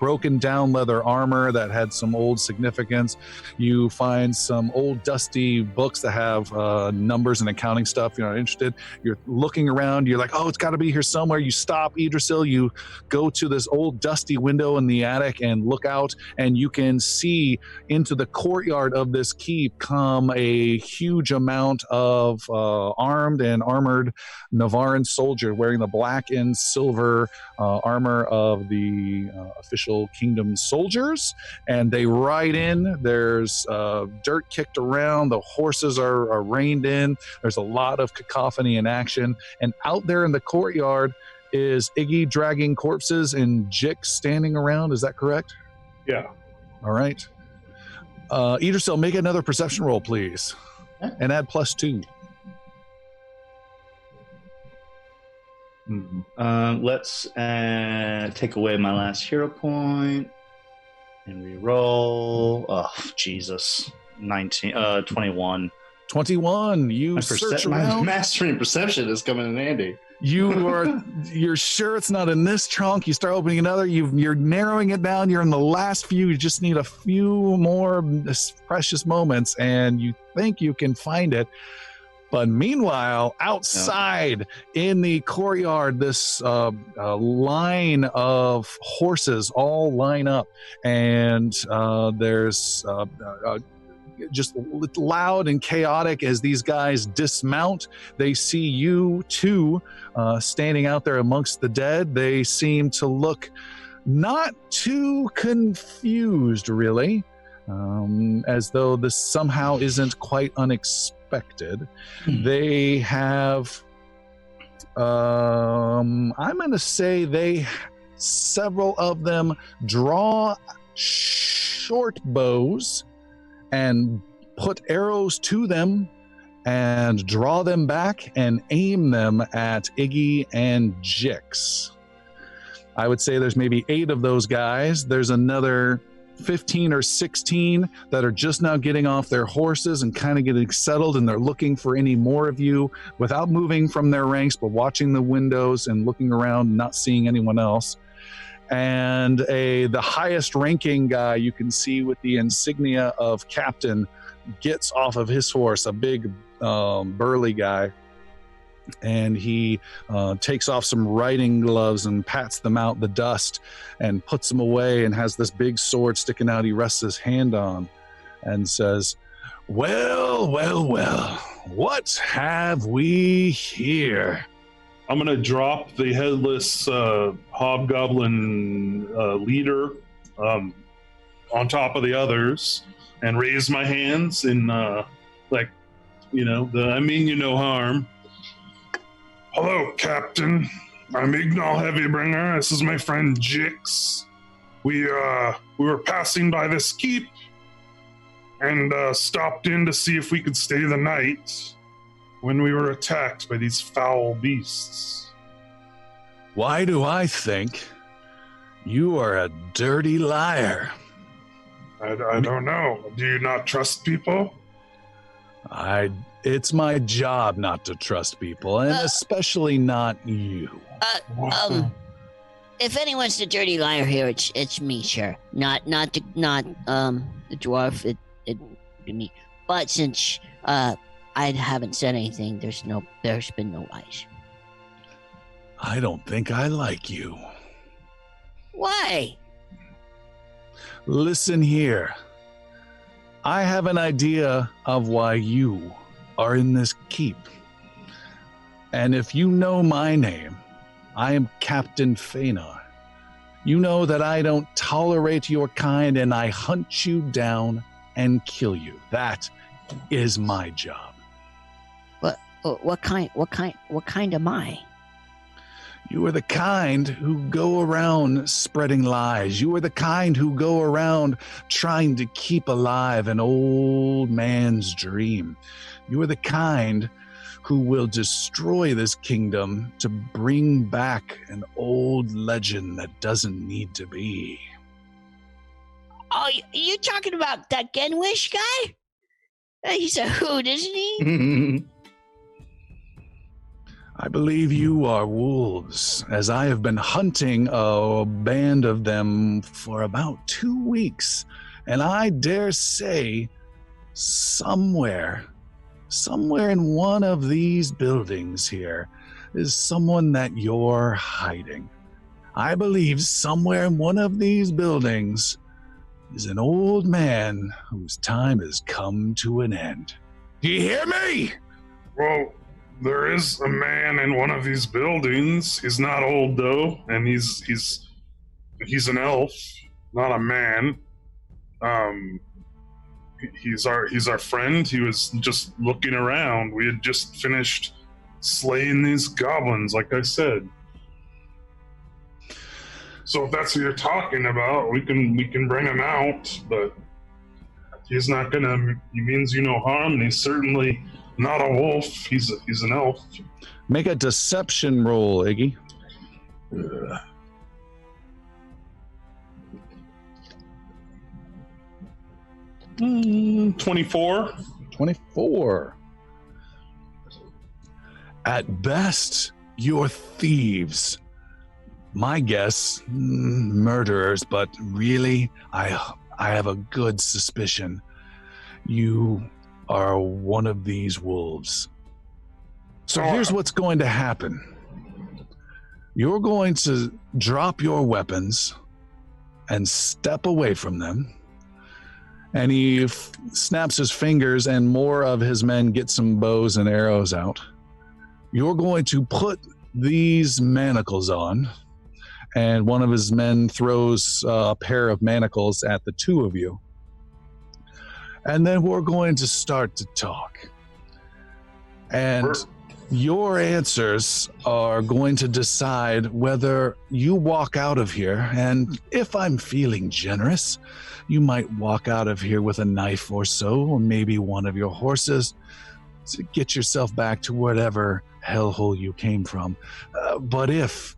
broken down leather armor that had some old significance. You find some old dusty books that have numbers and accounting stuff. You're not interested. You're looking around. You're like, oh, it's got to be here somewhere. You stop, Idrisil. You go to this old dusty window in the attic and look out, and you can see into the courtyard of this keep come a huge amount of armed and armored Navaran soldier wearing the black and silver armor of the official kingdom soldiers, and they ride in. There's dirt kicked around. The horses are reined in. There's a lot of cacophony and action, and out there in the courtyard is Iggy dragging corpses and Jix standing around. Is that correct? Yeah. All right. Idrisil, make another perception roll, please. And add +2. Let's take away my last hero point and re-roll. Oh, Jesus. 21. 21. You search My around. mastering perception is coming in handy. You're sure it's not in this trunk. You start opening another. You're narrowing it down. You're in the last few. You just need a few more precious moments, and you think you can find it. But meanwhile, outside in the courtyard, this line of horses all line up, and there's just loud and chaotic as these guys dismount. They see you two standing out there amongst the dead. They seem to look not too confused, really, as though this somehow isn't quite unexpected. They have, I'm going to say several of them draw short bows and put arrows to them and draw them back and aim them at Iggy and Jix. I would say there's maybe 8 of those guys. There's another 15 or 16 that are just now getting off their horses and kind of getting settled, and they're looking for any more of you without moving from their ranks, but watching the windows and looking around, not seeing anyone else. And the highest ranking guy you can see with the insignia of captain gets off of his horse, a big burly guy, and he takes off some riding gloves and pats them out the dust and puts them away and has this big sword sticking out he rests his hand on and says, well, what have we here? I'm gonna drop the headless hobgoblin leader on top of the others and raise my hands in I mean you no harm. Hello, Captain. I'm Ignal Heavybringer. This is my friend Jix. We were passing by this keep and stopped in to see if we could stay the night when we were attacked by these foul beasts. Why do I think you are a dirty liar? I don't know. Do you not trust people? It's my job not to trust people, and especially not you. If anyone's the dirty liar here, it's me, sir. Not the dwarf. It me. But since I haven't said anything, there's been no lies. I don't think I like you. Why? Listen here. I have an idea of why you are in this keep. And if you know my name, I am Captain Fenar. You know that I don't tolerate your kind and I hunt you down and kill you. That is my job. What kind am I? You are the kind who go around spreading lies. You are the kind who go around trying to keep alive an old man's dream. You are the kind who will destroy this kingdom to bring back an old legend that doesn't need to be. Oh, you talking about that Genwish guy? He's a hoot, isn't he? I believe you are wolves, as I have been hunting a band of them for about 2 weeks, and I dare say somewhere in one of these buildings here is someone that you're hiding. I believe somewhere in one of these buildings is an old man whose time has come to an end. Do you hear me? Well, there is a man in one of these buildings. He's not old though, and he's an elf, not a man. He's our friend. He was just looking around. We had just finished slaying these goblins, like I said. So if that's what you're talking about, we can bring him out, but he's not gonna. He means you no harm, and he's certainly not a wolf. He's an elf. Make a deception roll, Iggy. 24. 24. At best, you're thieves. My guess, murderers, but really, I have a good suspicion. You are one of these wolves. So here's what's going to happen. You're going to drop your weapons and step away from them. And he snaps his fingers and more of his men get some bows and arrows out. You're going to put these manacles on, and one of his men throws a pair of manacles at the two of you. And then we're going to start to talk. And your answers are going to decide whether you walk out of here, and if I'm feeling generous, you might walk out of here with a knife or so, or maybe one of your horses, to get yourself back to whatever hellhole you came from. But if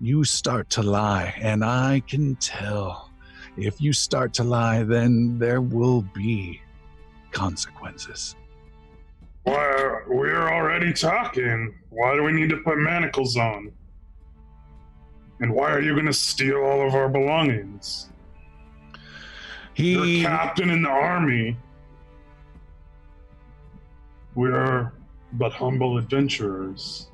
you start to lie, and I can tell, if you start to lie, then there will be consequences. Well, we're already talking. Why do we need to put manacles on? And why are you going to steal all of our belongings? You're captain in the army. We're but humble adventurers.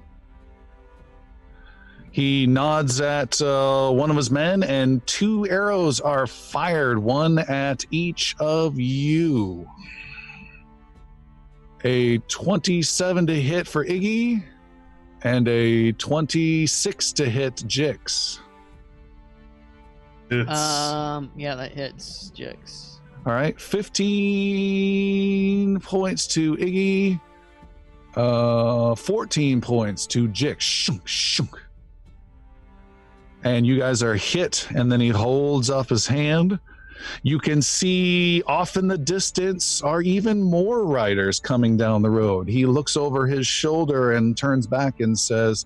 He nods at one of his men, and 2 arrows are fired, one at each of you. A 27 to hit for Iggy, And a 26 to hit Jix. It's Yeah, that hits Jix. All right, 15 points to Iggy. 14 points to Jix. Shunk, shunk. And you guys are hit, and then he holds up his hand. You can see off in the distance are even more riders coming down the road. He looks over his shoulder and turns back and says,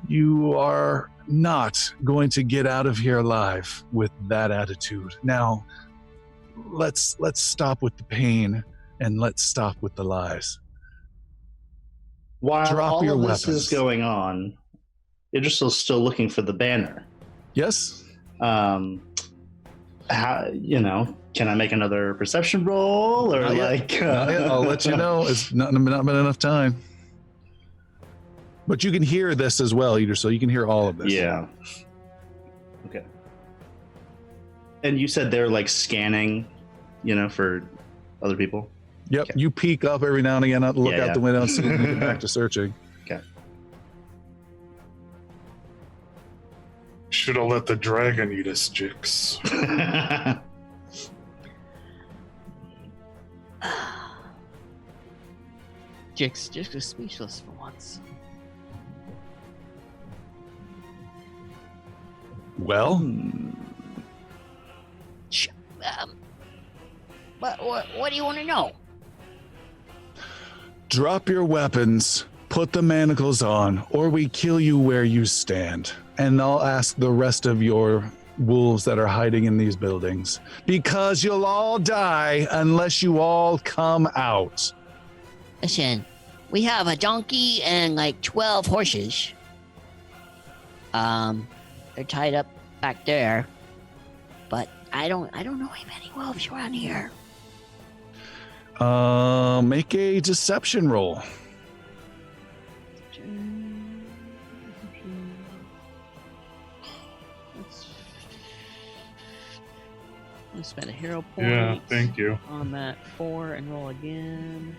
"You are not going to get out of here alive with that attitude. Now, let's stop with the pain and let's stop with the lies." While Drop all your of this weapons. is going on, Idrisil's still looking for the banner. Yes? Can I make another perception roll or Not yet. Not yet. I'll let you know. It's not been enough time. But you can hear this as well, either, so you can hear all of this. Yeah. Okay. And you said they're like scanning, for other people. Yep. Okay. You peek up every now and again, look Yeah, out the window and see when you get back to searching. Should have let the dragon eat us, Jix. Jix is speechless for once. Well, What do you want to know? drop your weapons, put the manacles on, or we kill you where you stand. And I'll ask the rest of your wolves that are hiding in these buildings, because you'll all die unless you all come out. Listen, we have a donkey and like 12 horses. They're tied up back there, but I don't know of any wolves around here. Make a deception roll. Let's spend a hero point. yeah, thank you. On that 4 and roll again.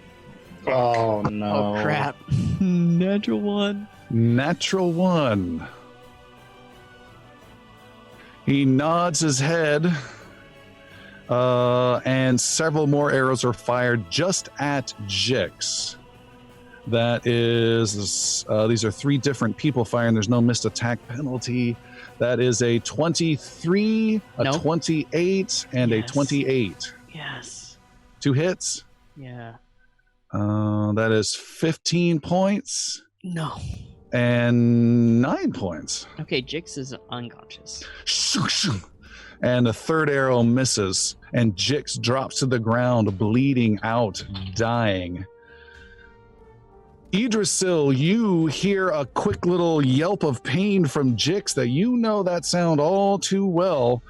Oh no! Oh crap! Natural 1. Natural 1. He nods his head, and several more arrows are fired just at Jix. That is, these are 3 different people firing. There's no missed attack penalty. That is a 23, a Nope. 28, and a Yes. 28. Yes. 2 hits. Yeah. That is 15 points No. and 9 points. Okay, Jix is unconscious. And the third arrow misses, and Jix drops to the ground, bleeding out, dying. Idrisil, you hear a quick little yelp of pain from Jix that you know that sound all too well,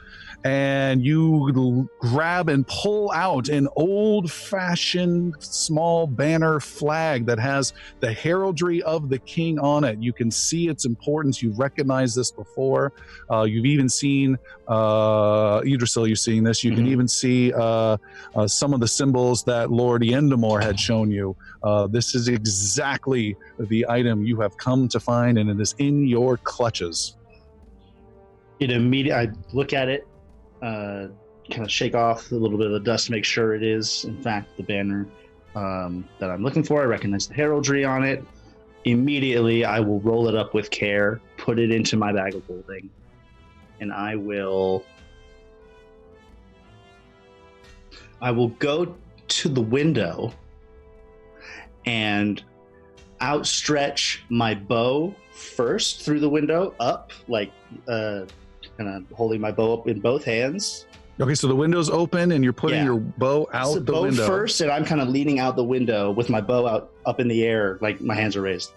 and you grab and pull out an old-fashioned small banner flag that has the heraldry of the king on it. You can see its importance. You've recognized this before. You've even seen, Idrisil, you've seen this. You can even see some of the symbols that Lord Yendamore had shown you. This is exactly the item you have come to find, and it is in your clutches. I look at it, kind of shake off a little bit of the dust to make sure it is, in fact, the banner that I'm looking for. I recognize the heraldry on it. Immediately, I will roll it up with care, put it into my bag of holding, and I will go to the window and outstretch my bow first through the window up, like kind of holding my bow up in both hands. Okay, so the window's open and you're putting Yeah. your bow out So the bow window. first, and I'm kind of leaning out the window with my bow out up in the air, like my hands are raised.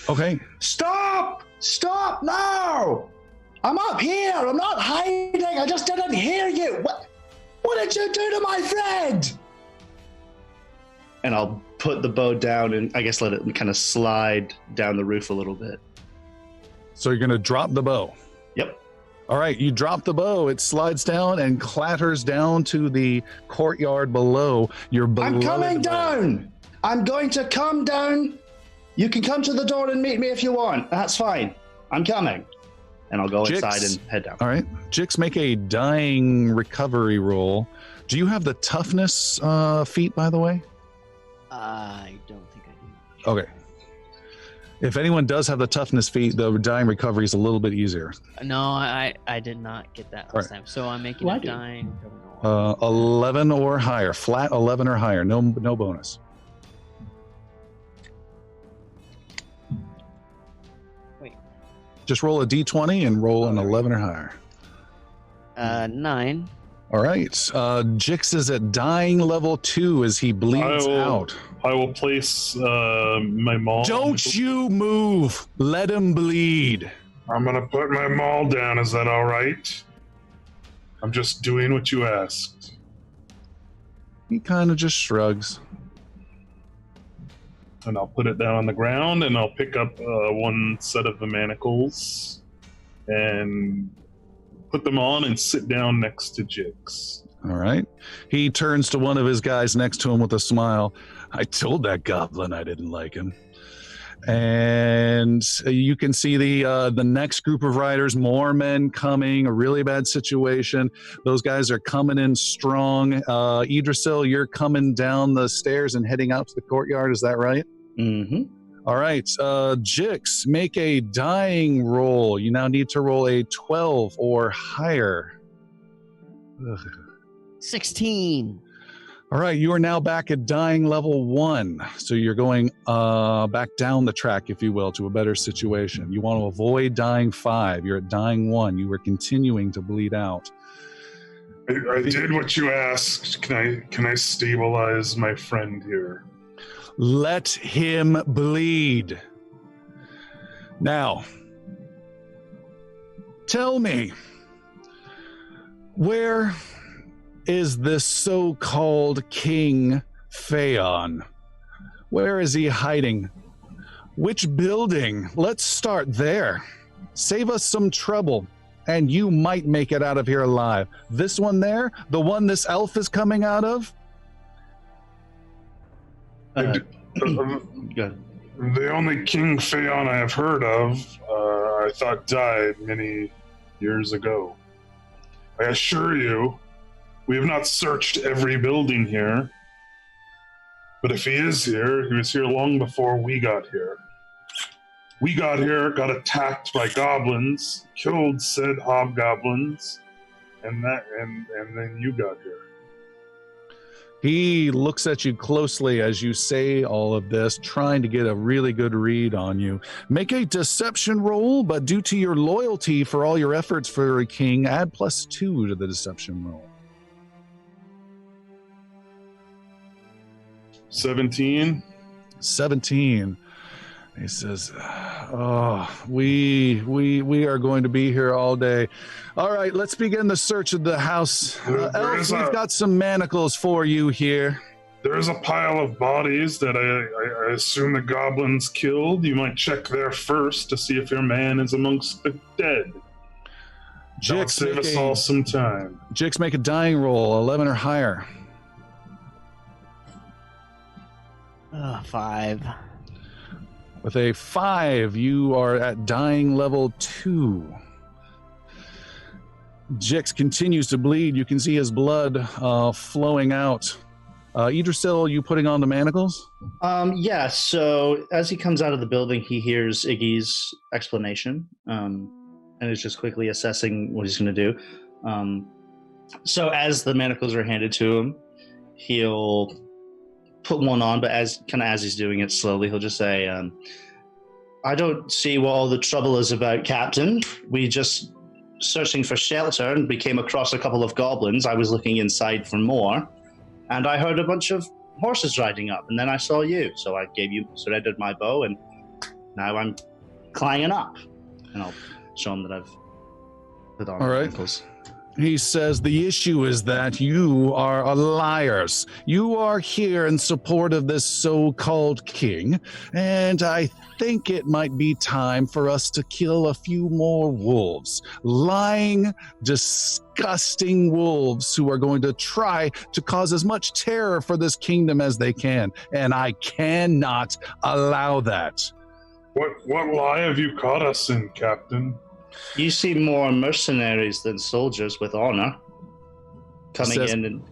Okay. Stop! Stop now! I'm up here. I'm not hiding. I just didn't hear you. What did you do to my friend? And I'll put the bow down and I guess let it kind of slide down the roof a little bit. So you're going to drop the bow. Yep. All right, you drop the bow. It slides down and clatters down to the courtyard below. You're below. I'm coming down. I'm going to come down You can come to the door and meet me if you want. That's fine. I'm coming. And I'll go Jix. inside and head down. All right. Jix, make a dying recovery roll. Do you have the toughness feat, by the way? I don't think I do. Okay. If anyone does have the toughness feat, the dying recovery is a little bit easier. No, I did not get that last time. So I'm making Well, I a do. dying. 11 or higher. Flat 11 or higher. No bonus. Wait. Just roll a d20 and roll an 11 or higher. 9. All right. Jix is at dying level 2 as he bleeds out. I will place my maul. Don't you move. Let him bleed. I'm gonna put my maul down. Is that all right? I'm just doing what you asked. He kind of just shrugs. And I'll put it down on the ground, and I'll pick up one set of the manacles and put them on and sit down next to Jix. All right. He turns to one of his guys next to him with a smile. I told that goblin I didn't like him. And you can see the next group of riders, more men coming, a really bad situation. Those guys are coming in strong. Idrisil, you're coming down the stairs and heading out to the courtyard. Is that right? Mm-hmm. All right. Jix, make a dying roll. You now need to roll a 12 or higher. Ugh. 16. All right, you are now back at dying level 1. So you're going back down the track, if you will, to a better situation. You want to avoid dying 5. You're at dying 1. You were continuing to bleed out. I did what you asked. Can I stabilize my friend here? Let him bleed. Now, tell me, where is this so-called King Phaon? Where is he hiding? Which building? Let's start there. Save us some trouble, and you might make it out of here alive. This one there? The one this elf is coming out of? Good. The only King Phaon I have heard of, I thought died many years ago. I assure you, we have not searched every building here. But if he is here, he was here long before we got here. We got here, got attacked by goblins, killed said hobgoblins, and then you got here. He looks at you closely as you say all of this, trying to get a really good read on you. Make a deception roll, but due to your loyalty for all your efforts for a king, add +2 to the deception roll. 17. 17. He says, "Oh, we are going to be here all day. All right, let's begin the search of the house. Elf, we've got some manacles for you here." There is a pile of bodies that I assume the goblins killed. You might check there first to see if your man is amongst the dead. That'll save us all some time. Jix, make a dying roll, 11 or higher. 5. With a 5, you are at dying level 2. Jix continues to bleed. You can see his blood flowing out. Idrisil, you putting on the manacles? Yeah, so as he comes out of the building, he hears Iggy's explanation and is just quickly assessing what he's going to do. So as the manacles are handed to him, he'll put one on, but as he's doing it slowly, he'll just say, I don't see what all the trouble is about, Captain. We just searching for shelter and we came across a couple of goblins. I was looking inside for more, and I heard a bunch of horses riding up, and then I saw you, so I surrendered my bow, and now I'm climbing up. And I'll show him that I've put on all right. manacles. He says the issue is that you are liars. You are here in support of this so-called king, and I think it might be time for us to kill a few more wolves. Lying, disgusting wolves who are going to try to cause as much terror for this kingdom as they can, and I cannot allow that. What lie have you caught us in, Captain? You see more mercenaries than soldiers with honor coming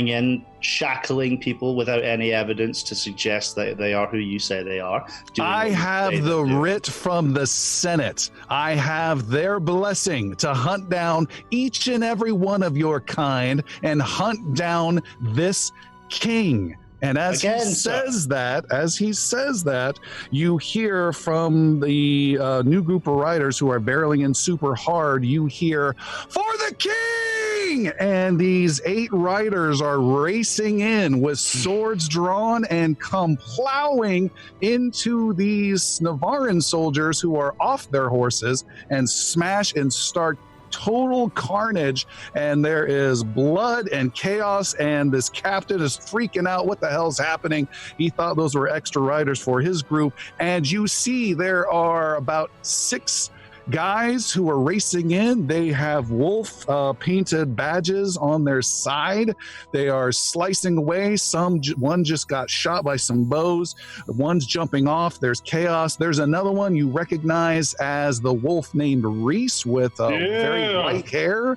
in, shackling people without any evidence to suggest that they are who you say they are. I have the writ from the Senate. I have their blessing to hunt down each and every one of your kind and hunt down this king. And as he says that, you hear from the new group of riders who are barreling in super hard, you hear, "For the king!" And these 8 riders are racing in with swords drawn and come plowing into these Navaran soldiers who are off their horses and smash and start total carnage, and there is blood and chaos, and this captain is freaking out. What the hell's happening? He thought those were extra riders for his group, and you see there are about 6 guys who are racing in. They have wolf painted badges on their side. They are slicing away. One just got shot by some bows. One's jumping off. There's chaos. There's another one you recognize as the wolf named Reese with very white hair.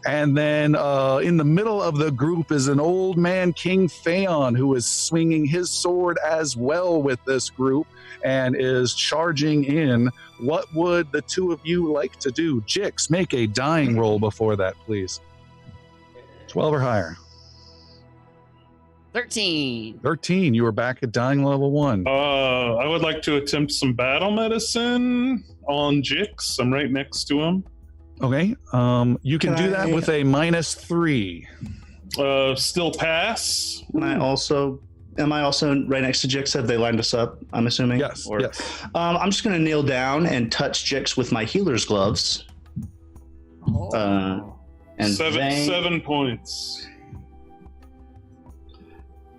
And then in the middle of the group is an old man, King Phaon, who is swinging his sword as well with this group and is charging in. What would the two of you like to do? Jix, make a dying roll before that, please. 12 or higher. 13. 13. You are back at dying level 1. I would like to attempt some battle medicine on Jix. I'm right next to him. Okay. You can do that with a -3. Still pass. Am I also right next to Jix? Have they lined us up, I'm assuming? Yes. Yes. I'm just going to kneel down and touch Jix with my healer's gloves. And 7 points.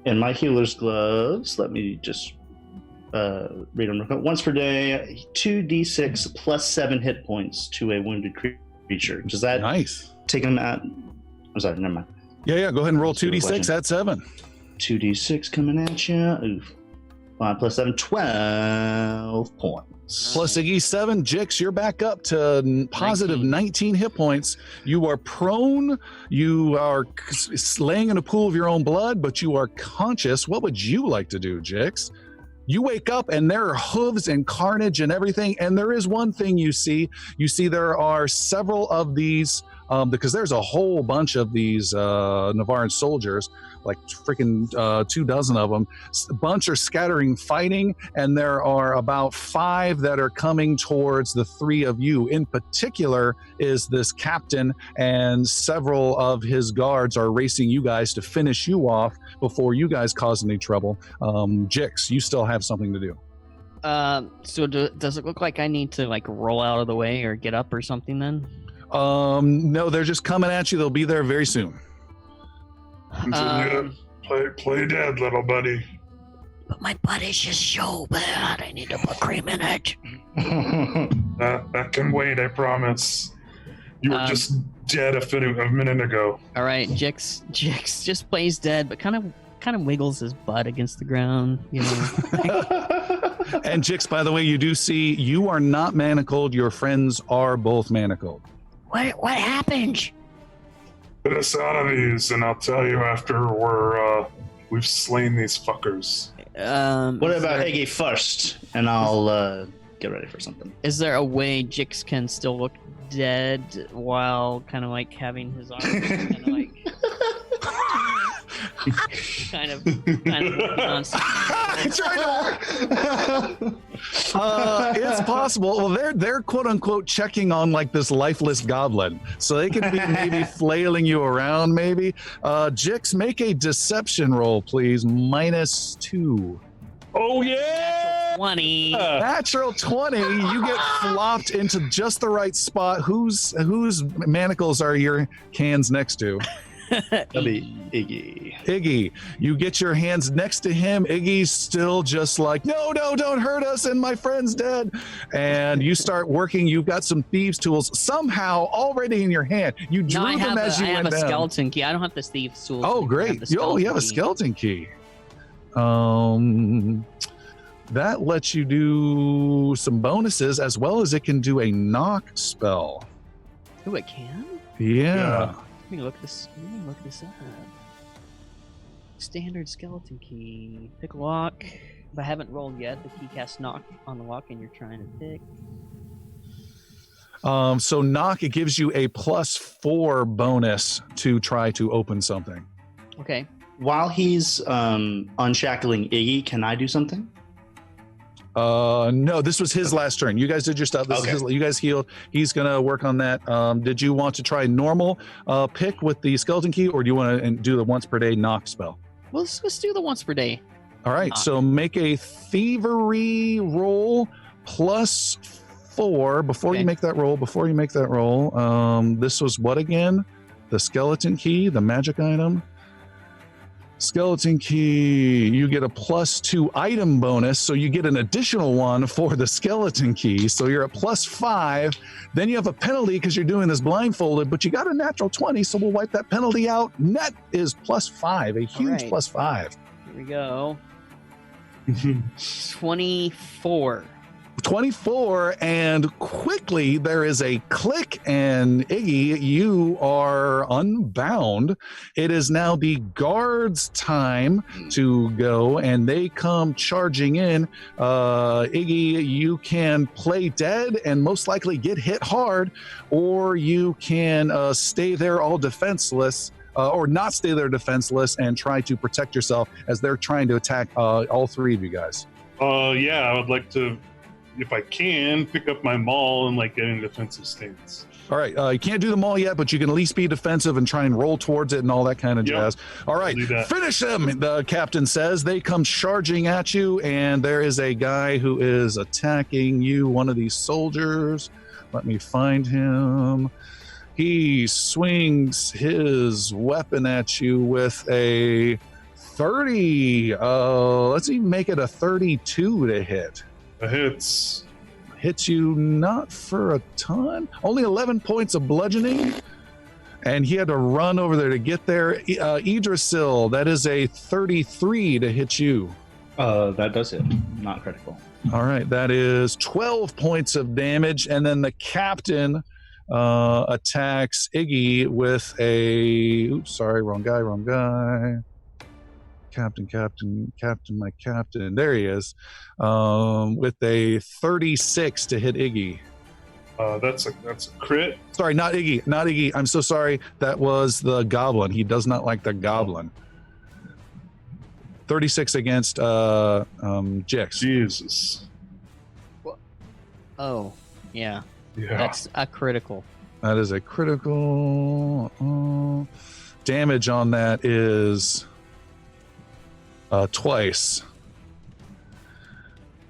In my healer's gloves, let me just read them real quick. Once per day, 2d6 plus 7 hit points to a wounded creature. Does that take him out? I'm sorry, never mind. Yeah. Go ahead and roll 2d6 at 7. 2d6 coming at you. Oof. 5 plus 7, 12 points. Plus Iggy 7, Jix, you're back up to positive 19 hit points. You are prone. You are laying in a pool of your own blood, but you are conscious. What would you like to do, Jix? You wake up and there are hooves and carnage and everything. And there is one thing you see. You see there are several of these, because there's a whole bunch of these Navaran soldiers, like freaking 24 of them. A bunch are scattering fighting, and there are about 5 that are coming towards the 3 of you. In particular is this captain, and several of his guards are racing you guys to finish you off before you guys cause any trouble. Jix, you still have something to do. So does it look like I need to like roll out of the way or get up or something then? No, they're just coming at you. They'll be there very soon. Play dead, little buddy. But my butt is just so bad. I need to put cream in it. That can wait, I promise. You were just dead a minute ago. All right, Jix just plays dead, but kind of wiggles his butt against the ground, you know. And Jix, by the way, you do see you are not manacled. Your friends are both manacled. What happened? Get us out of these, and I'll tell you after we've slain these fuckers. What about Iggy first? And I'll get ready for something. Is there a way Jix can still look dead while kind of like having his arms kind of like kind of on it's possible. Well, they're quote unquote checking on like this lifeless goblin, so they could be maybe flailing you around. Maybe Jix, make a deception roll, please. -2. Oh yeah! 20. Natural 20. You get flopped into just the right spot. Whose manacles are your hands next to? That'd be Iggy. Iggy. You get your hands next to him. Iggy's still just like, no, don't hurt us, and my friend's dead. And you start working. You've got some thieves' tools somehow already in your hand. You drew them as you went down. I have a skeleton key. I don't have the thieves' tools. Oh, great. You have a skeleton key. That lets you do some bonuses, as well as it can do a knock spell. Oh, it can? Yeah. Let me look this up. Standard skeleton key. Pick lock. If I haven't rolled yet, the key casts knock on the lock and you're trying to pick. So knock, it gives you a +4 bonus to try to open something. Okay. While he's unshackling Iggy, can I do something? No, this was his last turn. You guys did your stuff. This is you guys healed. He's gonna work on that. Did you want to try normal pick with the skeleton key, or do you want to do the once per day knock spell? Well, let's do the once per day. All right, so make a thievery roll +4 before you make that roll. This was what again? The skeleton key, the magic item. Skeleton key, you get a +2 item bonus, so you get an additional one for the skeleton key. So you're at +5. Then you have a penalty because you're doing this blindfolded, but you got a natural 20, so we'll wipe that penalty out. Net is +5, a huge +5. Here we go. 24. 24, and quickly there is a click, and Iggy, you are unbound. It is now the guards' time to go, and they come charging in. Iggy, you can play dead and most likely get hit hard, or you can stay there all defenseless. Or not stay there defenseless and try to protect yourself as they're trying to attack all three of you guys. Yeah, I would like to, if I can, pick up my maul and get in a defensive stance. All right, you can't do them all yet, but you can at least be defensive and try and roll towards it and all that kind of jazz. All right, finish them, the captain says. They come charging at you, and there is a guy who is attacking you, one of these soldiers. Let me find him. He swings his weapon at you with a 30. Let's even make it a 32 to hit. It hits. Hits you not for a ton. Only 11 points of bludgeoning. And he had to run over there to get there. Idrisil, that is a 33 to hit you. That does hit. Not critical. All right, that is 12 points of damage. And then the captain attacks Iggy with a... Oops, sorry, wrong guy. Captain, my captain. There he is. With a 36 to hit Iggy. That's a crit. Sorry, not Iggy. I'm so sorry. That was the goblin. He does not like the goblin. 36 against Jix. Jesus. Oh, yeah. Yeah. That's a critical. That is a critical. Damage on that is twice.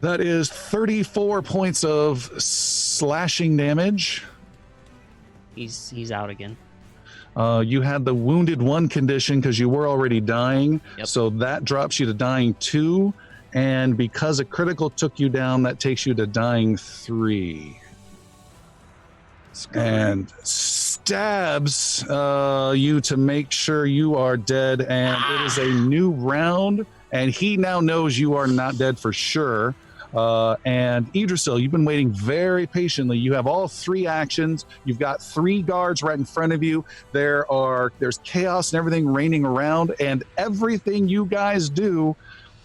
That is 34 points of slashing damage. He's out again. You had the wounded 1 condition because you were already dying. Yep. So that drops you to dying 2. And because a critical took you down, that takes you to dying 3. And stabs you to make sure you are dead. And it is a new round. And he now knows you are not dead for sure. And Idrisil, you've been waiting very patiently. You have all 3 actions. You've got 3 guards right in front of you. There's chaos and everything raining around, and everything you guys do,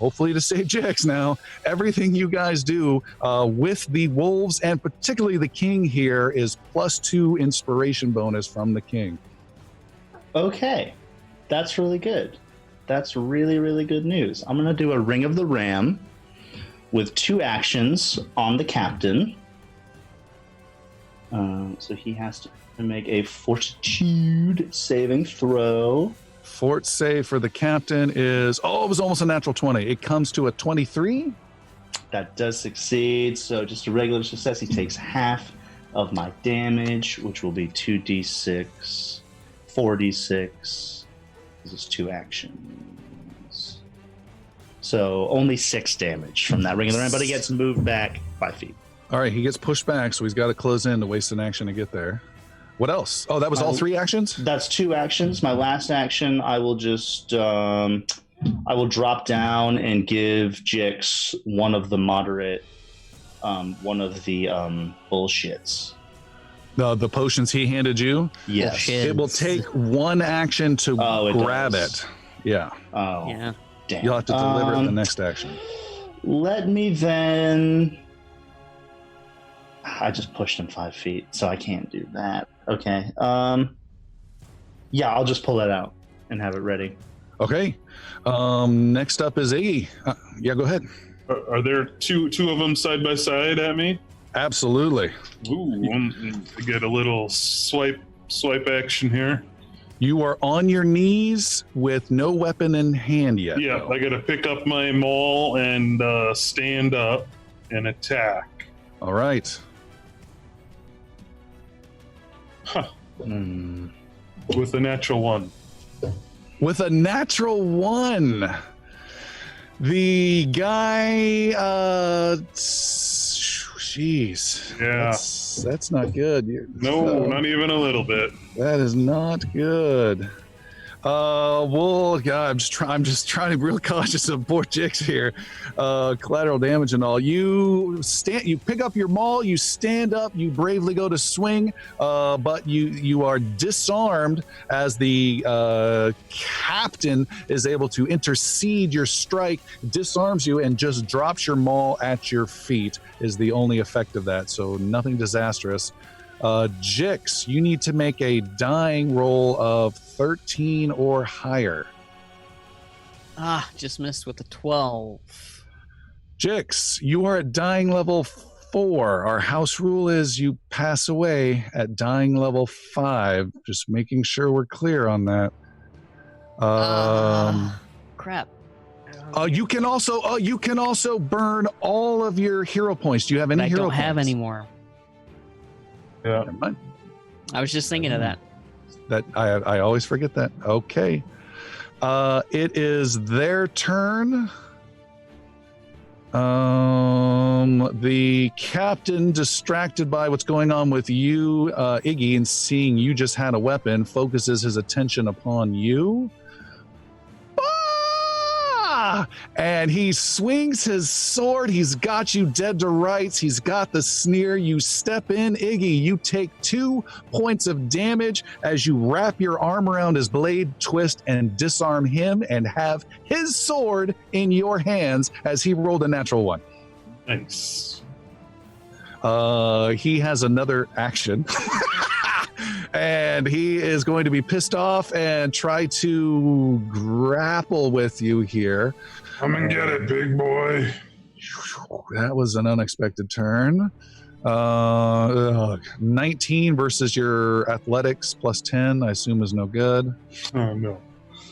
hopefully to save Jix now, everything you guys do with the wolves and particularly the king here is +2 inspiration bonus from the king. Okay, that's really good. That's really, really good news. I'm going to do a Ring of the Ram with 2 actions on the captain. So he has to make a fortitude saving throw. Fort save for the captain is, it was almost a natural 20. It comes to a 23. That does succeed. So just a regular success. He takes half of my damage, which will be 2d6, 4d6. This is 2 actions. So only 6 damage from that regular end, but he gets moved back 5 feet. All right, he gets pushed back, so he's got to close in to waste an action to get there. What else? Oh, that was all 3 actions? That's 2 actions. My last action, I will just I will drop down and give Jix one of the moderate, one of the bullshits. The potions he handed you? Yes. Bullshit. It will take 1 action to grab does. it. Yeah. Oh, Yeah. damn. You'll have to deliver it in the next action. Let me then. I just pushed him 5 feet, so I can't do that. Okay. Yeah, I'll just pull it out and have it ready. Okay. Next up is Iggy. Yeah, go ahead. Are there two of them side by side at me? Absolutely. Ooh, I get a little swipe action here. You are on your knees with no weapon in hand yet. Yeah, though. I got to pick up my maul and stand up and attack. All right. Huh. Hmm. With a natural 1. With a natural 1. The guy, jeez. Yeah. That's not good. No, not even a little bit. That is not good. Well, God, I'm just trying to be real cautious of poor Jix here. Collateral damage and all. You pick up your maul, you stand up, you bravely go to swing, but you are disarmed as the captain is able to intercede your strike, disarms you, and just drops your maul at your feet is the only effect of that. So nothing disastrous. Jix, you need to make a dying roll of 13 or higher. Just missed with a 12. Jix, you are at dying level 4. Our house rule is you pass away at dying level 5. Just making sure we're clear on that. Crap. You can also burn all of your hero points. Do you have any I hero don't points? have any more. Yeah. Never mind. I was just thinking of that. That I always forget that. Okay. It is their turn. The captain, distracted by what's going on with you, Iggy, and seeing you just had a weapon, focuses his attention upon you. And he swings his sword. He's got you dead to rights. He's got the sneer. You step in, Iggy. You take 2 points of damage as you wrap your arm around his blade, twist, and disarm him, and have his sword in your hands as he rolled a natural 1. Nice. He has another action. And he is going to be pissed off and try to grapple with you here. Come and get it, big boy. That was an unexpected turn. 19 versus your athletics plus 10, I assume is no good. Oh, no.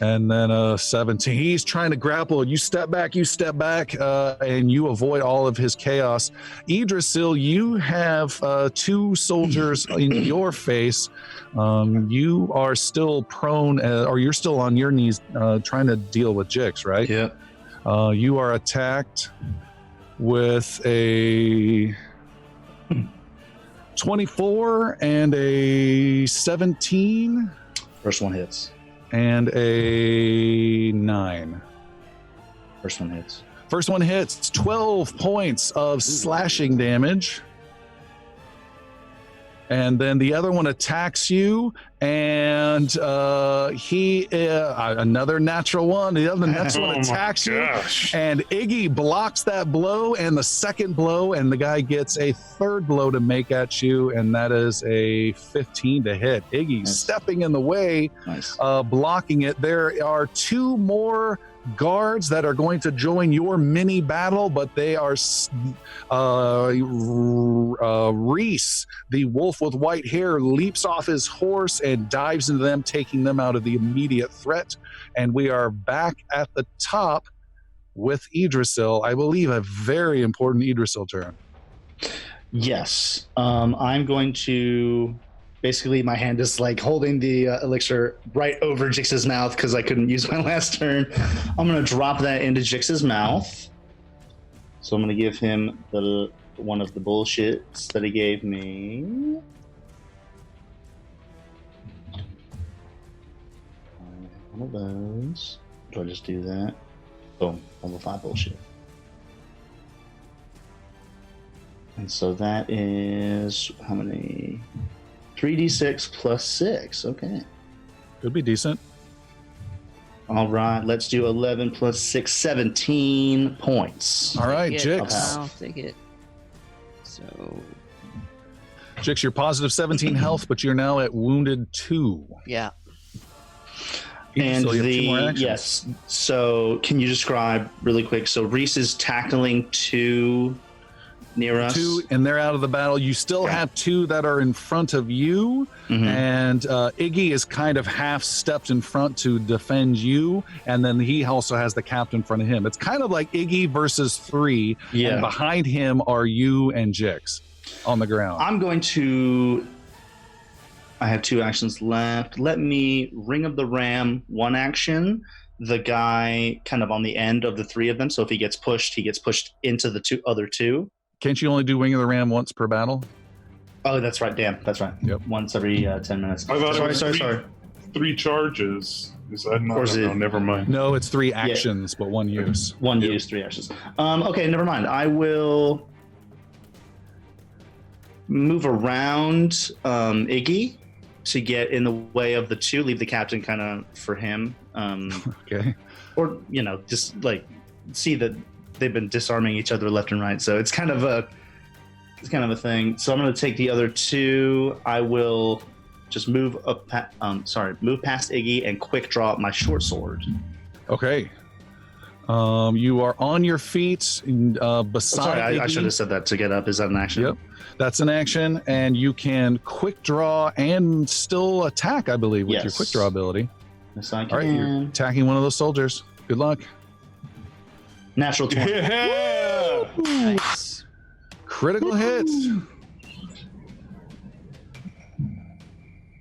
And then 17. He's trying to grapple. You step back, and you avoid all of his chaos. Idrisil, you have 2 soldiers in your face. You are still prone, or you're still on your knees trying to deal with Jix, right? Yeah. You are attacked with a 24 and a 17. First one hits. And a 9. First one hits. First one hits. 12 points of slashing damage. And then the other one attacks you, and he another natural 1. The other natural one attacks you, and Iggy blocks that blow and the second blow, and the guy gets a third blow to make at you, and that is a 15 to hit. Iggy stepping in the way, blocking it. There are 2 more guards that are going to join your mini battle, but they are Reese, the wolf with white hair, leaps off his horse and dives into them, taking them out of the immediate threat. And we are back at the top with Idrisil. I believe a very important Idrisil turn. Yes. I'm going to... Basically, my hand is like holding the elixir right over Jix's mouth because I couldn't use my last turn. I'm going to drop that into Jix's mouth. So I'm going to give him the one of the bullshits that he gave me. One of those. Do I just do that? Boom. Level 5 bullshit. And so that is how many? 3d6 plus 6. Okay. Could be decent. All right. Let's do 11 plus 6, 17 points. All right, Take it. Jix. I'll take it. So, Jix, you're positive 17 health, but you're now at wounded 2. yeah. And So you have 2 more actions. yes. So can you describe really quick? So Reese is tackling 2 near us. 2, and they're out of the battle. You still have 2 that are in front of you, Mhm. and Iggy is kind of half stepped in front to defend you, and then he also has the captain in front of him. It's kind of like Iggy versus 3, and Yeah. behind him are you and Jix on the ground. I'm going to... I have 2 actions left. Let me Ring of the Ram, 1 action. The guy kind of on the end of the 3 of them. So if he gets pushed into the other 2. Can't you only do Wing of the Ram once per battle? Oh, that's right. Damn, that's right. Yep. Once every 10 minutes. I thought it was Sorry. 3 charges. Is that not? Or is No, it- never mind. No, it's 3 actions, but 1 use. 1 use, 3 actions. Okay, never mind. I will move around Iggy to get in the way of the 2. Leave the captain kind of for him. Okay. Or, just like see that they've been disarming each other left and right. So it's kind of a thing. So I'm going to take the other 2. I will just move move past Iggy and quick draw my short sword. Okay. You are on your feet beside Sorry, I Iggy. should have said that to get up. Is that an action? Yep. That's an action, and you can quick draw and still attack, I believe, with your Yes. quick draw ability. Yes, I can. All right, you're attacking one of those soldiers. Good luck. Natural 20. Yeah. Nice. Critical hit.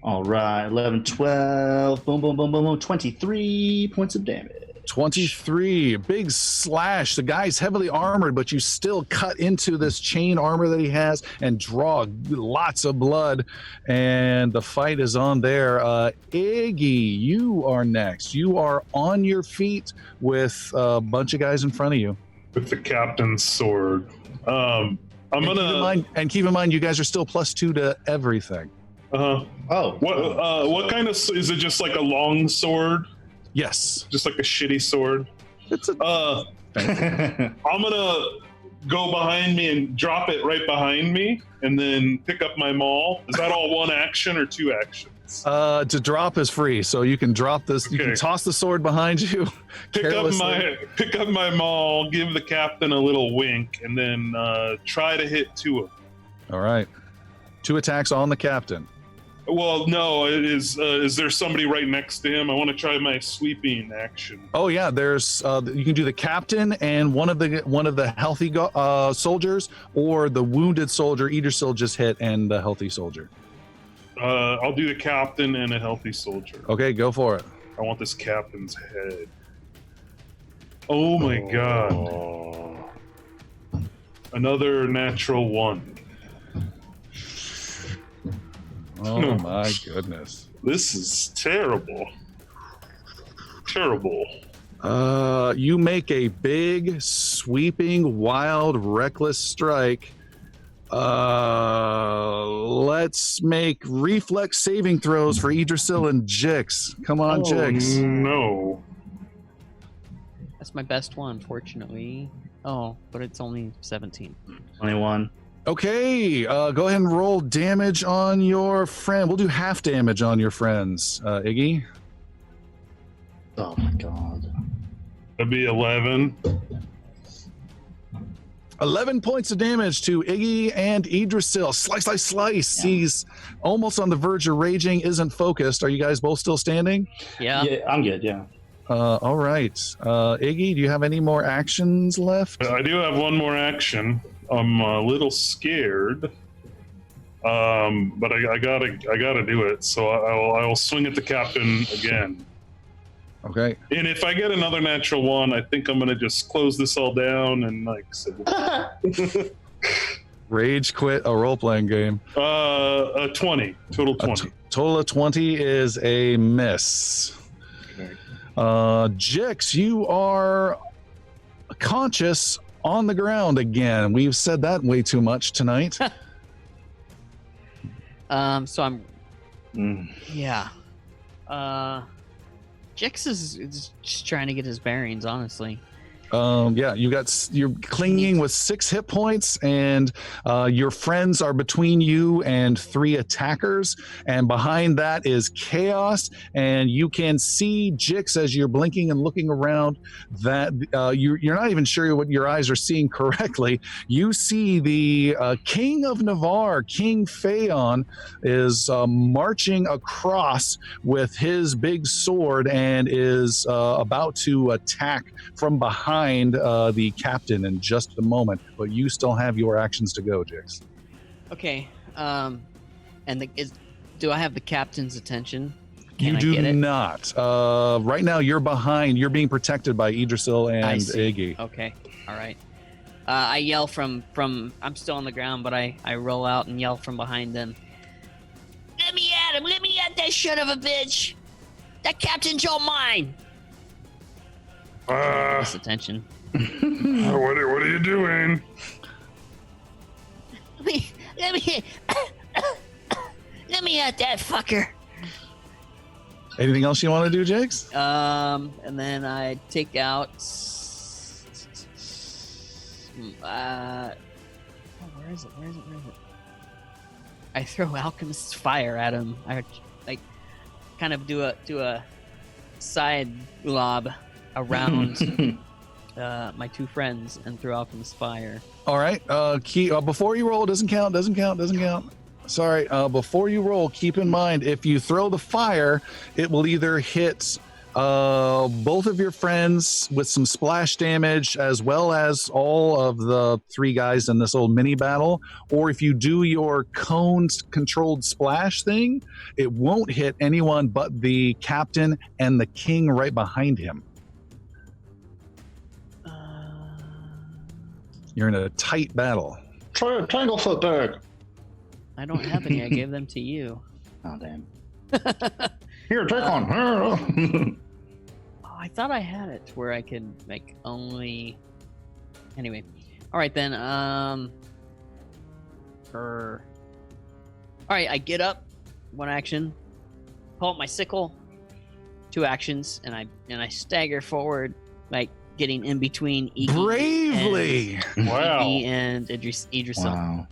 All right, 11, 12, boom, boom, boom, boom, boom, 23 points of damage. 23. Big slash. The guy's heavily armored, but you still cut into this chain armor that he has and draw lots of blood. And the fight is on there. Iggy, you are next. You are on your feet with a bunch of guys in front of you. With the captain's sword. I'm gonna. Keep in mind, you guys are still +2 to everything. Oh. What kind of? Is it just like a long sword? Yes. Just like a shitty sword? It's a I'm gonna go behind me and drop it right behind me, and then pick up my maul. Is that all 1 action or 2 actions? to drop is free, so you can drop this. You can Okay. toss the sword behind you. Pick up my maul, give the captain a little wink, and then try to hit 2 of them. All right. 2 attacks on the captain. Well, no, it is. Is there somebody right next to him? I want to try my sweeping action. Oh yeah, there's you can do the captain and one of the healthy soldiers, or the wounded soldier. Idrisil just hit, and the healthy soldier. I'll do the captain and a healthy soldier. Okay, go for it. I want this captain's head. Oh my god. Another natural 1. Oh my goodness. This is terrible. Terrible. You make a big, sweeping, wild, reckless strike. Let's make reflex saving throws for Idrisil and Jix. Come on, Jix. No. That's my best one, fortunately. Oh, but it's only 17. 21. Okay, go ahead and roll damage on your friend. We'll do half damage on your friends, Iggy. Oh my god. That'd be 11. 11 points of damage to Iggy and Idrisil. Slice, slice, slice. Yeah. He's almost on the verge of raging, isn't focused. Are you guys both still standing? Yeah. Yeah, I'm good, yeah. All right. Iggy, do you have any more actions left? I do have one more action. I'm a little scared, but I gotta do it. So I will swing at the captain again. Okay. And if I get another natural one, I think I'm gonna just close this all down and like. Rage quit a role-playing game. A 20 total 20. Total of 20 is a miss. Jix, you are conscious on the ground again. We've said that way too much tonight. So I'm. Yeah. Jix is just trying to get his bearings, honestly. Yeah, you're clinging with 6 hit points, and your friends are between you and 3 attackers, and behind that is chaos, and you can see Jix as you're blinking and looking around that you're not even sure what your eyes are seeing correctly. You see the King of Navarre, King Phaon, is marching across with his big sword and is about to attack from behind the captain in just a moment, but you still have your actions to go, Jix. Okay. Do I have the captain's attention? You do not. Right now, you're behind. You're being protected by Idrisil and Iggy. Okay. All right. I yell from. I'm still on the ground, but I roll out and yell from behind them. Let me at him! Let me at that son of a bitch! That captain's all mine! This attention. What are you doing? Let me at that fucker. Anything else you want to do, Jix? And then I take out. Where is it? I throw Alchemist's Fire at him. I like kind of do a side lob around my 2 friends and throw Alchemist's Fire. All right. Before you roll, doesn't count. Sorry. Before you roll, keep in mind if you throw the fire, it will either hit both of your friends with some splash damage, as well as all of the 3 guys in this old mini battle. Or if you do your cone-controlled splash thing, it won't hit anyone but the captain and the king right behind him. You're in a tight battle. Triangle footbag. I don't have any. I gave them to you. Oh, damn. Here, take one. Oh, I thought I had it where I could make only. Anyway, all right then. All right, I get up, 1 action, pull out my sickle, 2 actions, and I stagger forward, like getting in between Iggy Bravely. and Idris. Wow.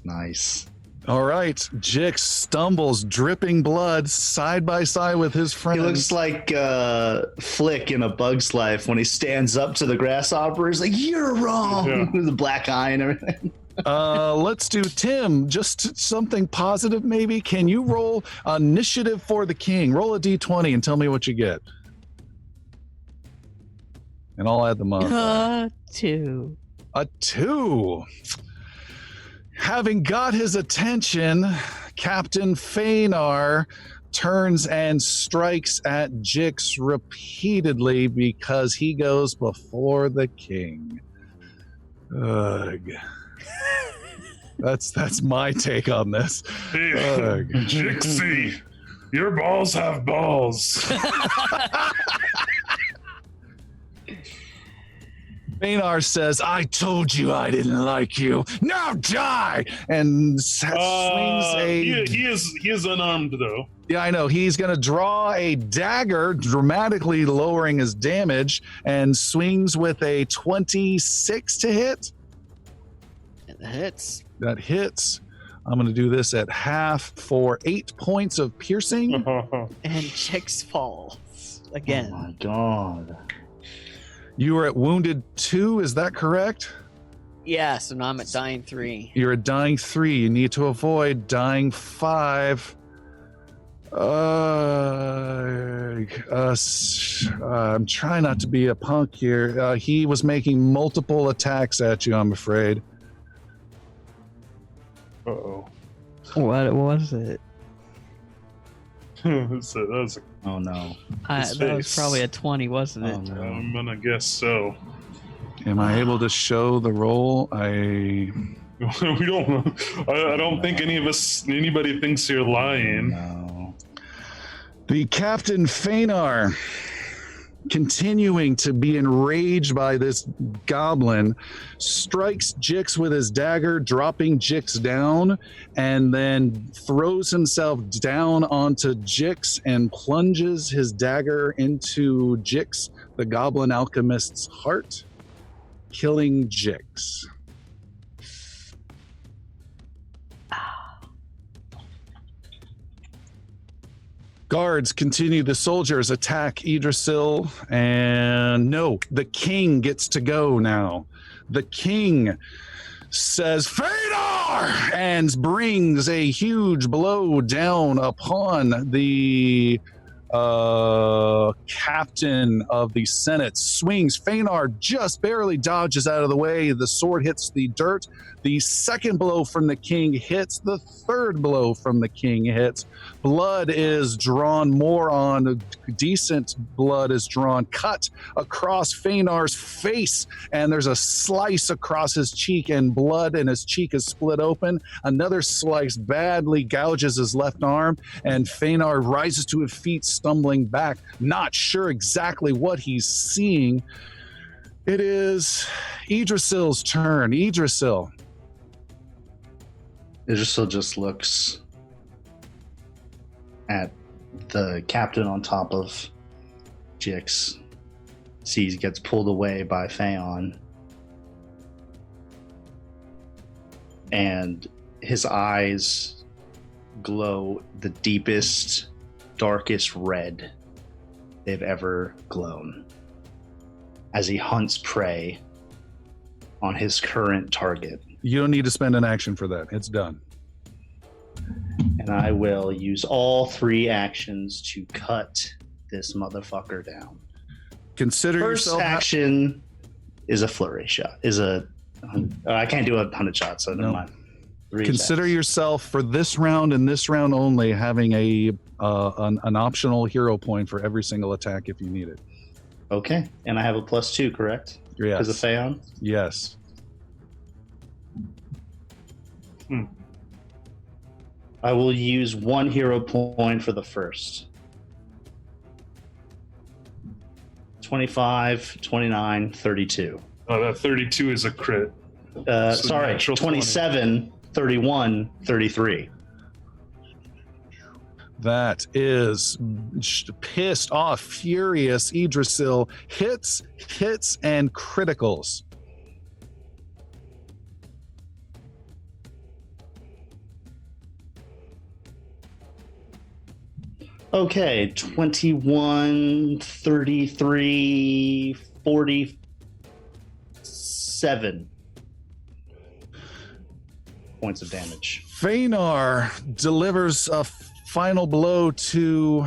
Nice. All right. Jix stumbles, dripping blood, side by side with his friend. He looks like Flick in A Bug's Life when he stands up to the grasshopper. He's like, "You're wrong." Yeah. With the black eye and everything. Let's do Tim. Just something positive, maybe. Can you roll initiative for the king? Roll a d20 and tell me what you get. And I'll add them up. 2. A 2. Having got his attention, Captain Phanar turns and strikes at Jix repeatedly because he goes before the king. Ugh. That's my take on this. Hey, Ugh. Jixie, your balls have balls. Phanar says, "I told you I didn't like you. Now die!" And swings a... He is unarmed, though. Yeah, I know. He's going to draw a dagger, dramatically lowering his damage, and swings with a 26 to hit. It hits. That hits. I'm going to do this at half for 8 points of piercing. And Jix falls again. Oh my god. You are at wounded 2, is that correct? Yeah, so now I'm at dying 3. You're at dying 3. You need to avoid dying 5. I'm trying not to be a punk here. He was making multiple attacks at you, I'm afraid. Uh-oh. What was it? that was a, Oh no. His That was face. probably a 20, wasn't it? Oh no. I'm gonna guess so. Am I able to show the roll? We don't know. I don't think anybody thinks you're lying. No. The Captain Fenar, continuing to be enraged by this goblin, strikes Jix with his dagger, dropping Jix down, and then throws himself down onto Jix and plunges his dagger into Jix, the goblin alchemist's heart, killing Jix. Guards continue. The soldiers attack Idrisil, and no, the king gets to go now. The king says, Fedor! And brings a huge blow down upon the captain of the Senate. Swings. Fenar just barely dodges out of the way. The sword hits the dirt. The second blow from the king hits. The third blow from the king hits. Blood is drawn, more on decent blood is drawn, cut across Fenar's face, and there's a slice across his cheek, and blood in his cheek is split open. Another slice badly gouges his left arm, and Fenar rises to his feet, stumbling back, not sure exactly what he's seeing. It is Idrisil's turn. Idrisil. Idrisil just looks at the captain on top of Jix, sees gets pulled away by Phaon, and his eyes glow the deepest, darkest red they've ever glown as he hunts prey on his current target. You don't need to spend an action for that. It's done. And I will use all 3 actions to cut this motherfucker down. Consider First yourself. action is a flurry shot. I can't do 100 shots, so never No. mind. 3 Consider attacks. yourself for this round and this round only having an optional hero point for every single attack if you need it. Okay, and I have a +2, correct? Because of Yes. Phaon? Yes. I will use 1 hero point for the first. 25, 29, 32. Oh, that 32 is a crit. So Sorry, natural 27, 31, 33. That is pissed off, furious Idrisil. Hits, and criticals. Okay, 21, 33, 47 points of damage. Fenar delivers a final blow to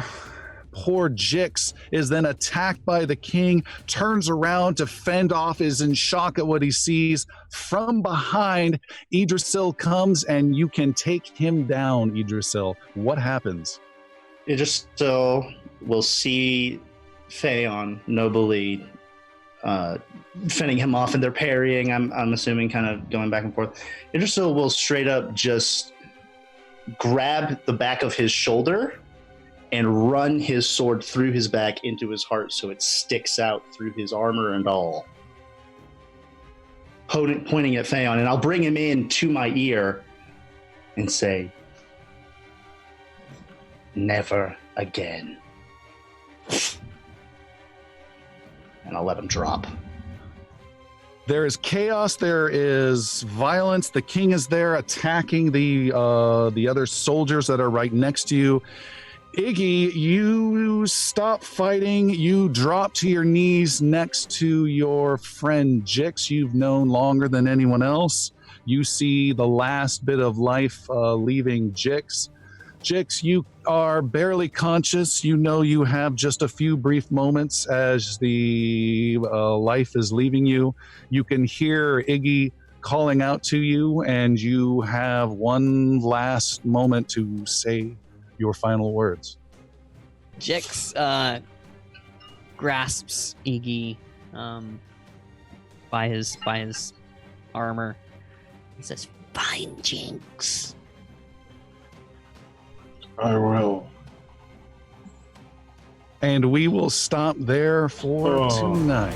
poor Jix, is then attacked by the king, turns around to fend off, is in shock at what he sees. From behind, Idrisil comes, and you can take him down, Idrisil. What happens? It just so we'll see Phaon nobly fending him off, and they're parrying. I'm assuming, kind of going back and forth. Idrisil will straight up just grab the back of his shoulder and run his sword through his back into his heart, so it sticks out through his armor and all. Pointing at Phaon, and I'll bring him in to my ear and say, "Never again." And I'll let him drop. There is chaos. There is violence. The king is there attacking the other soldiers that are right next to you. Iggy, you stop fighting. You drop to your knees next to your friend Jix. You've known longer than anyone else. You see the last bit of life leaving Jix. Jix, you are barely conscious. You know you have just a few brief moments as the life is leaving you. You can hear Iggy calling out to you, and you have one last moment to say your final words. Jix grasps Iggy by his armor. He says, "Fine, Jinx." I will. And we will stop there for Oh. tonight.